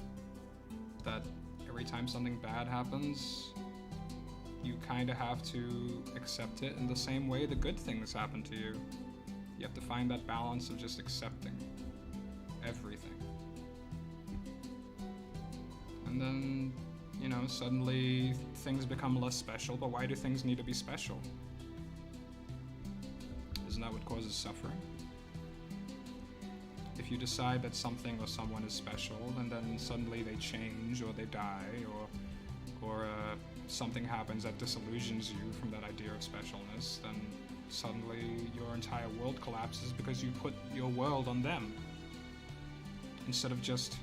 that every time something bad happens, you kind of have to accept it in the same way the good things happen to you. You have to find that balance of just accepting everything. And then, you know, suddenly things become less special, but why do things need to be special? Isn't that what causes suffering? If you decide that something or someone is special, and then suddenly they change, or they die, or something happens that disillusions you from that idea of specialness, then suddenly your entire world collapses because you put your world on them. Instead of just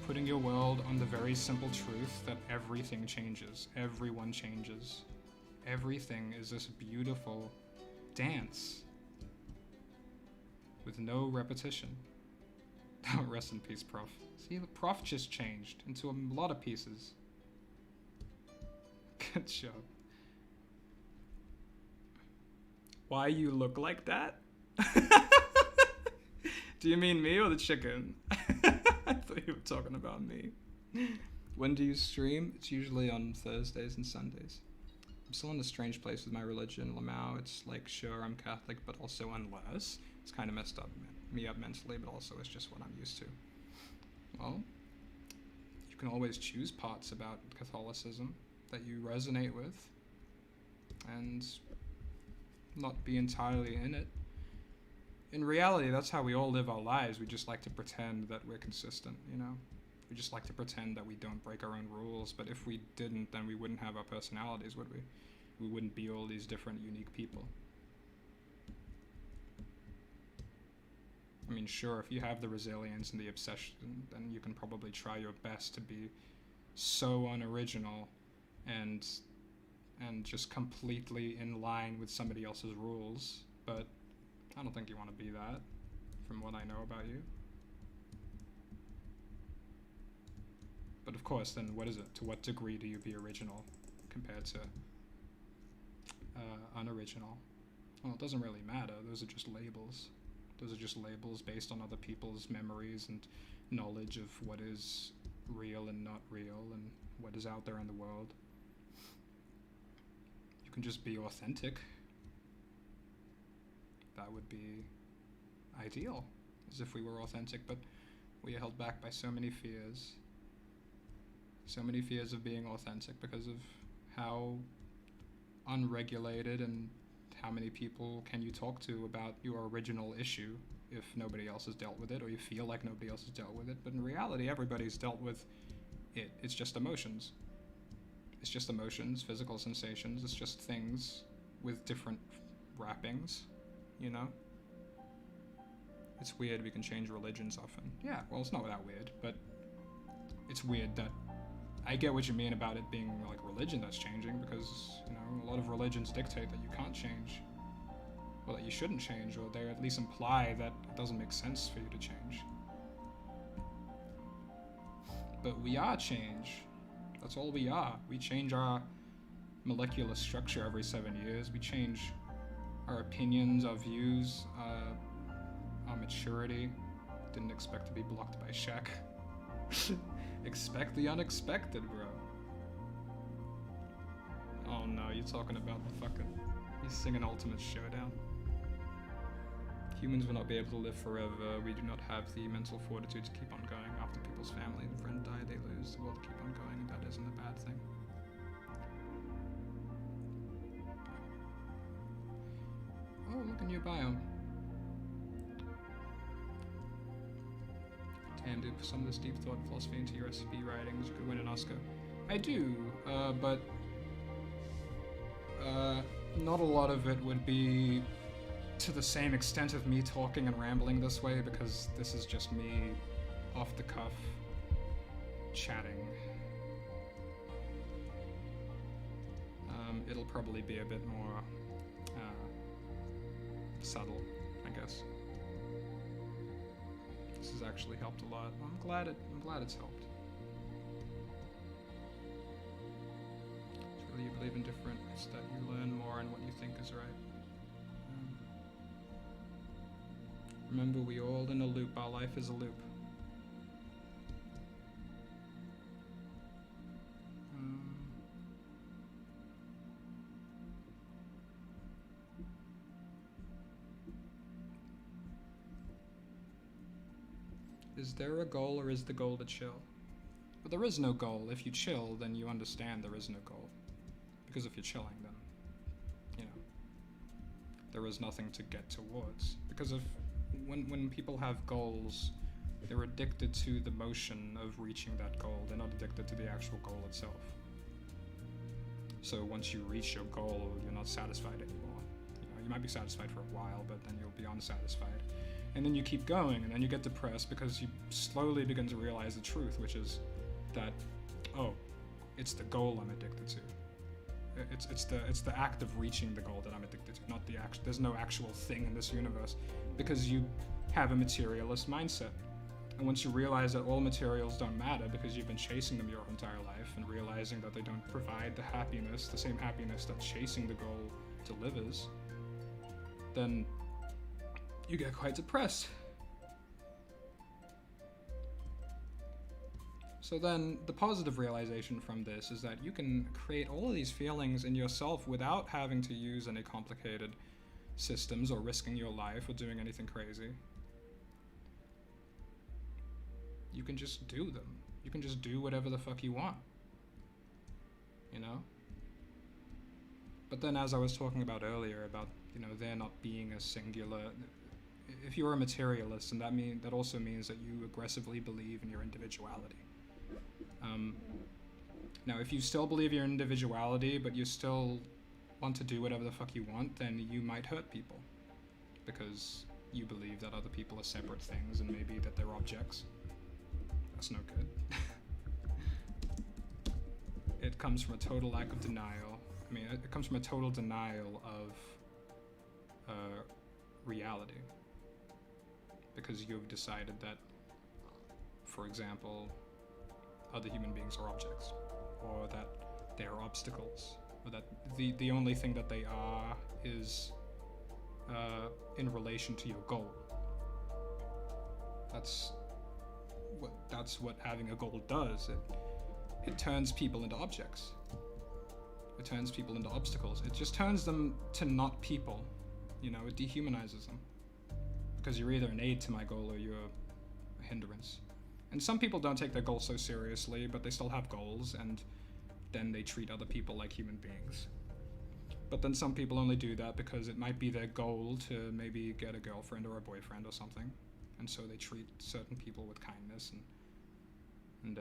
putting your world on the very simple truth that everything changes, everyone changes. Everything is this beautiful dance with no repetition. Rest in peace, Prof. See, the Prof just changed into a lot of pieces. Good job. Why you look like that? Do you mean me or the chicken? I thought you were talking about me. When do you stream? It's usually on Thursdays and Sundays. I'm still in a strange place with my religion, Lamau. It's like, sure, I'm Catholic, but also unless. It's kind of messed up me up mentally, but also it's just what I'm used to. Well, you can always choose parts about Catholicism that you resonate with and not be entirely in it. In reality, that's how we all live our lives. We just like to pretend that we're consistent, you know? We just like to pretend that we don't break our own rules, but if we didn't, then we wouldn't have our personalities, would we? We wouldn't be all these different, unique people. I mean, sure, if you have the resilience and the obsession, then you can probably try your best to be so unoriginal and just completely in line with somebody else's rules, but I don't think you want to be that, from what I know about you. But of course, then what is it? To what degree do you be original compared to unoriginal? Well, it doesn't really matter. Those are just labels. Those are just labels based on other people's memories and knowledge of what is real and not real and what is out there in the world. You can just be authentic. That would be ideal, as if we were authentic, but we are held back by so many fears. So many fears of being authentic because of how unregulated and how many people can you talk to about your original issue if nobody else has dealt with it, or you feel like nobody else has dealt with it. But in reality, everybody's dealt with it. It's just emotions. It's just emotions, physical sensations. It's just things with different wrappings, you know? It's weird we can change religions often. Yeah, well, it's not that weird, but it's weird that I get what you mean about it being like religion that's changing, because, you know, a lot of religions dictate that you can't change, or that you shouldn't change, or they at least imply that it doesn't make sense for you to change. But we are change. That's all we are. We change our molecular structure every 7 years. We change our opinions, our views, our maturity. Didn't expect to be blocked by Shaq. Expect the unexpected, bro. Oh no, you're talking about the fucking... He's singing Ultimate Showdown. Humans will not be able to live forever. We do not have the mental fortitude to keep on going. After people's family and friend die, they lose the will to keep on going, and that isn't a bad thing. Oh, look in your biome. And if some of this deep thought and philosophy into your SCP writings, you could win an Oscar. I do, but not a lot of it would be to the same extent of me talking and rambling this way, because this is just me off the cuff chatting. It'll probably be a bit more subtle, I guess. This has actually helped a lot. I'm glad it's helped. It's really, you believe in different, it's that you learn more in what you think is right. Remember, we all in a loop. Our life is a loop. Is there a goal, or is the goal to chill? But there is no goal. If you chill, then you understand there is no goal. Because if you're chilling, then, you know, there is nothing to get towards. Because if when people have goals, they're addicted to the motion of reaching that goal. They're not addicted to the actual goal itself. So once you reach your goal, you're not satisfied anymore. You know, you might be satisfied for a while, but then you'll be unsatisfied. And then you keep going, and then you get depressed because you slowly begin to realize the truth, which is that, oh, it's the goal I'm addicted to. It's the act of reaching the goal that I'm addicted to, not the act. There's no actual thing in this universe, because you have a materialist mindset. And once you realize that all materials don't matter because you've been chasing them your entire life, and realizing that they don't provide the happiness, the same happiness that chasing the goal delivers, then you get quite depressed. So then the positive realization from this is that you can create all of these feelings in yourself without having to use any complicated systems or risking your life or doing anything crazy. You can just do them. You can just do whatever the fuck you want. You know? But then, as I was talking about earlier, about, you know, there not being a singular... If you're a materialist, and that also means that you aggressively believe in your individuality. Now, if you still believe in your individuality, but you still want to do whatever the fuck you want, then you might hurt people. Because you believe that other people are separate things, and maybe that they're objects. That's no good. It comes from a total lack of denial. I mean, it comes from a total denial of reality. Because you've decided that, for example, other human beings are objects, or that they are obstacles, or that the only thing that they are is in relation to your goal. That's what having a goal does. It turns people into objects. It turns people into obstacles. It just turns them to not people. You know, it dehumanizes them. Because you're either an aid to my goal or you're a hindrance. And some people don't take their goals so seriously, but they still have goals, and then they treat other people like human beings. But then some people only do that because it might be their goal to maybe get a girlfriend or a boyfriend or something. And so they treat certain people with kindness and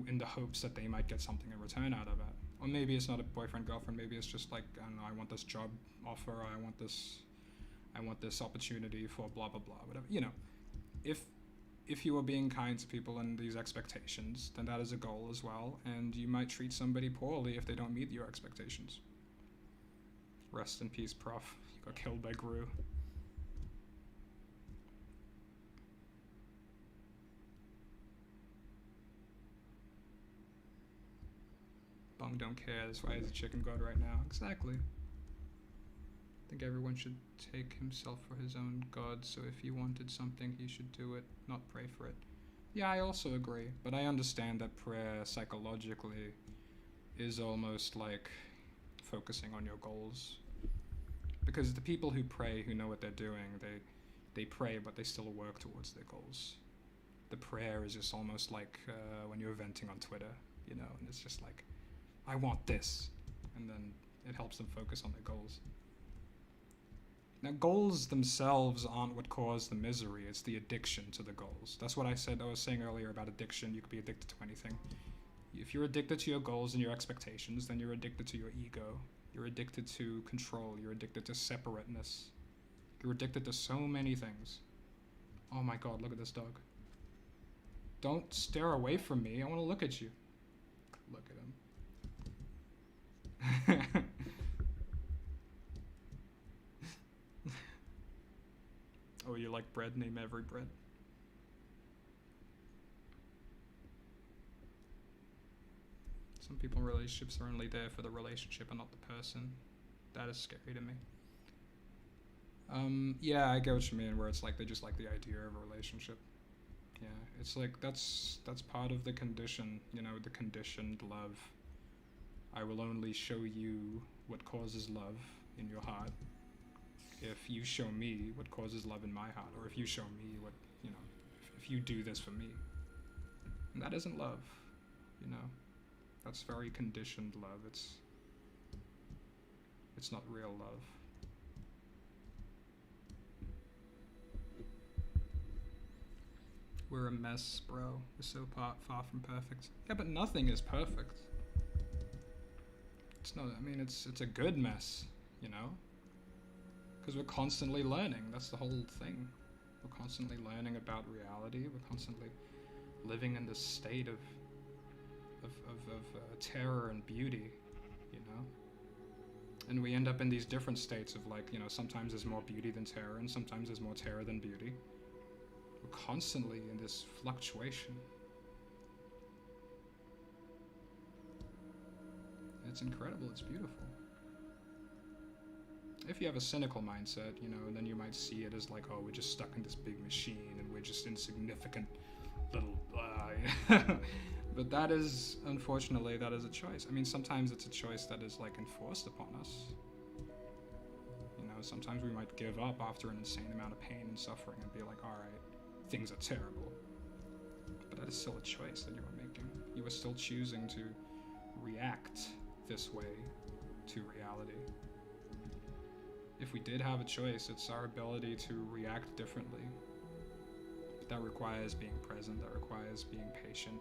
in the hopes that they might get something in return out of it. Or maybe it's not a boyfriend, girlfriend, maybe it's just like, I don't know, I want this job offer, or I want this opportunity for blah blah blah, whatever. You know, if you are being kind to people and these expectations, then that is a goal as well, and you might treat somebody poorly if they don't meet your expectations. Rest in peace, Prof. You got killed by Gru. Bung don't care, that's why he's a chicken god right now. Exactly. I think everyone should take himself for his own god, so if he wanted something, he should do it, not pray for it. Yeah, I also agree, but I understand that prayer psychologically is almost like focusing on your goals. Because the people who pray, who know what they're doing, they pray, but they still work towards their goals. The prayer is just almost like when you're venting on Twitter, you know, and it's just like, I want this, and then it helps them focus on their goals. Now, goals themselves aren't what cause the misery, it's the addiction to the goals. That's what I was saying earlier about addiction. You could be addicted to anything. If you're addicted to your goals and your expectations, then you're addicted to your ego. You're addicted to control. You're addicted to separateness. You're addicted to so many things. Oh my god, look at this dog. Don't stare away from me, I want to look at you. Look at him. like bread, name every bread. Some people in relationships are only there for the relationship and not the person. That is scary to me. Yeah, I get what you mean, where it's like they just like the idea of a relationship. Yeah, it's like that's part of the condition, you know, the conditioned love. I will only show you what causes love in your heart if you show me what causes love in my heart, or if you show me what, you know, if you do this for me. And that isn't love, you know. That's very conditioned love. It's not real love. We're a mess, bro. We're so far from perfect. Yeah, but nothing is perfect. It's not, I mean, it's a good mess, you know? Because we're constantly learning. That's the whole thing. We're constantly learning about reality. We're constantly living in this state of terror and beauty, you know? And we end up in these different states of, like, you know, sometimes there's more beauty than terror, and sometimes there's more terror than beauty. We're constantly in this fluctuation. And it's incredible, it's beautiful. If you have a cynical mindset, you know, then you might see it as like, oh, we're just stuck in this big machine and we're just insignificant little but that is, unfortunately, that is a choice. I mean, sometimes it's a choice that is like enforced upon us. You know, sometimes we might give up after an insane amount of pain and suffering and be like, all right, things are terrible. But that is still a choice that you are making. You are still choosing to react this way to reality. If we did have a choice, it's our ability to react differently. But that requires being present, that requires being patient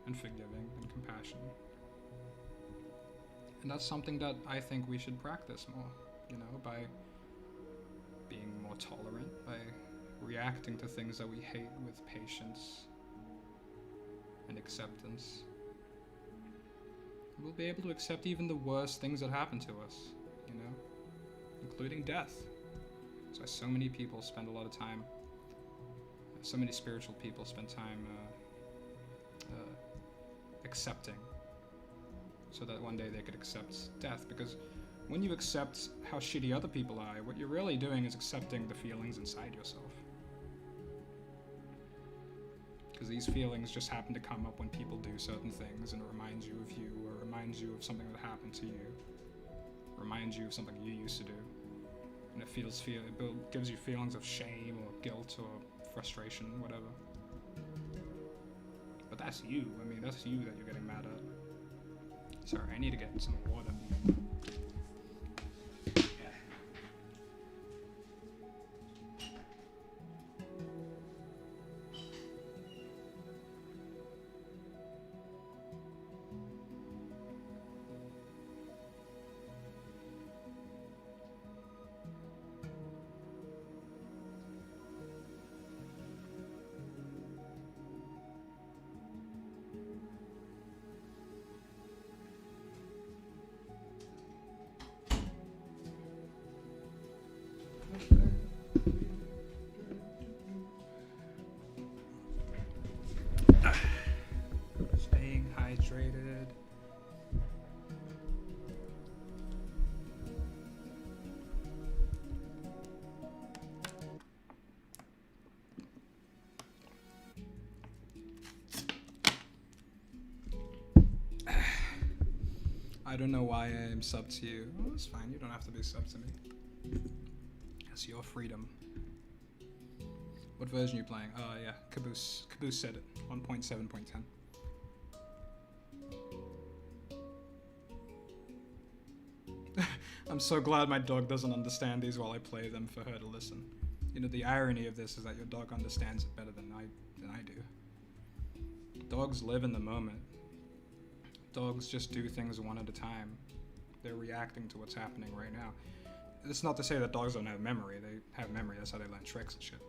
and forgiving and compassionate. And that's something that I think we should practice more, you know, by being more tolerant, by reacting to things that we hate with patience and acceptance. We'll be able to accept even the worst things that happen to us, you know, including death. So many people spend a lot of time, so many spiritual people spend time accepting, so that one day they could accept death. Because when you accept how shitty other people are, what you're really doing is accepting the feelings inside yourself. Because these feelings just happen to come up when people do certain things, and it reminds you of you, or reminds you of something that happened to you, reminds you of something you used to do, and it gives you feelings of shame or guilt or frustration, whatever. But that's you. I mean, that's you that you're getting mad at. Sorry, I need to get some water. Staying hydrated. I don't know why I am sub to you. Oh, it's fine. You don't have to be sub to me. It's your freedom. What version are you playing? Oh, yeah. Caboose said it. 1.7.10. I'm so glad my dog doesn't understand these while I play them for her to listen. You know, the irony of this is that your dog understands it better than I do. Dogs live in the moment. Dogs just do things one at a time. They're reacting to what's happening right now. It's not to say that dogs don't have memory. They have memory. That's how they learn tricks and shit.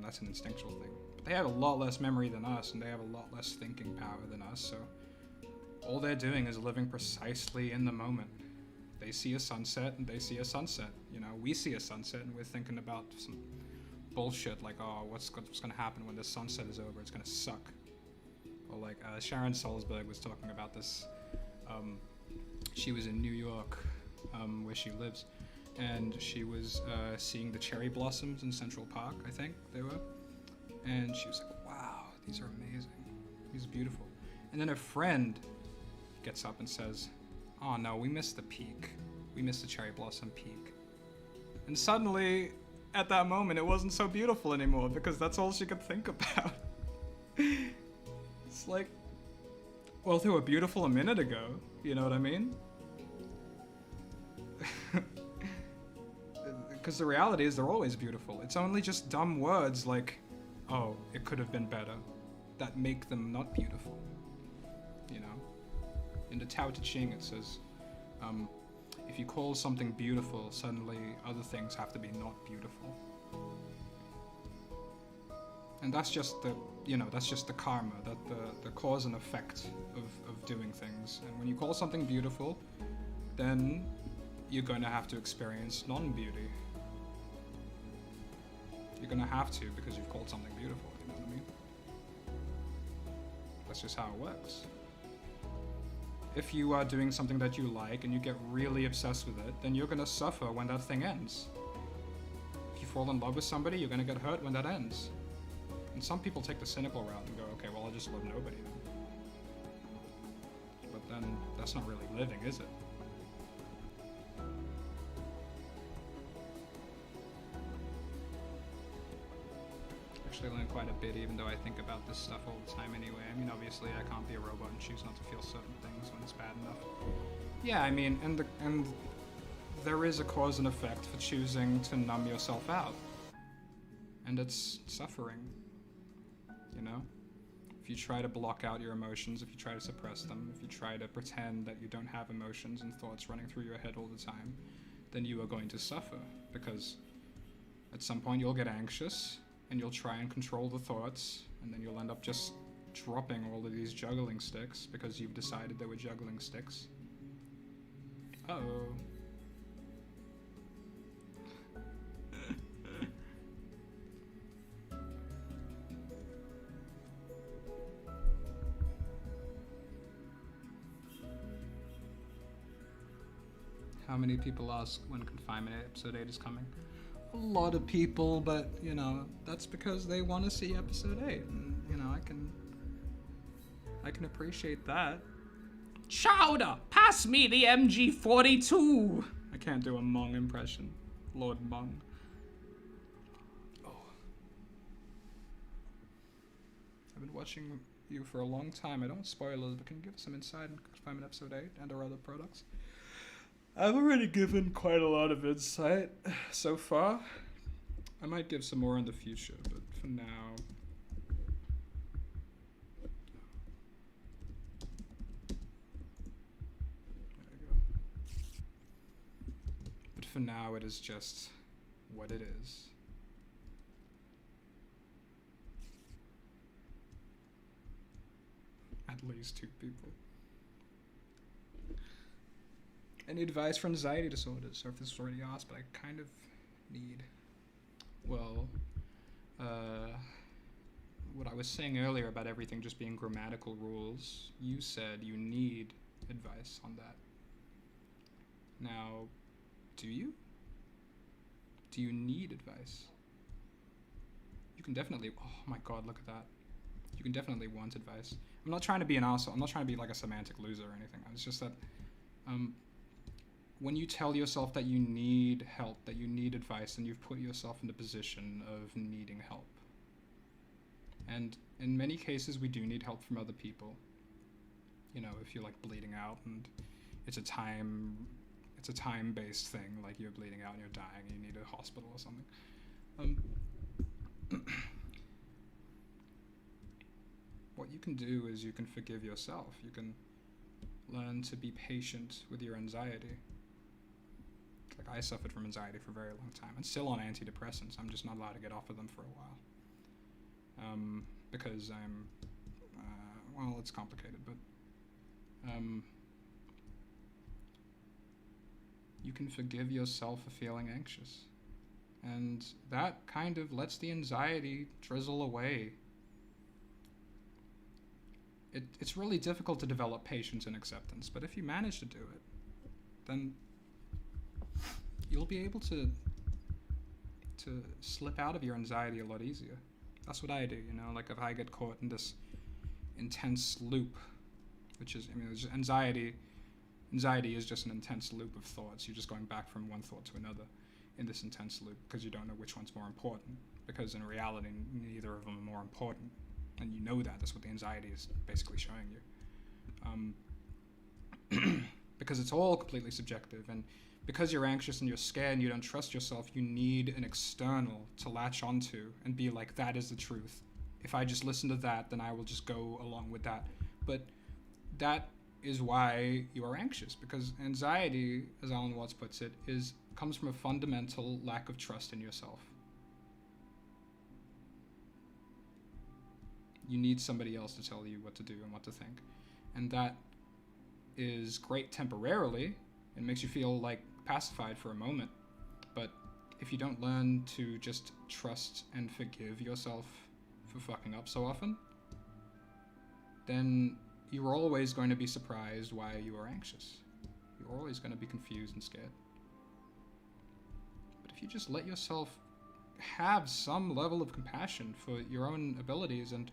That's an instinctual thing. But they have a lot less memory than us, and they have a lot less thinking power than us, so all they're doing is living precisely in the moment. They see a sunset, and they see a sunset. You know, we see a sunset, and we're thinking about some bullshit like, oh, what's gonna happen when the sunset is over? It's gonna suck. Or like Sharon Salzberg was talking about this. She was in New York, where she lives, and she was seeing the cherry blossoms in Central Park, I think they were, and she was like, wow, these are amazing, these are beautiful. And then her friend gets up and says, oh no, we missed the peak, we missed the cherry blossom peak. And suddenly, at that moment, it wasn't so beautiful anymore, because that's all she could think about. It's like, well, they were beautiful a minute ago, you know what I mean? Because the reality is they're always beautiful. It's only just dumb words like, oh, it could have been better, that make them not beautiful, you know? In the Tao Te Ching it says, if you call something beautiful, suddenly other things have to be not beautiful. And that's just the, you know, that's just the karma, that the cause and effect of doing things. And when you call something beautiful, then you're going to have to experience non-beauty. You're going to have to, because you've called something beautiful, you know what I mean? That's just how it works. If you are doing something that you like and you get really obsessed with it, then you're going to suffer when that thing ends. If you fall in love with somebody, you're going to get hurt when that ends. And some people take the cynical route and go, okay, well, I'll just love nobody then. But then that's not really living, is it? Actually, I learn quite a bit, even though I think about this stuff all the time anyway. I mean, obviously, I can't be a robot and choose not to feel certain things when it's bad enough. Yeah, I mean, and there is a cause and effect for choosing to numb yourself out. And it's suffering. You know? If you try to block out your emotions, if you try to suppress them, if you try to pretend that you don't have emotions and thoughts running through your head all the time, then you are going to suffer, because at some point you'll get anxious and you'll try and control the thoughts, and then you'll end up just dropping all of these juggling sticks because you've decided they were juggling sticks. Uh-oh. How many people ask when Confinement Episode 8 is coming? A lot of people, but, you know, that's because they want to see Episode 8, and, you know, I can appreciate that. Chowder, pass me the MG42. I can't do a Mung impression. Lord Mung. Oh. I've been watching you for a long time. I don't want spoilers, but can you give some insight on Confinement Episode 8 and our other products? I've already given quite a lot of insight so far. I might give some more in the future, but for now... There we go. But for now, it is just what it is. At least 2 people. Any advice for anxiety disorders? Or if this was already asked, but I kind of need. Well, what I was saying earlier about everything just being grammatical rules, you said you need advice on that. Now, do you? Do you need advice? You can definitely, oh my god, look at that. You can definitely want advice. I'm not trying to be an arsehole. I'm not trying to be like a semantic loser or anything. It's just that, when you tell yourself that you need help, that you need advice, then you've put yourself in the position of needing help. And in many cases, we do need help from other people. You know, if you're like bleeding out and it's a time-based thing, like you're bleeding out and you're dying and you need a hospital or something. What you can do is you can forgive yourself. You can learn to be patient with your anxiety. Like, I suffered from anxiety for a very long time. I'm still on antidepressants. I'm just not allowed to get off of them for a while. Because I'm, well, it's complicated, but you can forgive yourself for feeling anxious. And that kind of lets the anxiety drizzle away. It's really difficult to develop patience and acceptance, but if you manage to do it, then you'll be able to slip out of your anxiety a lot easier. That's what I do, you know, like if I get caught in this intense loop, which is, I mean, anxiety is just an intense loop of thoughts. You're just going back from one thought to another in this intense loop because you don't know which one's more important, because in reality neither of them are more important, and you know that. That's what the anxiety is basically showing you. Because it's all completely subjective, and because you're anxious and you're scared and you don't trust yourself, you need an external to latch onto and be like, that is the truth. If I just listen to that, then I will just go along with that. But that is why you are anxious, because anxiety, as Alan Watts puts it, comes from a fundamental lack of trust in yourself. You need somebody else to tell you what to do and what to think. And that is great temporarily. It makes you feel like pacified for a moment. But if you don't learn to just trust and forgive yourself for fucking up so often, then you're always going to be surprised why you are anxious. You're always going to be confused and scared. But if you just let yourself have some level of compassion for your own abilities and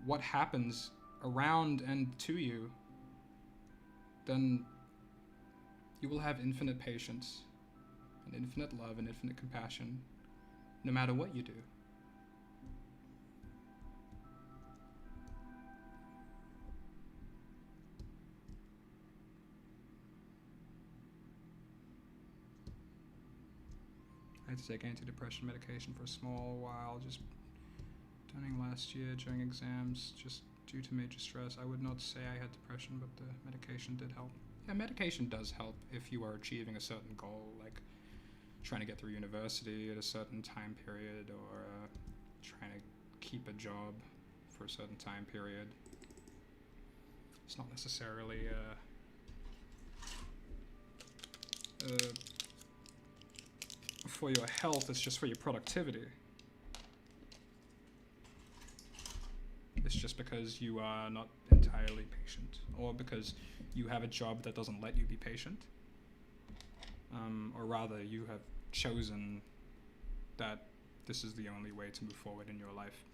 what happens around and to you, then you will have infinite patience and infinite love and infinite compassion no matter what you do. I had to take antidepressant medication for a small while, just turning last year during exams, just due to major stress. I would not say I had depression, but the medication did help. Yeah, medication does help if you are achieving a certain goal, like trying to get through university at a certain time period, or trying to keep a job for a certain time period. It's not necessarily for your health, it's just for your productivity. It's just because you are not entirely patient, or because you have a job that doesn't let you be patient. Or rather, you have chosen that this is the only way to move forward in your life,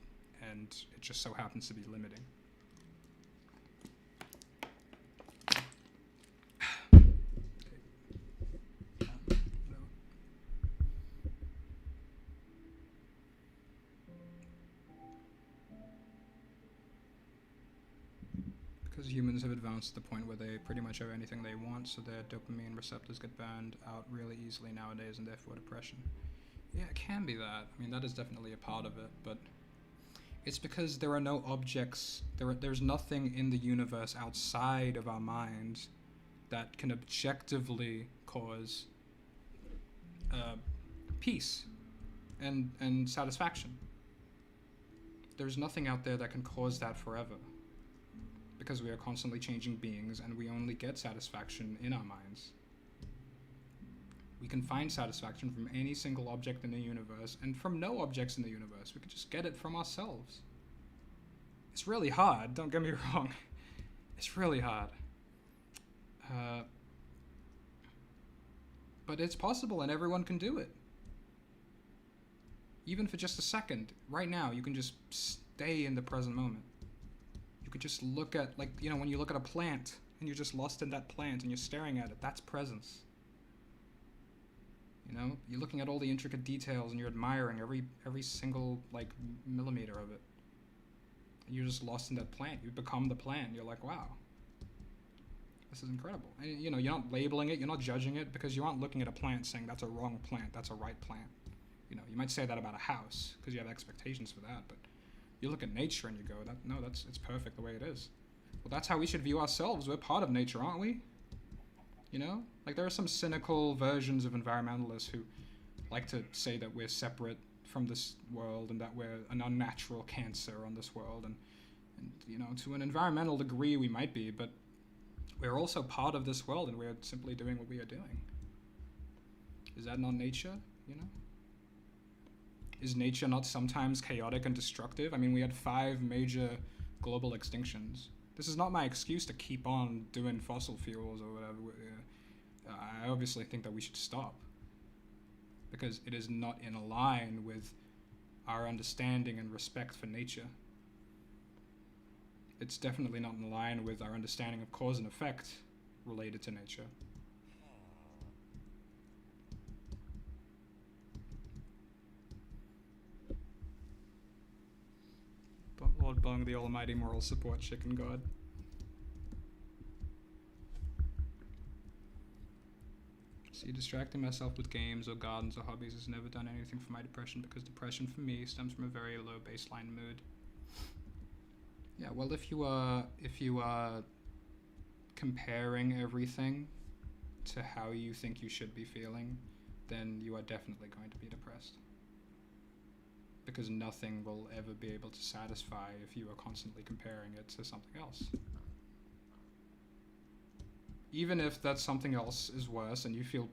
and it just so happens to be limiting. Because humans have advanced to the point where they pretty much have anything they want, so their dopamine receptors get burned out really easily nowadays, and therefore depression. Yeah, it can be that. I mean, that is definitely a part of it, but it's because there are no objects, there's nothing in the universe outside of our minds that can objectively cause peace and satisfaction. There's nothing out there that can cause that forever, because we are constantly changing beings and we only get satisfaction in our minds. We can find satisfaction from any single object in the universe, and from no objects in the universe. We can just get it from ourselves. It's really hard, don't get me wrong. It's really hard. But it's possible, and everyone can do it. Even for just a second. Right now, you can just stay in the present moment. You could just look at, like, you know, when you look at a plant and you're just lost in that plant and you're staring at it, that's presence. You know, you're looking at all the intricate details and you're admiring every single, like, millimeter of it. And you're just lost in that plant. You become the plant. You're like, wow, this is incredible. And, you know, you're not labeling it, you're not judging it, because you aren't looking at a plant saying that's a wrong plant, that's a right plant. You know, you might say that about a house because you have expectations for that, but you look at nature and you go, it's perfect the way it is. Well, that's how we should view ourselves. We're part of nature, aren't we? You know? Like, there are some cynical versions of environmentalists who like to say that we're separate from this world and that we're an unnatural cancer on this world. And you know, to an environmental degree we might be, but we're also part of this world and we're simply doing what we are doing. Is that not nature, you know? Is nature not sometimes chaotic and destructive? I mean, we had 5 major global extinctions. This is not my excuse to keep on doing fossil fuels or whatever. I obviously think that we should stop, because it is not in line with our understanding and respect for nature. It's definitely not in line with our understanding of cause and effect related to nature. Lord Bung, the almighty moral support chicken god. See, distracting myself with games or gardens or hobbies has never done anything for my depression, because depression for me stems from a very low baseline mood. Yeah, well, if you are comparing everything to how you think you should be feeling, then you are definitely going to be depressed. Because nothing will ever be able to satisfy if you are constantly comparing it to something else. Even if that something else is worse and you feel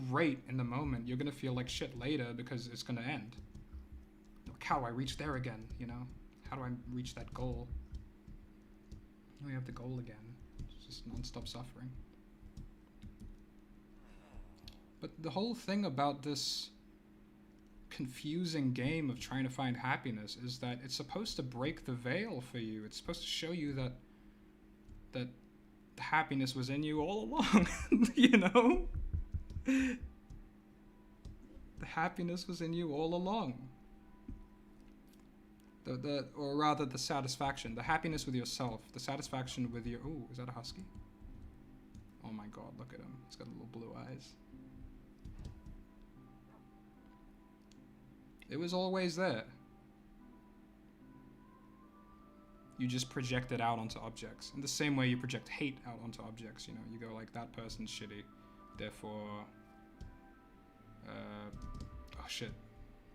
great in the moment, you're going to feel like shit later because it's going to end. Like, how do I reach there again, you know? How do I reach that goal? We have the goal again. It's just non-stop suffering. But the whole thing about this confusing game of trying to find happiness is that it's supposed to break the veil for you. It's supposed to show you that the happiness was in you all along. You know, the happiness was in you all along. Or rather, the satisfaction, the happiness with yourself, the satisfaction with your. Ooh, is that a husky? Oh my God! Look at him. He's got little blue eyes. It was always there. You just project it out onto objects. In the same way you project hate out onto objects, you know, you go like, that person's shitty, therefore, oh shit.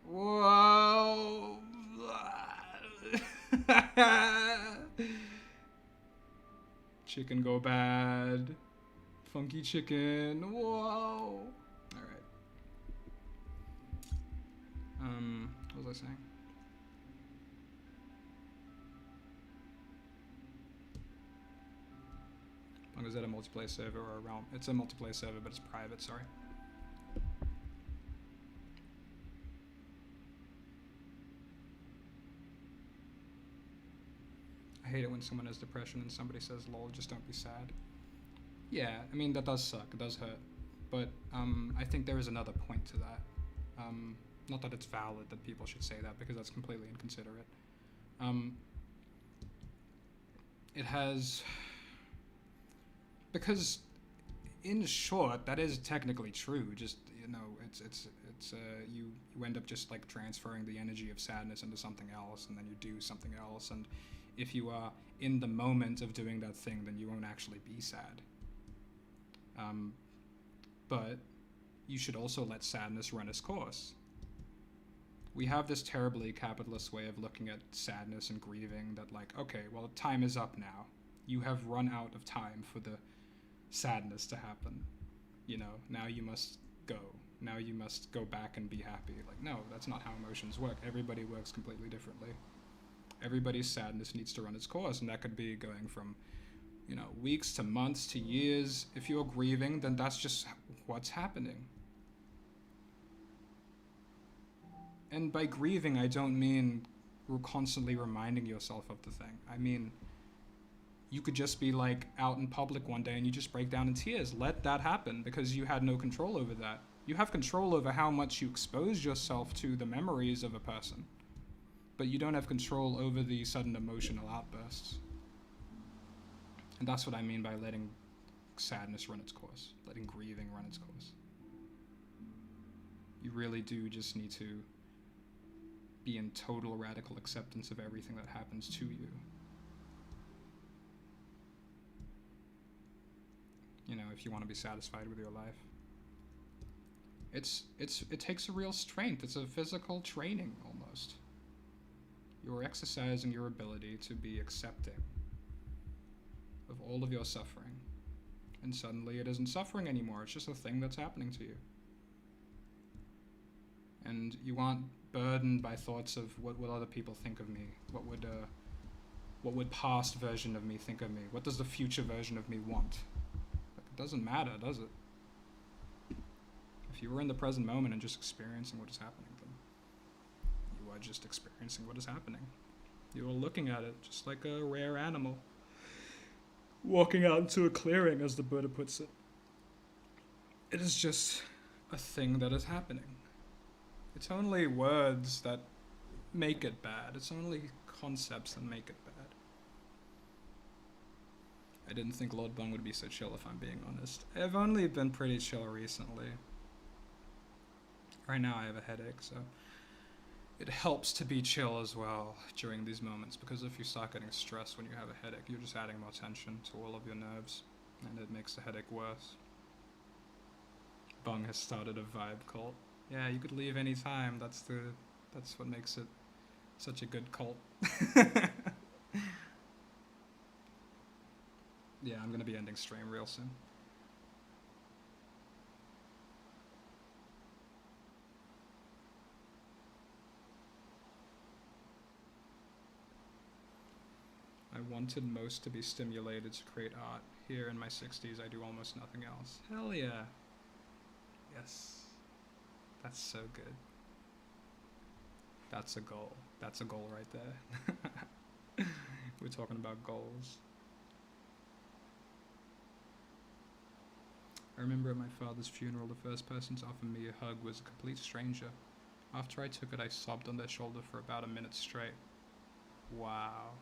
Whoa! Chicken go bad. Funky chicken, whoa! Alright. What was I saying? Is that a multiplayer server or a realm? It's a multiplayer server, but it's private, sorry. I hate it when someone has depression and somebody says, lol, just don't be sad. Yeah, I mean, that does suck, it does hurt. But I think there is another point to that. Not that it's valid that people should say that, because that's completely inconsiderate. It has... Because, in short, that is technically true. Just, you know, you end up just like transferring the energy of sadness into something else, and then you do something else. And if you are in the moment of doing that thing, then you won't actually be sad. But you should also let sadness run its course. We have this terribly capitalist way of looking at sadness and grieving that, like, okay, well, time is up now. You have run out of time for the sadness to happen. You know, now you must go. Now you must go back and be happy. Like, no, that's not how emotions work. Everybody works completely differently. Everybody's sadness needs to run its course, and that could be going from, you know, weeks to months to years. If you're grieving, then that's just what's happening. And by grieving, I don't mean constantly reminding yourself of the thing. I mean, you could just be like out in public one day and you just break down in tears. Let that happen, because you had no control over that. You have control over how much you expose yourself to the memories of a person, but you don't have control over the sudden emotional outbursts. And that's what I mean by letting sadness run its course, letting grieving run its course. You really do just need to be in total radical acceptance of everything that happens to you. You know, if you want to be satisfied with your life. It takes a real strength. It's a physical training, almost. You're exercising your ability to be accepting of all of your suffering. And suddenly it isn't suffering anymore. It's just a thing that's happening to you. And you aren't burdened by thoughts of what will other people think of me? What would past version of me think of me? What does the future version of me want? Like, it doesn't matter, does it? If you were in the present moment and just experiencing what is happening, then you are just experiencing what is happening. You are looking at it just like a rare animal walking out into a clearing, as the Buddha puts it. It is just a thing that is happening. It's only words that make it bad. It's only concepts that make it bad. I didn't think Lord Bung would be so chill, if I'm being honest. I've only been pretty chill recently. Right now I have a headache, so it helps to be chill as well during these moments, because if you start getting stressed when you have a headache, you're just adding more tension to all of your nerves, and it makes the headache worse. Bung has started a vibe cult. Yeah, you could leave any time. That's what makes it such a good cult. Yeah, I'm gonna be ending stream real soon. I wanted most to be stimulated to create art. Here in my 60s, I do almost nothing else. Hell yeah. Yes. That's so good. That's a goal. That's a goal right there. We're talking about goals. I remember at my father's funeral, the first person to offer me a hug was a complete stranger. After I took it, I sobbed on their shoulder for about a minute straight. Wow.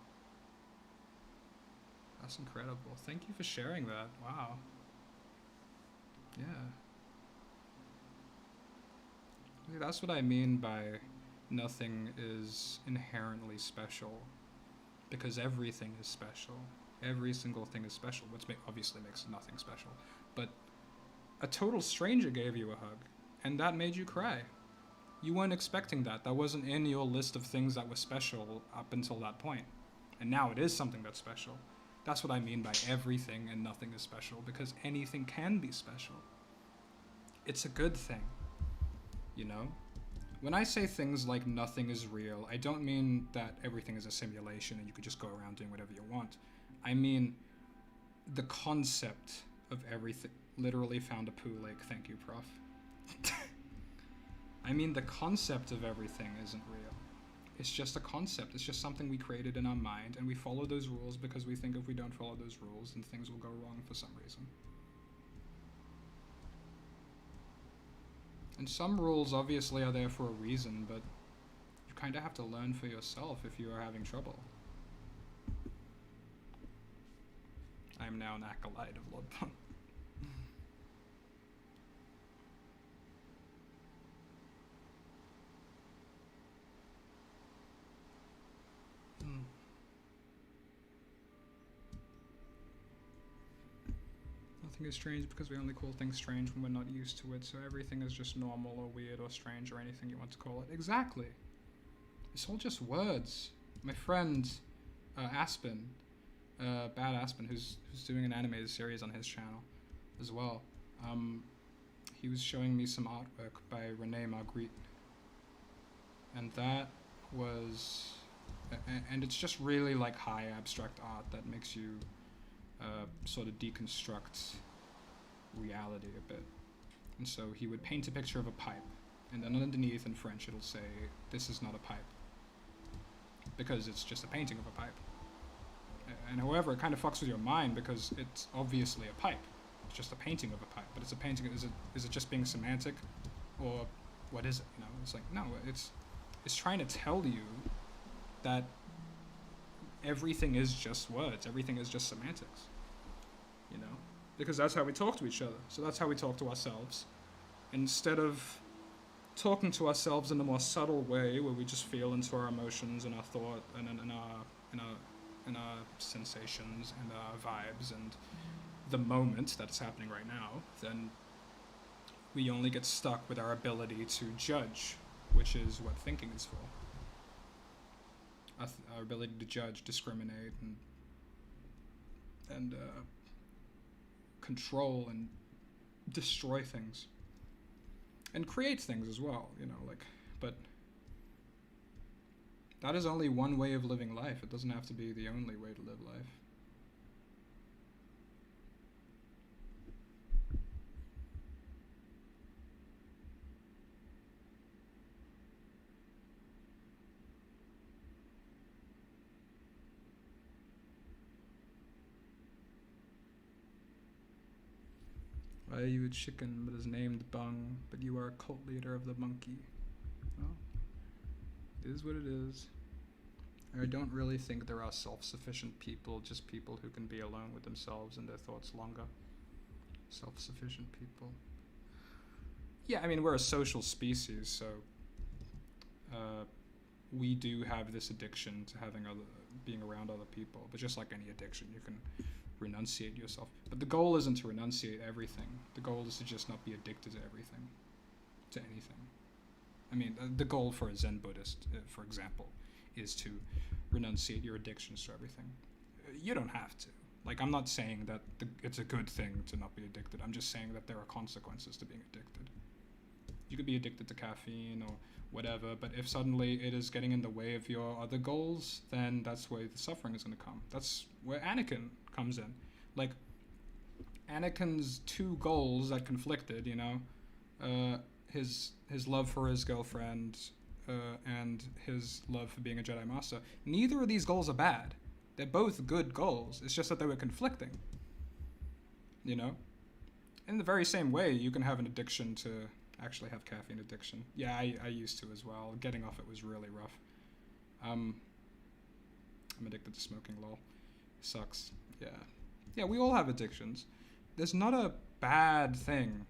That's incredible. Thank you for sharing that. Wow. Yeah. See, that's what I mean by nothing is inherently special. Because everything is special. Every single thing is special, which obviously makes nothing special. But a total stranger gave you a hug, and that made you cry. You weren't expecting that. That wasn't in your list of things that were special up until that point. And now it is something that's special. That's what I mean by everything and nothing is special, because anything can be special. It's a good thing, you know? When I say things like nothing is real, I don't mean that everything is a simulation and you could just go around doing whatever you want. I mean the concept of everything. Literally found a poo lake, thank you, Prof. I mean the concept of everything isn't real. It's just a concept. It's just something we created in our mind, and we follow those rules because we think if we don't follow those rules, then things will go wrong for some reason. And some rules obviously are there for a reason, but you kind of have to learn for yourself if you are having trouble. I am now an acolyte of Lord Bung. Nothing is strange because we only call things strange when we're not used to it, so everything is just normal or weird or strange or anything you want to call it. Exactly. It's all just words. My friend, Aspen, Bad Aspen, who's doing an animated series on his channel as well, he was showing me some artwork by Rene Magritte. And that was... and it's just really like high abstract art that makes you sort of deconstruct reality a bit. And so he would paint a picture of a pipe, and then underneath in French it'll say, "This is not a pipe," because it's just a painting of a pipe. And however, it kind of fucks with your mind because it's obviously a pipe. It's just a painting of a pipe, but it's a painting. Is it just being semantic, or what is it? You know, it's like, no, it's trying to tell you that everything is just words. Everything is just semantics. You know, because that's how we talk to each other. So that's how we talk to ourselves. Instead of talking to ourselves in a more subtle way, where we just feel into our emotions and our thought and in our sensations and our vibes and the moment that's happening right now, then we only get stuck with our ability to judge, which is what thinking is for. Our ability to judge, discriminate, and control and destroy things, and create things as well. You know, like, but That is only one way of living life. It doesn't have to be the only way to live life. Why are you a chicken but is named Bung, but you are a cult leader of the monkey? Well, it is what it is. I don't really think there are self-sufficient people, just people who can be alone with themselves and their thoughts longer. Self-sufficient people. Yeah, I mean, we're a social species, so we do have this addiction to being around other people. But just like any addiction, you can renunciate yourself. But the goal isn't to renunciate everything. The goal is to just not be addicted to everything, to anything. I mean, the goal for a Zen Buddhist, for example, is to renunciate your addictions to everything. You don't have to. Like, I'm not saying that it's a good thing to not be addicted. I'm just saying that there are consequences to being addicted. You could be addicted to caffeine or whatever, but if suddenly it is getting in the way of your other goals, then that's where the suffering is going to come. That's where Anakin comes in. Like, Anakin's two goals that conflicted, you know, his love for his girlfriend and his love for being a Jedi Master. Neither of these goals are bad. They're both good goals. It's just that they were conflicting. You know? In the very same way, you can have an addiction to actually have caffeine addiction. Yeah, I used to as well. Getting off it was really rough. I'm addicted to smoking, lol. Sucks. Yeah. Yeah, we all have addictions. There's not a bad thing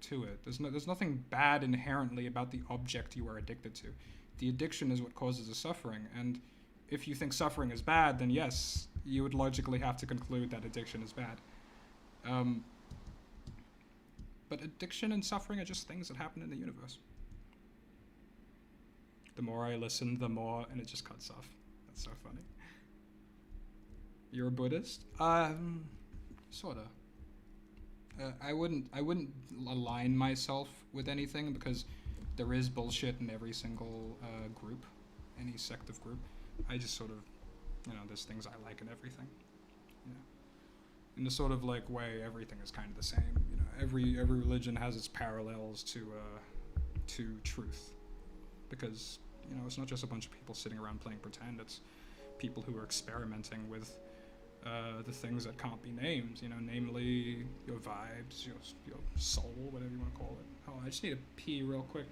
to it. There's nothing bad inherently about the object you are addicted to. The addiction is what causes the suffering, and if you think suffering is bad, then yes, you would logically have to conclude that addiction is bad. But addiction and suffering are just things that happen in the universe. The more I listen, the more, and it just cuts off. That's so funny. You're a Buddhist? Sorta. I wouldn't align myself with anything because there is bullshit in every single group, any sect of group. I just sort of, you know, there's things I like in everything. Yeah. In the sort of like way, everything is kind of the same. You know, every religion has its parallels to truth, because you know it's not just a bunch of people sitting around playing pretend. It's people who are experimenting with the things that can't be named. You know, namely your vibes, your soul, whatever you want to call it. Oh, I just need to pee real quick.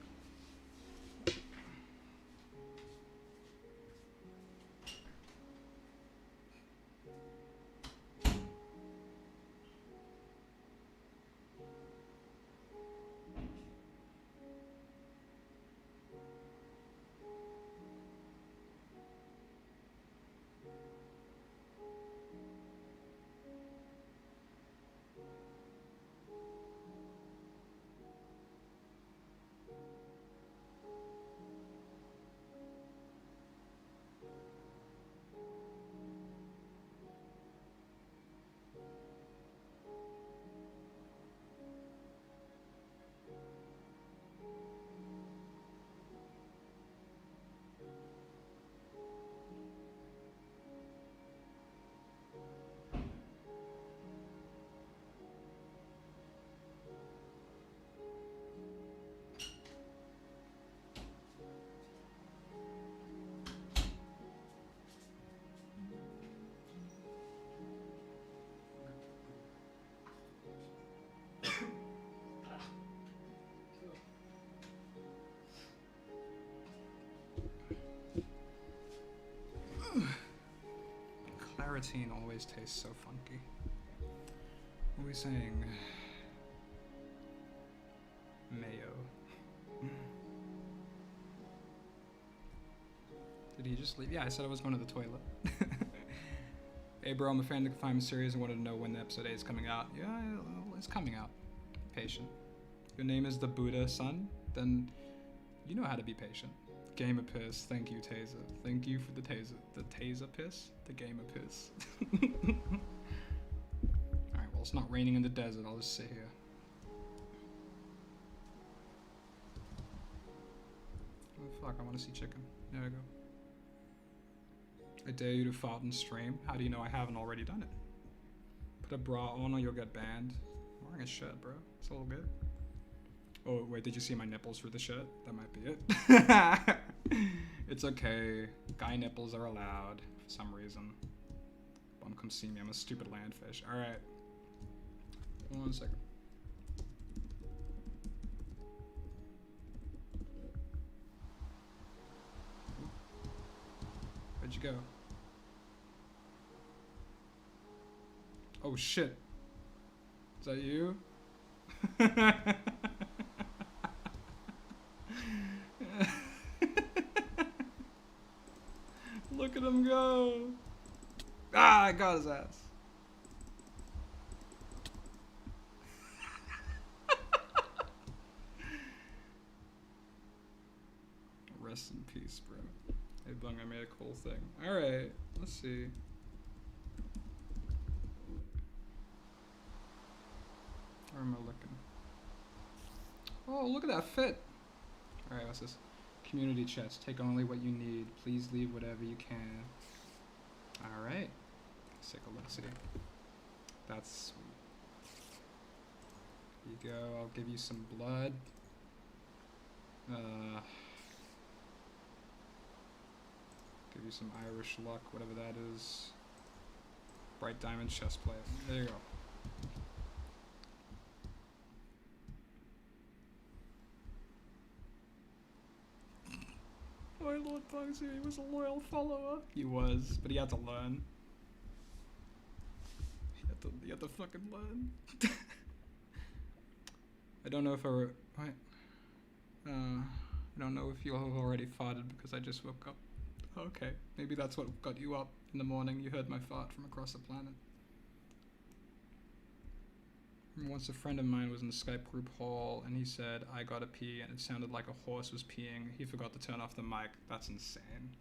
Claritine always tastes so funky. What are we saying? Mayo. Did he just leave? Yeah, I said I was going to the toilet. Hey bro, I'm a fan of the Confinement series and wanted to know when the episode 8 is coming out. Yeah, it's coming out. Patient. Your name is the Buddha, son? Then you know how to be patient. Gamer piss. Thank you, Taser. Thank you for the taser. The taser piss? The gamer piss. Alright, well, it's not raining in the desert. I'll just sit here. Oh, fuck, I want to see chicken. There we go. I dare you to fart and stream. How do you know I haven't already done it? Put a bra on or you'll get banned. I'm wearing a shirt, bro. It's all good. Oh, wait, did you see my nipples through the shirt? That might be it. It's okay. Guy nipples are allowed for some reason. Bum, come see me. I'm a stupid landfish. Alright. 1 second. Where'd you go? Oh shit. Is that you? Look at him go. Ah, I got his ass. Rest in peace, bro. Hey, Bung, I made a cool thing. Alright, let's see. Where am I looking? Oh, look at that fit. Alright, what's this? Community chats. Take only what you need. Please leave whatever you can. Alright. Let's take a look. See. That's sweet. Here you go. I'll give you some blood. Give you some Irish luck, whatever that is. Bright diamond chest plate. There you go. My Lord Bugsy, he was a loyal follower. He was, but he had to learn. He had to fucking learn. I don't know if I don't know if you have already farted because I just woke up. Okay, maybe that's what got you up in the morning. You heard my fart from across the planet. Once a friend of mine was in the Skype group hall and he said, I gotta pee, and it sounded like a horse was peeing. He forgot to turn off the mic. That's insane.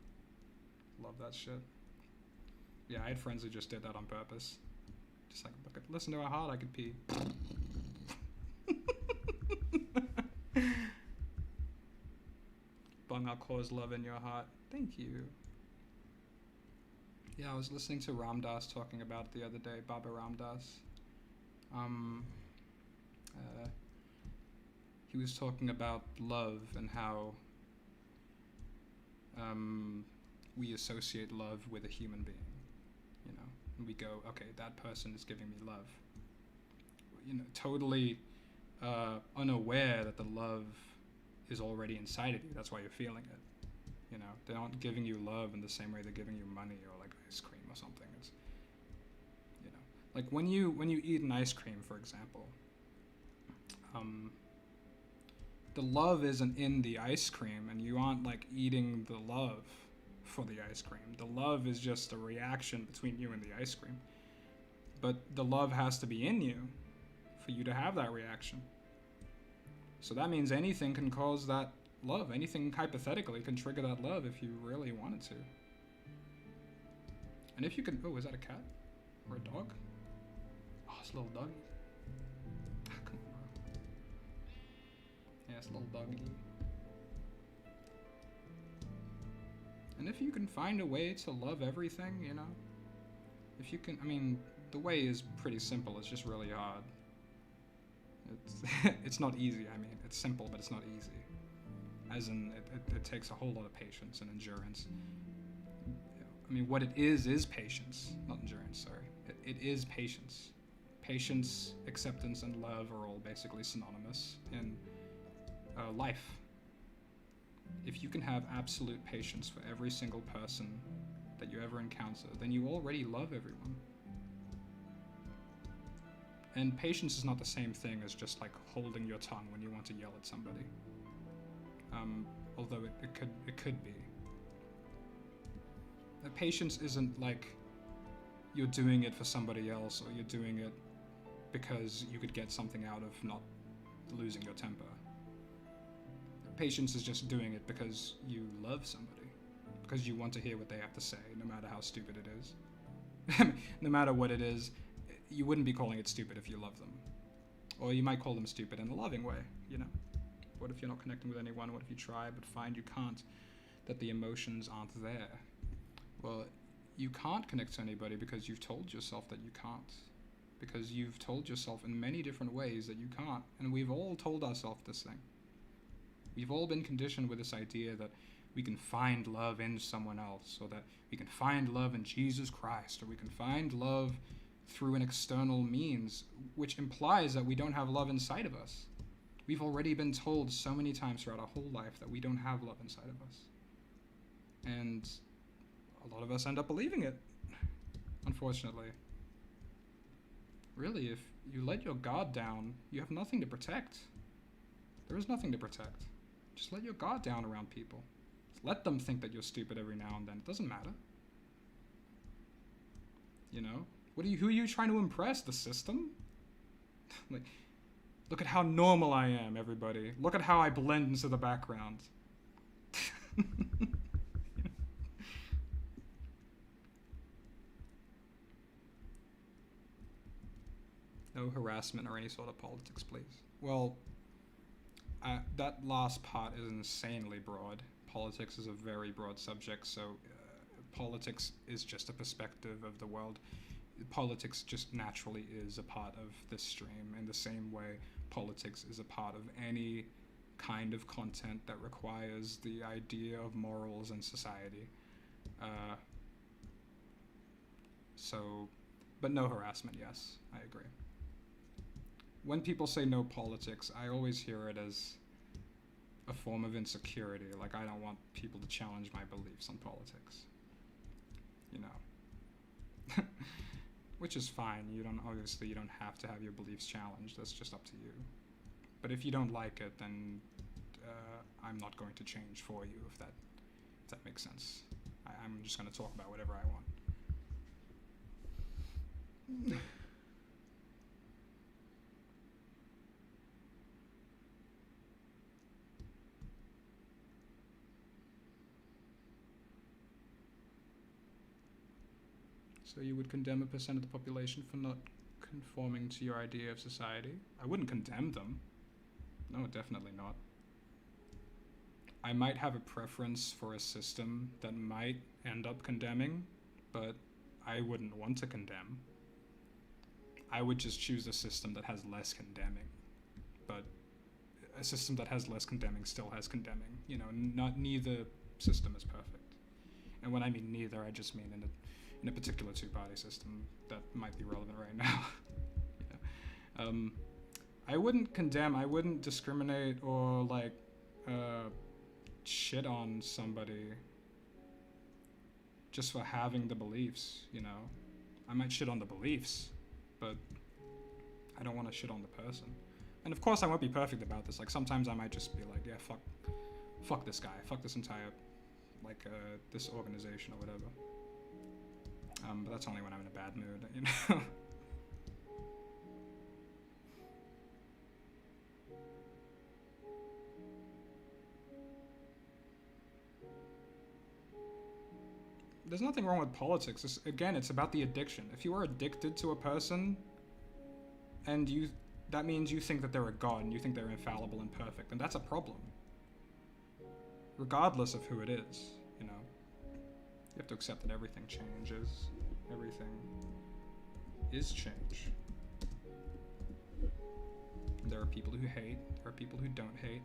Love that shit. Yeah, I had friends who just did that on purpose. Just like, look at, listen to how hard I could pee. Bung, I'll cause love in your heart. Thank you. Yeah, I was listening to Ramdas talking about it the other day, Baba Ramdas. He was talking about love and how we associate love with a human being, you know, and we go, okay, that person is giving me love, you know, totally unaware that the love is already inside of you. That's why you're feeling it, you know. They're not giving you love in the same way they're giving you money or like ice cream or something. It's, you know, like when you eat an ice cream, for example, the love isn't in the ice cream, and you aren't like eating the love for the ice cream. The love is just a reaction between you and the ice cream. But the love has to be in you for you to have that reaction. So that means anything can cause that love. Anything hypothetically can trigger that love if you really wanted to. And if you can, oh, is that a cat? Or a dog? Oh, it's a little doggy. Ah, come on, bro. Yeah, it's a little doggy. And if you can find a way to love everything, you know, if you can, I mean, the way is pretty simple, it's just really hard. It's not easy, I mean, it's simple, but it's not easy. As in, it takes a whole lot of patience and endurance. I mean, what it is patience, not endurance, sorry. It is patience. Patience, acceptance, and love are all basically synonymous in life. If you can have absolute patience for every single person that you ever encounter, then you already love everyone. And patience is not the same thing as just like holding your tongue when you want to yell at somebody. Although it could be. Patience isn't like you're doing it for somebody else, or you're doing it because you could get something out of not losing your temper. Patience is just doing it because you love somebody, because you want to hear what they have to say, no matter how stupid it is. No matter what it is, you wouldn't be calling it stupid if you love them. Or you might call them stupid in a loving way, you know? What if you're not connecting with anyone? What if you try but find you can't? That the emotions aren't there? Well, you can't connect to anybody because you've told yourself that you can't. Because you've told yourself in many different ways that you can't. And we've all told ourselves this thing. We've all been conditioned with this idea that we can find love in someone else, or that we can find love in Jesus Christ, or we can find love through an external means, which implies that we don't have love inside of us. We've already been told so many times throughout our whole life that we don't have love inside of us. And a lot of us end up believing it, unfortunately. Really, if you let your guard down, you have nothing to protect. There is nothing to protect. Just let your guard down around people. Just let them think that you're stupid every now and then. It doesn't matter. You know? Who are you trying to impress? The system? Like, look at how normal I am, everybody. Look at how I blend into the background. No harassment or any sort of politics, please. Well, that last part is insanely broad. Politics is a very broad subject, so politics is just a perspective of the world. Politics just naturally is a part of this stream in the same way politics is a part of any kind of content that requires the idea of morals in society. But no harassment, yes, I agree. When people say no politics, I always hear it as a form of insecurity, like I don't want people to challenge my beliefs on politics. You know. Which is fine. Obviously you don't have to have your beliefs challenged. That's just up to you. But if you don't like it, then I'm not going to change for you, if that makes sense. I'm just going to talk about whatever I want. So you would condemn a percent of the population for not conforming to your idea of society? I wouldn't condemn them. No, definitely not. I might have a preference for a system that might end up condemning, but I wouldn't want to condemn. I would just choose a system that has less condemning. But a system that has less condemning still has condemning. You know, neither system is perfect. And when I mean neither, I just mean in a particular two-party system that might be relevant right now. Yeah. I wouldn't condemn, I wouldn't discriminate or shit on somebody just for having the beliefs, you know. I might shit on the beliefs, but I don't want to shit on the person. And of course I won't be perfect about this. Like sometimes I might just be like, yeah, fuck this guy, fuck this entire, this organization or whatever. But that's only when I'm in a bad mood, you know. There's nothing wrong with politics. It's about the addiction. If you are addicted to a person, and that means you think that they're a god and you think they're infallible and perfect, and that's a problem. Regardless of who it is, you know. You have to accept that everything changes. Everything is change. There are people who hate, there are people who don't hate.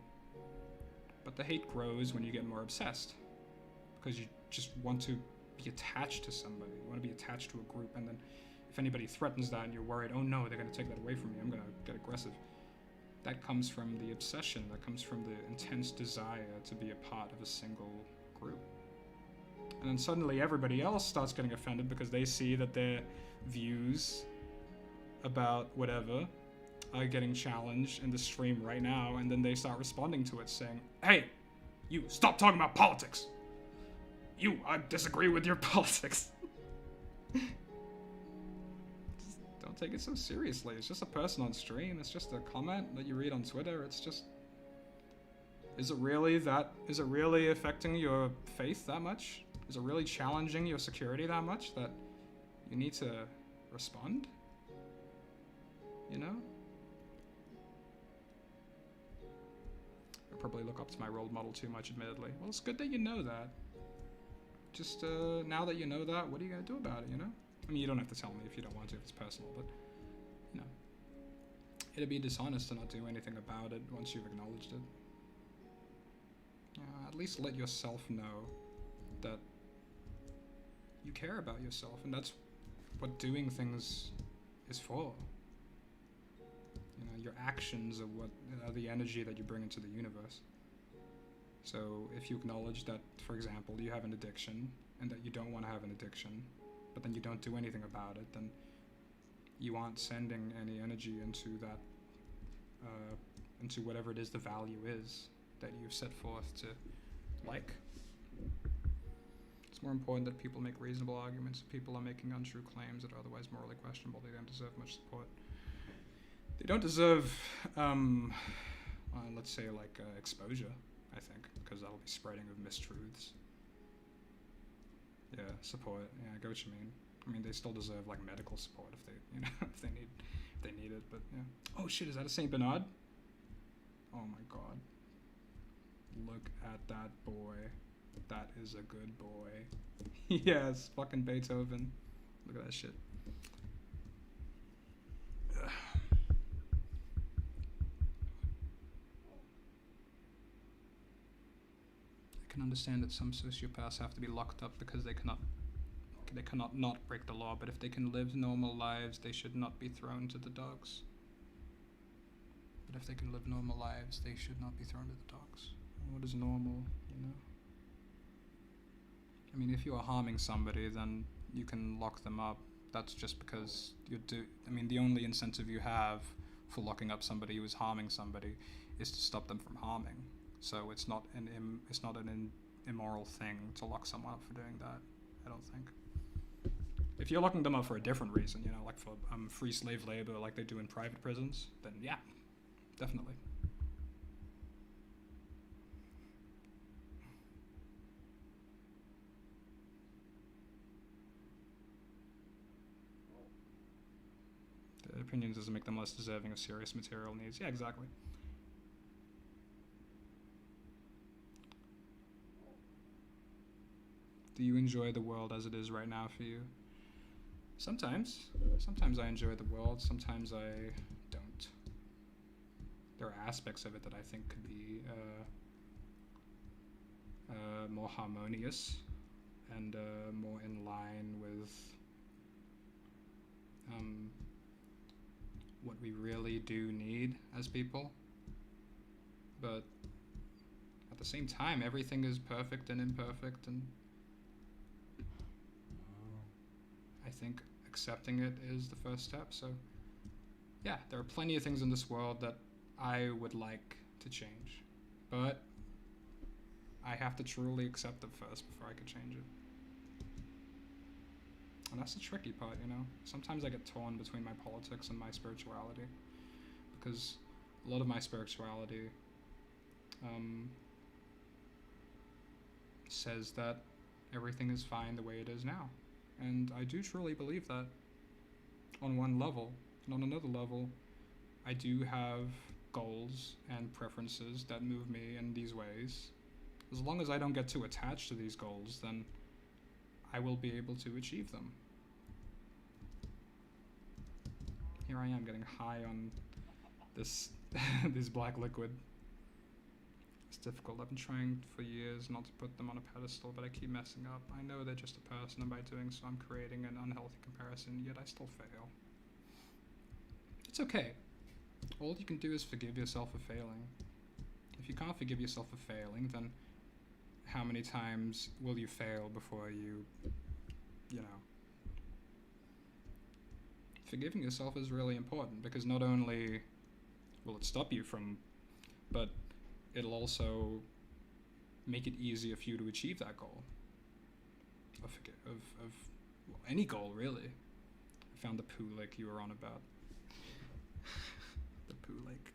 But the hate grows when you get more obsessed. Because you just want to be attached to somebody. You want to be attached to a group, and then if anybody threatens that and you're worried, oh no, they're going to take that away from me, I'm going to get aggressive. That comes from the obsession, that comes from the intense desire to be a part of a single group. And then suddenly everybody else starts getting offended because they see that their views about whatever are getting challenged in the stream right now, and then they start responding to it saying, hey, you, stop talking about politics! I disagree with your politics. Just don't take it so seriously. It's just a person on stream. It's just a comment that you read on Twitter. It's just... Is it really affecting your faith that much? Is it really challenging your security that much that you need to respond? You know? I probably look up to my role model too much, admittedly. Well, it's good that you know that. just now that you know that, what are you gonna do about it? You know? I mean, you don't have to tell me if you don't want to, if it's personal, but you know, it'd be dishonest to not do anything about it once you've acknowledged it. At least let yourself know that you care about yourself, and that's what doing things is for. You know, your actions are what are the energy that you bring into the universe. So if you acknowledge that, for example, you have an addiction and that you don't want to have an addiction, but then you don't do anything about it, then you aren't sending any energy into that, into whatever it is the value is that you've set forth to like. It's more important that people make reasonable arguments. If people are making untrue claims that are otherwise morally questionable, they don't deserve much support. They don't deserve, let's say, like exposure, I think, because that'll be spreading of mistruths. Yeah, support. Yeah, I get what you mean. I mean, they still deserve like medical support if they, you know, if they need it. But yeah. Oh shit, is that a Saint Bernard? Oh my god. Look at that boy. That is a good boy. Yes, fucking Beethoven. Look at that shit. I can understand that some sociopaths have to be locked up because they cannot not break the law, but if they can live normal lives, they should not be thrown to the dogs. But if they can live normal lives, they should not be thrown to the dogs. What is normal, you know? I mean, if you are harming somebody, then you can lock them up. That's just because I mean, the only incentive you have for locking up somebody who is harming somebody is to stop them from harming. So it's not an immoral thing to lock someone up for doing that, I don't think. If you're locking them up for a different reason, you know, like for free slave labor like they do in private prisons, then yeah, definitely. The opinions doesn't make them less deserving of serious material needs. Yeah, exactly. Do you enjoy the world as it is right now for you? Sometimes. Sometimes I enjoy the world, sometimes I don't. There are aspects of it that I think could be more harmonious and more in line with what we really do need as people. But at the same time, everything is perfect and imperfect, and I think accepting it is the first step. So yeah, there are plenty of things in this world that I would like to change, but I have to truly accept it first before I could change it. And that's the tricky part, you know? Sometimes I get torn between my politics and my spirituality, because a lot of my spirituality says that everything is fine the way it is now. And I do truly believe that on one level. And on another level, I do have goals and preferences that move me in these ways. As long as I don't get too attached to these goals, then I will be able to achieve them. Here I am getting high on this this black liquid. It's difficult. I've been trying for years not to put them on a pedestal, but I keep messing up. I know they're just a person, and by doing so I'm creating an unhealthy comparison, yet I still fail. It's okay. All you can do is forgive yourself for failing. If you can't forgive yourself for failing, then how many times will you fail before you know? Forgiving yourself is really important, because not only will it stop you from, but it'll also make it easier for you to achieve that goal. Of well, any goal, really. I found the poo lake you were on about. The poo lake.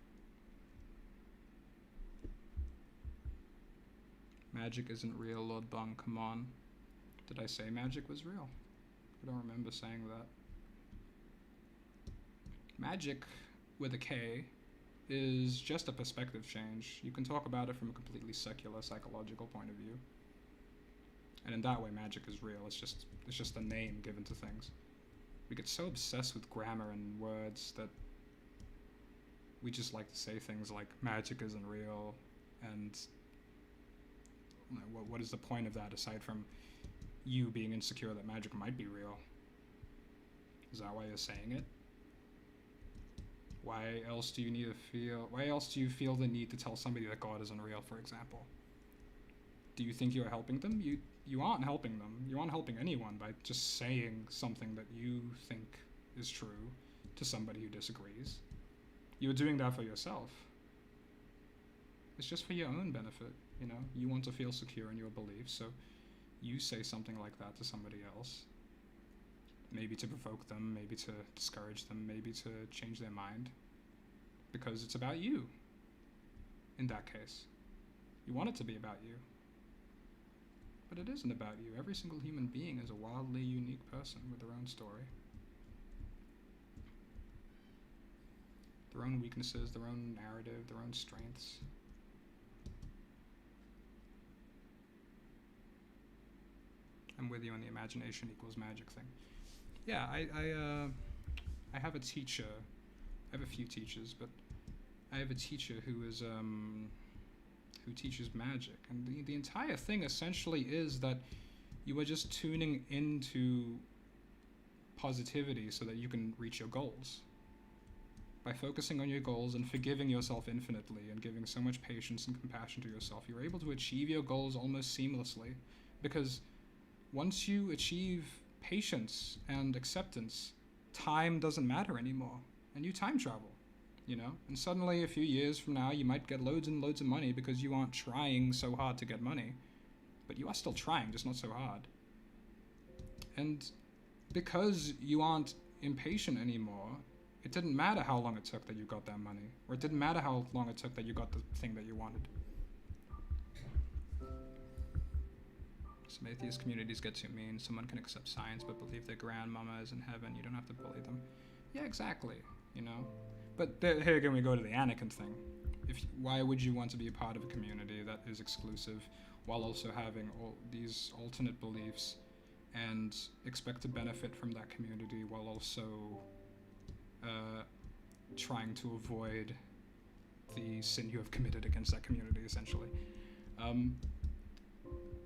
Magic isn't real, Lord Bung, come on. Did I say magic was real? I don't remember saying that. Magic, with a K, is just a perspective change. You can talk about it from a completely secular psychological point of view. And in that way, magic is real. It's just a name given to things. We get so obsessed with grammar and words that we just like to say things like magic isn't real, and what is the point of that aside from you being insecure that magic might be real? Is that why you're saying it? Why else do you feel the need to tell somebody that God isn't real, for example? Do you think you're helping them? You aren't helping them. You aren't helping anyone by just saying something that you think is true to somebody who disagrees. You're doing that for yourself. It's just for your own benefit, you know? You want to feel secure in your beliefs, so you say something like that to somebody else. Maybe to provoke them, maybe to discourage them, maybe to change their mind. Because it's about you, in that case. You want it to be about you. But it isn't about you. Every single human being is a wildly unique person with their own story. Their own weaknesses, their own narrative, their own strengths. I'm with you on the imagination equals magic thing. Yeah, I have a teacher. I have a few teachers, but I have a teacher who teaches magic, and the entire thing essentially is that you are just tuning into positivity so that you can reach your goals. By focusing on your goals and forgiving yourself infinitely and giving so much patience and compassion to yourself, you're able to achieve your goals almost seamlessly, because once you achieve patience and acceptance, time doesn't matter anymore, and you time travel, you know? And suddenly, a few years from now, you might get loads and loads of money because you aren't trying so hard to get money, but you are still trying, just not so hard. And because you aren't impatient anymore, it didn't matter how long it took that you got that money, or it didn't matter how long it took that you got the thing that you wanted. Some atheist communities get too mean. Someone can accept science but believe their grandmama is in heaven. You don't have to bully them. Yeah, exactly, you know? But here again we go to the Anakin thing. Why would you want to be a part of a community that is exclusive while also having all these alternate beliefs and expect to benefit from that community while also trying to avoid the sin you have committed against that community, essentially?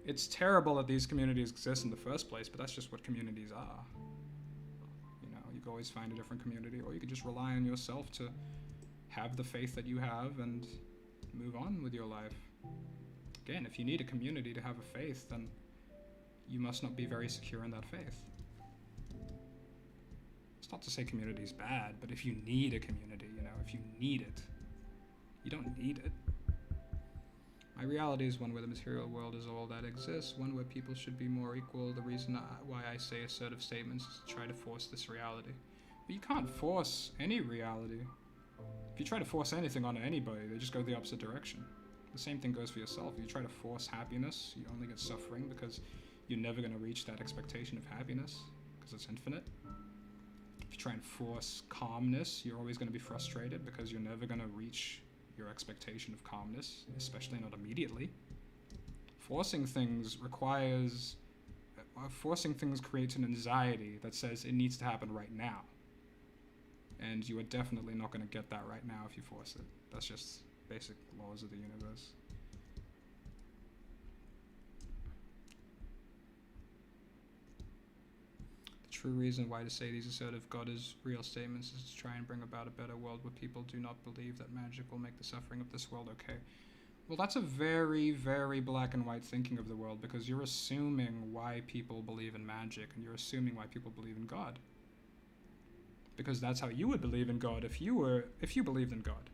It's terrible that these communities exist in the first place, but that's just what communities are. You know, you can always find a different community, or you can just rely on yourself to have the faith that you have and move on with your life. Again, if you need a community to have a faith, then you must not be very secure in that faith. It's not to say community is bad, but if you need a community, you know, if you need it, you don't need it. My reality is one where the material world is all that exists, one where people should be more equal. The reason why I say assertive statements is to try to force this reality. But you can't force any reality. If you try to force anything onto anybody, they just go the opposite direction. The same thing goes for yourself. If you try to force happiness, you only get suffering because you're never going to reach that expectation of happiness because it's infinite. If you try and force calmness, you're always going to be frustrated because you're never going to reach your expectation of calmness, especially not immediately. Forcing things creates an anxiety that says it needs to happen right now. And you are definitely not going to get that right now if you force it. That's just basic laws of the universe. The true reason why to say these assertive God is real statements is to try and bring about a better world where people do not believe that magic will make the suffering of this world okay. Well, that's a very, very black and white thinking of the world, because you're assuming why people believe in magic, and you're assuming why people believe in God. Because that's how you would believe in God if you believed in God.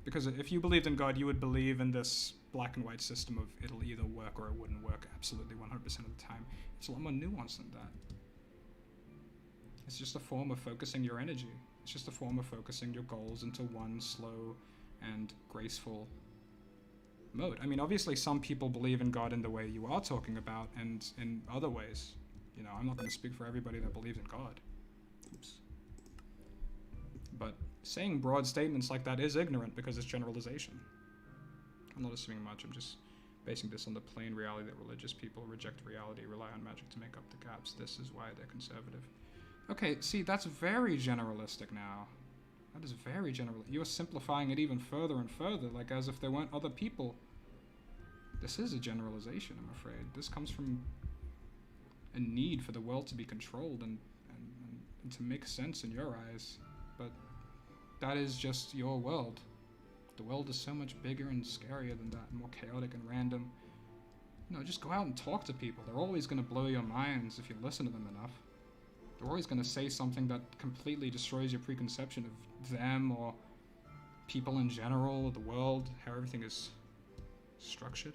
Because if you believed in God, you would believe in this black and white system of it'll either work or it wouldn't work absolutely 100% of the time. It's a lot more nuanced than that. It's just a form of focusing your energy. It's just a form of focusing your goals into one slow and graceful mode. I mean, obviously some people believe in God in the way you are talking about, and in other ways. You know, I'm not going to speak for everybody that believes in God. Oops. But saying broad statements like that is ignorant because it's generalization. I'm not assuming much, I'm just Basing this on the plain reality that religious people reject reality, rely on magic to make up the gaps. This is why they're conservative. Okay, see, that's very generalistic now. That is very general. You're simplifying it even further and further, like as if there weren't other people. This is a generalization, I'm afraid. This comes from a need for the world to be controlled and to make sense in your eyes. But that is just your world. The world is so much bigger and scarier than that, and more chaotic and random. You know, just go out and talk to people. They're always going to blow your minds if you listen to them enough. They're always going to say something that completely destroys your preconception of them or people in general, the world, how everything is structured.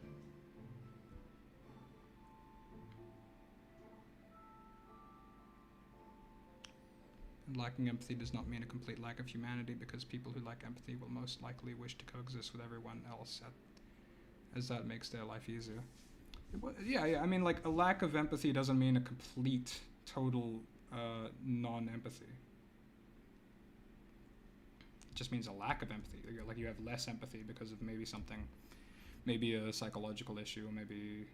And lacking empathy does not mean a complete lack of humanity, because people who lack empathy will most likely wish to coexist with everyone else, as that makes their life easier. Yeah, I mean, like, a lack of empathy doesn't mean a complete, total non-empathy. It just means a lack of empathy. Like, you have less empathy because of maybe a psychological issue, or maybe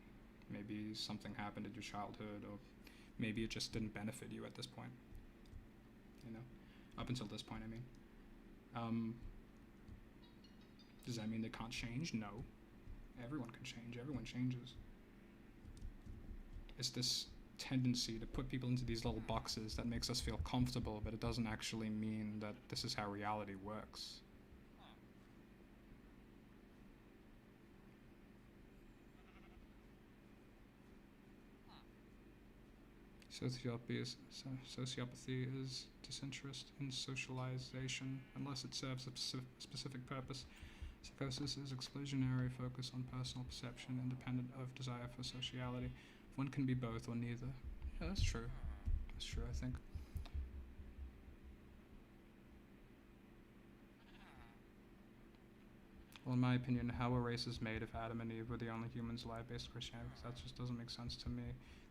something happened in your childhood, or maybe it just didn't benefit you at this point. You know, up until this point, I mean. Does that mean they can't change? No. Everyone can change. Everyone changes. It's this tendency to put people into these little boxes that makes us feel comfortable, but it doesn't actually mean that this is how reality works. Sociopathy is disinterest in socialization unless it serves a specific purpose. Psychosis is exclusionary focus on personal perception independent of desire for sociality. One can be both or neither. Yeah, that's true. That's true, I think. Well, in my opinion, how a race is made if Adam and Eve were the only humans alive based on Christianity? That just doesn't make sense to me.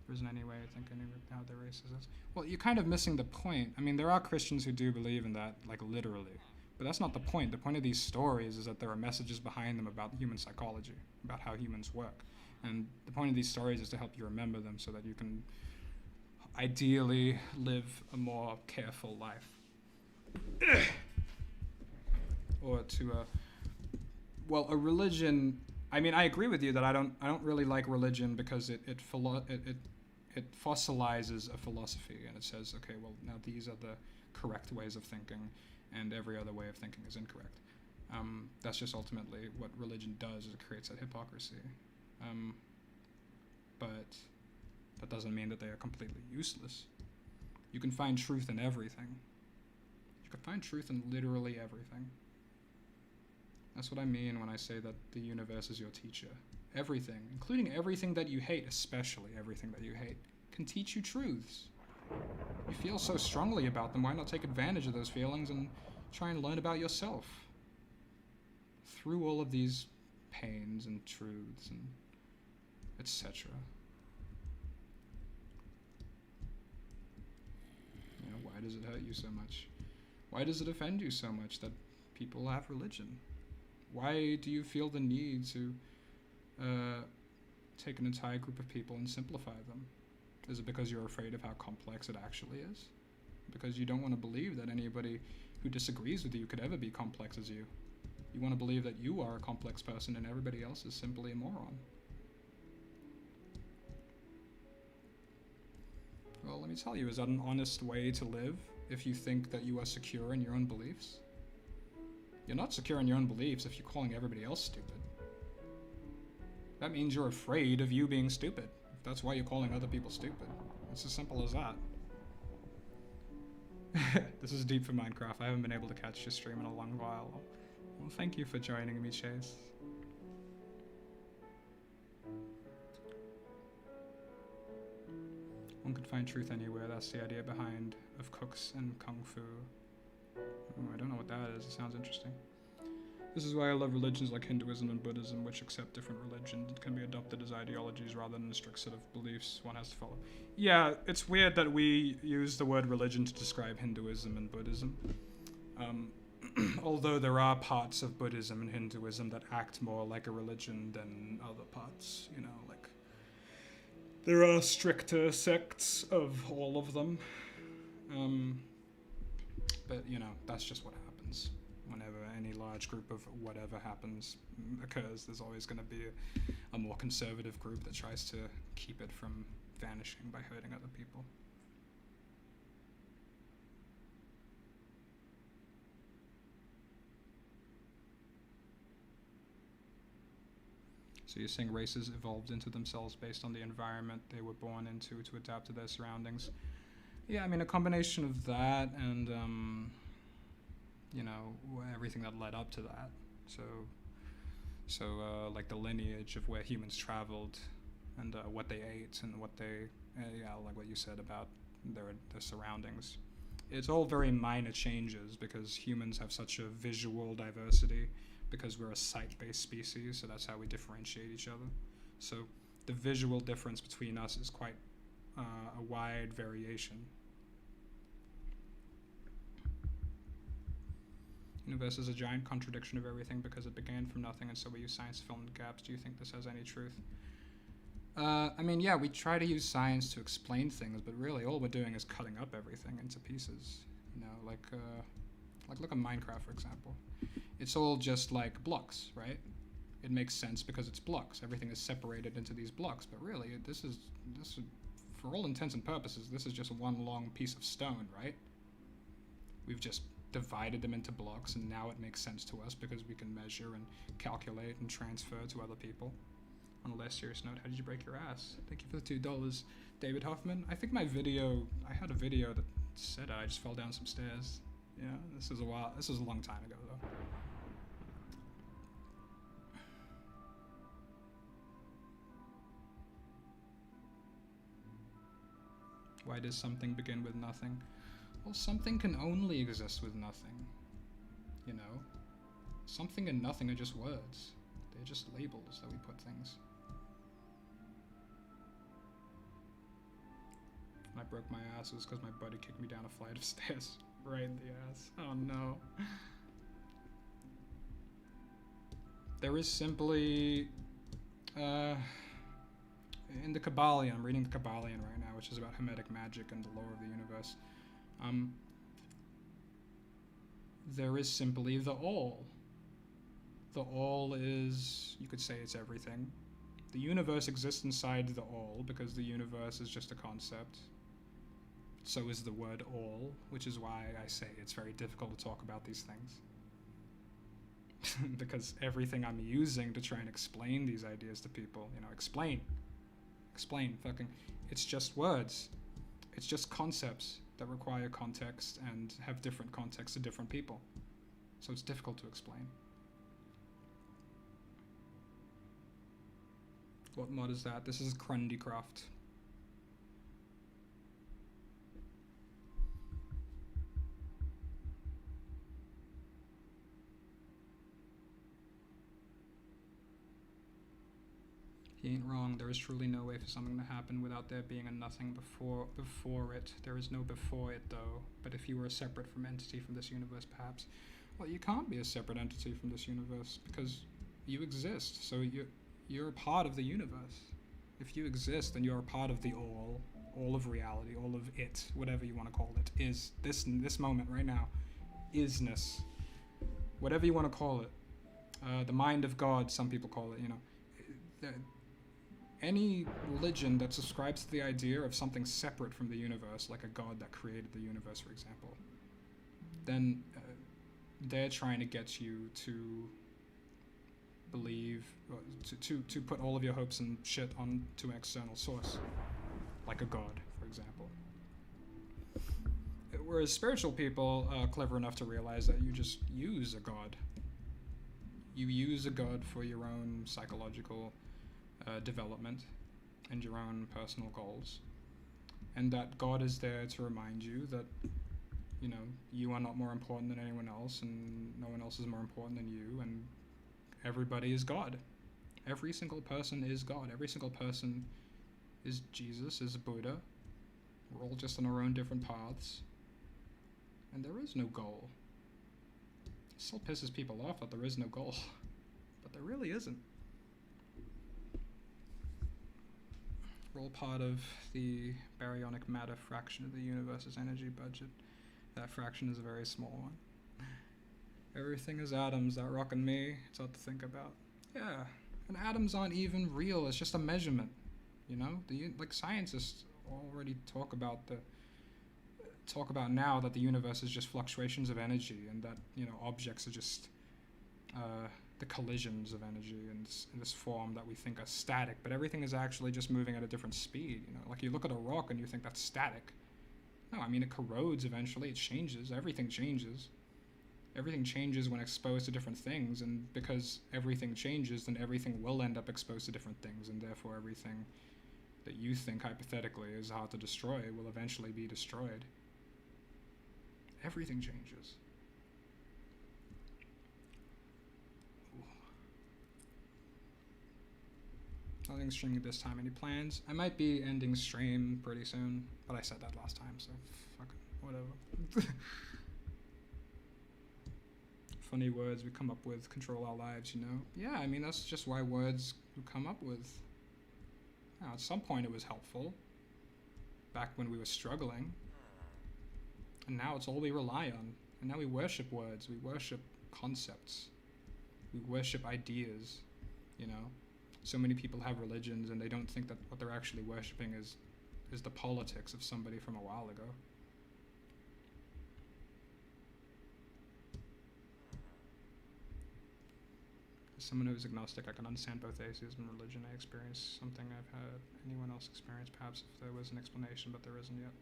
There isn't any way I think how their race is. Well, you're kind of missing the point. I mean, there are Christians who do believe in that, like, literally. But that's not the point. The point of these stories is that there are messages behind them about human psychology, about how humans work. And the point of these stories is to help you remember them so that you can ideally live a more careful life. Or to, well, a religion, I mean, I agree with you that I don't really like religion because it fossilizes a philosophy, and it says, okay, well, now these are the correct ways of thinking, and every other way of thinking is incorrect. That's just ultimately what religion does, is it creates that hypocrisy. But that doesn't mean that they are completely useless. You can find truth in everything. You can find truth in literally everything. That's what I mean when I say that the universe is your teacher. Everything, including everything that you hate, especially everything that you hate, can teach you truths. You feel so strongly about them, why not take advantage of those feelings and try and learn about yourself? Through all of these pains and truths and etc. You know, why does it hurt you so much? Why does it offend you so much that people have religion? Why do you feel the need to take an entire group of people and simplify them? Is it because you're afraid of how complex it actually is? Because you don't want to believe that anybody who disagrees with you could ever be complex as you? You want to believe that you are a complex person and everybody else is simply a moron. Well, let me tell you, is that an honest way to live if you think that you are secure in your own beliefs? You're not secure in your own beliefs if you're calling everybody else stupid. That means you're afraid of you being stupid. That's why you're calling other people stupid. It's as simple as that. This is deep for Minecraft. I haven't been able to catch your stream in a long while. Well, thank you for joining me, Chase. One could find truth anywhere. That's the idea behind of cooks and kung fu. Oh, I don't know what that is. It sounds interesting. This is why I love religions like Hinduism and Buddhism, which accept different religions and can be adopted as ideologies rather than a strict set of beliefs one has to follow. Yeah, it's weird that we use the word religion to describe Hinduism and Buddhism. Although there are parts of Buddhism and Hinduism that act more like a religion than other parts, you know, like there are stricter sects of all of them. But you know, that's just what happens. Whenever any large group of whatever occurs, there's always going to be a more conservative group that tries to keep it from vanishing by hurting other people. So you're saying races evolved into themselves based on the environment they were born into to adapt to their surroundings? Yeah, I mean, a combination of that and, you know, everything that led up to that. So like the lineage of where humans traveled and what they ate and what they, yeah, like what you said about their surroundings. It's all very minor changes because humans have such a visual diversity because we're a sight-based species, so that's how we differentiate each other. So the visual difference between us is quite a wide variation. Universe is a giant contradiction of everything because it began from nothing, and so we use science to fill in the gaps. Do you think this has any truth? I mean, yeah, we try to use science to explain things, but really all we're doing is cutting up everything into pieces. You know, like look at Minecraft, for example. It's all just like blocks, right? It makes sense because it's blocks. Everything is separated into these blocks, but really, this is for all intents and purposes, this is just one long piece of stone, right? We've just divided them into blocks, and now it makes sense to us because we can measure and calculate and transfer to other people. On a less serious note, how did you break your ass? Thank you for the $2, David Hoffman. I think I had a video that said I just fell down some stairs. Yeah, this was a long time ago though. Why does something begin with nothing? Well, something can only exist with nothing. You know? Something and nothing are just words. They're just labels that we put things. When I broke my ass, it was because my buddy kicked me down a flight of stairs. Right in the ass. Oh no. There is simply... in the Kabbalion, I'm reading the Kabbalion right now, which is about Hermetic magic and the lore of the universe. There is simply the all. The all is, you could say it's everything. The universe exists inside the all because the universe is just a concept. So is the word all, which is why I say it's very difficult to talk about these things. Because everything I'm using to try and explain these ideas to people, you know, explain, fucking, it's just words. It's just concepts that require context and have different contexts to different people. So it's difficult to explain. What mod is that? This is Crundycraft. He ain't wrong. There is truly no way for something to happen without there being a nothing before it. There is no before it, though. But if you were a separate entity from this universe, perhaps... Well, you can't be a separate entity from this universe, because you exist, so you're a part of the universe. If you exist, then you're a part of the all of reality, all of it, whatever you want to call it, is this moment right now, isness. Whatever you want to call it. The mind of God, some people call it, you know. Any religion that subscribes to the idea of something separate from the universe, like a god that created the universe, for example, then they're trying to get you to believe, to put all of your hopes and shit onto an external source, like a god, for example. Whereas spiritual people are clever enough to realize that you just use a god. You use a god for your own psychological development and your own personal goals, and that God is there to remind you that, you know, you are not more important than anyone else, and no one else is more important than you, and everybody is God. Every single person is God. Every single person is Jesus, is Buddha. We're all just on our own different paths, and there is no goal. Still pisses people off that there is no goal. But there really isn't. We're all part of the baryonic matter fraction of the universe's energy budget. That fraction is a very small one. Everything is atoms, that rock and me. It's all to think about. Yeah, and atoms aren't even real. It's just a measurement. You know, like scientists already talk about now that the universe is just fluctuations of energy, and that objects are just the collisions of energy in this form that we think are static. But everything is actually just moving at a different speed. Like you look at a rock and you think that's static. No, I mean it corrodes eventually. It changes. Everything changes. Everything changes when exposed to different things, and because everything changes, then everything will end up exposed to different things, and therefore everything that you think hypothetically is hard to destroy will eventually be destroyed. Everything changes. Nothing streaming this time. Any plans? I might be ending stream pretty soon, but I said that last time, so fuck it, whatever. Funny words we come up with control our lives, Yeah, I mean, that's just why words we come up with. At some point it was helpful, back when we were struggling. And now it's all we rely on. And now we worship words, we worship concepts, we worship ideas, So many people have religions and they don't think that what they're actually worshipping is the politics of somebody from a while ago. As someone who's agnostic, I can understand both atheism and religion. I experienced something I've had anyone else experience, perhaps if there was an explanation, but there isn't yet.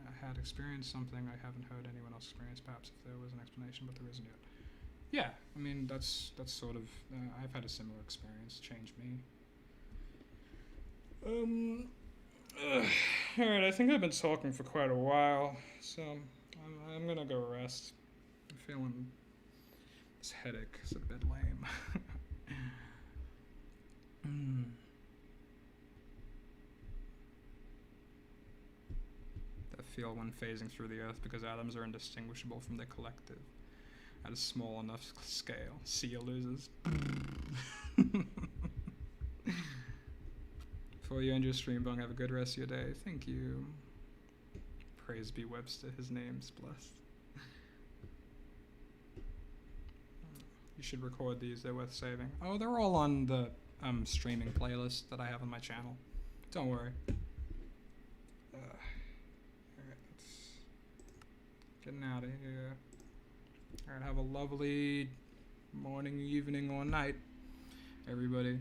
I had experienced something I haven't heard anyone else experience, perhaps if there was an explanation, but there isn't yet. Yeah, I mean, that's sort of, I've had a similar experience, changed me. Alright, I think I've been talking for quite a while, so I'm gonna go rest. I'm feeling, this headache is a bit lame. That feel when phasing through the earth because atoms are indistinguishable from their collective. At a small enough scale. See you losers. Before you end your stream, Bung, have a good rest of your day. Thank you. Praise be Webster, his name's blessed. You should record these, they're worth saving. Oh, they're all on the streaming playlist that I have on my channel. Don't worry. Alright, let's getting out of here. Alright, have a lovely morning, evening, or night, everybody.